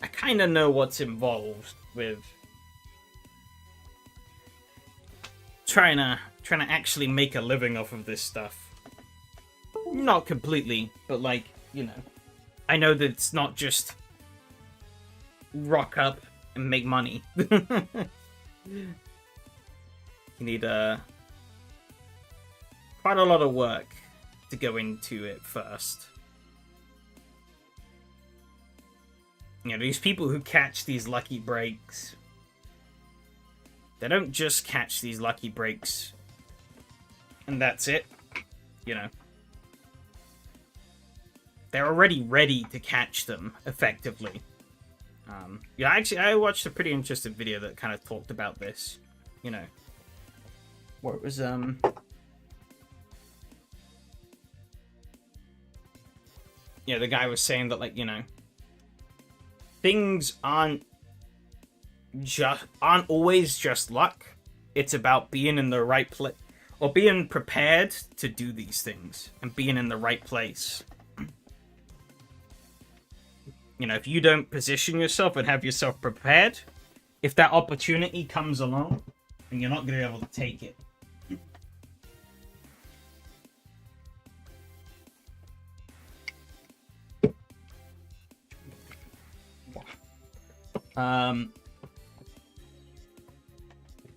S1: I kind of know what's involved with trying to actually make a living off of this stuff. Not completely, but like, you know, I know that it's not just rock up and make money. You need quite a lot of work to go into it first. You know, these people who catch these lucky breaks, they don't just catch these lucky breaks and that's it. You know, they're already ready to catch them effectively. Yeah, actually, I watched a pretty interesting video that kind of talked about this. You know, where it was yeah, the guy was saying that, like, you know, things aren't always just luck. It's about being in the right place, or being prepared to do these things and being in the right place. You know, if you don't position yourself and have yourself prepared, if that opportunity comes along, then you're not going to be able to take it.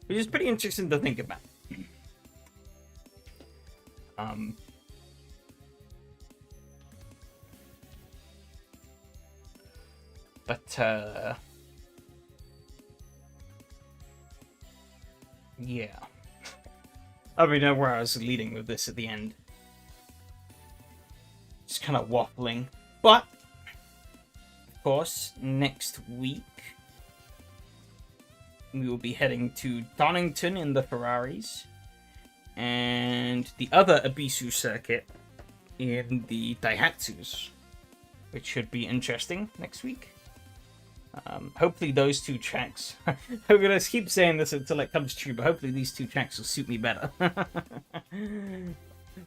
S1: Which is pretty interesting to think about. Yeah. I don't know where I was leading with this at the end. Just kind of waffling. But, of course, next week, we will be heading to Donington in the Ferraris, and the other Abisu circuit in the Daihatsus, which should be interesting next week. Hopefully those two tracks, I'm gonna keep saying this until it comes true, but hopefully these two tracks will suit me better.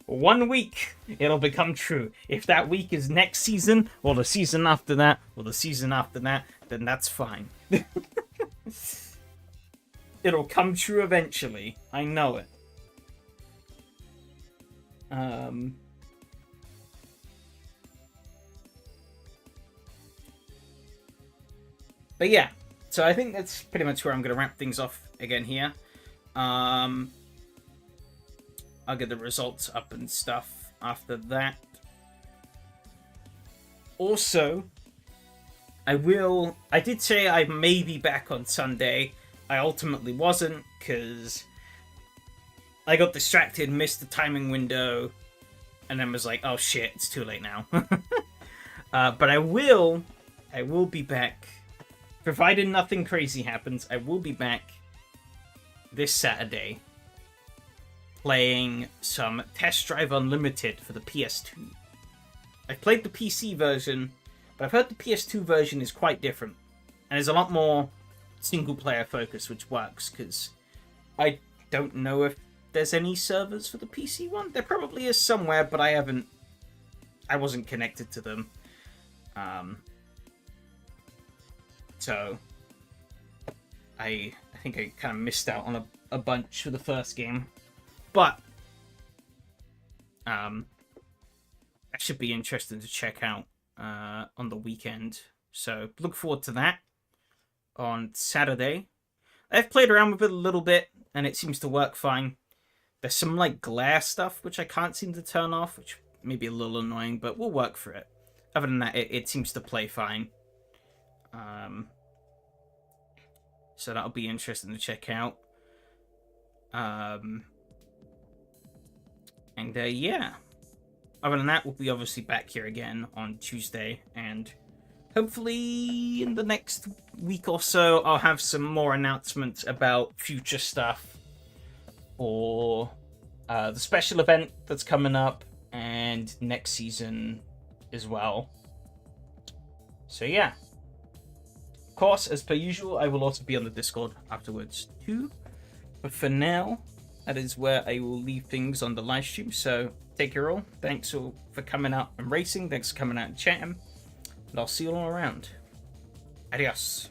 S1: 1 week, it'll become true. If that week is next season, or the season after that, or the season after that, then that's fine. It'll come true eventually. I know it. But yeah, so I think that's pretty much where I'm going to wrap things off again here. I'll get the results up and stuff after that. Also, I did say I may be back on Sunday. I ultimately wasn't, because I got distracted, missed the timing window, and then was like, oh shit, it's too late now. But I will be back. Provided nothing crazy happens, I will be back this Saturday playing some Test Drive Unlimited for the PS2. I played the PC version, but I've heard the PS2 version is quite different, and is a lot more single-player focus, which works, because I don't know if there's any servers for the PC one. There probably is somewhere, but I wasn't connected to them. So I think I kind of missed out on a bunch for the first game. But that should be interesting to check out on the weekend. So look forward to that on Saturday. I've played around with it a little bit, and it seems to work fine. There's some like glare stuff which I can't seem to turn off, which may be a little annoying, but we'll work for it. other than that, it seems to play fine. So that'll be interesting to check out. And yeah. Other than that, we'll be obviously back here again on Tuesday, and hopefully in the next week or so, I'll have some more announcements about future stuff, or the special event that's coming up, and next season as well. So yeah. Of course, as per usual, I will also be on the Discord afterwards too. But for now, that is where I will leave things on the live stream. So take care all. Thanks all for coming out and racing. Thanks for coming out and chatting. And I'll see you all around. Adios.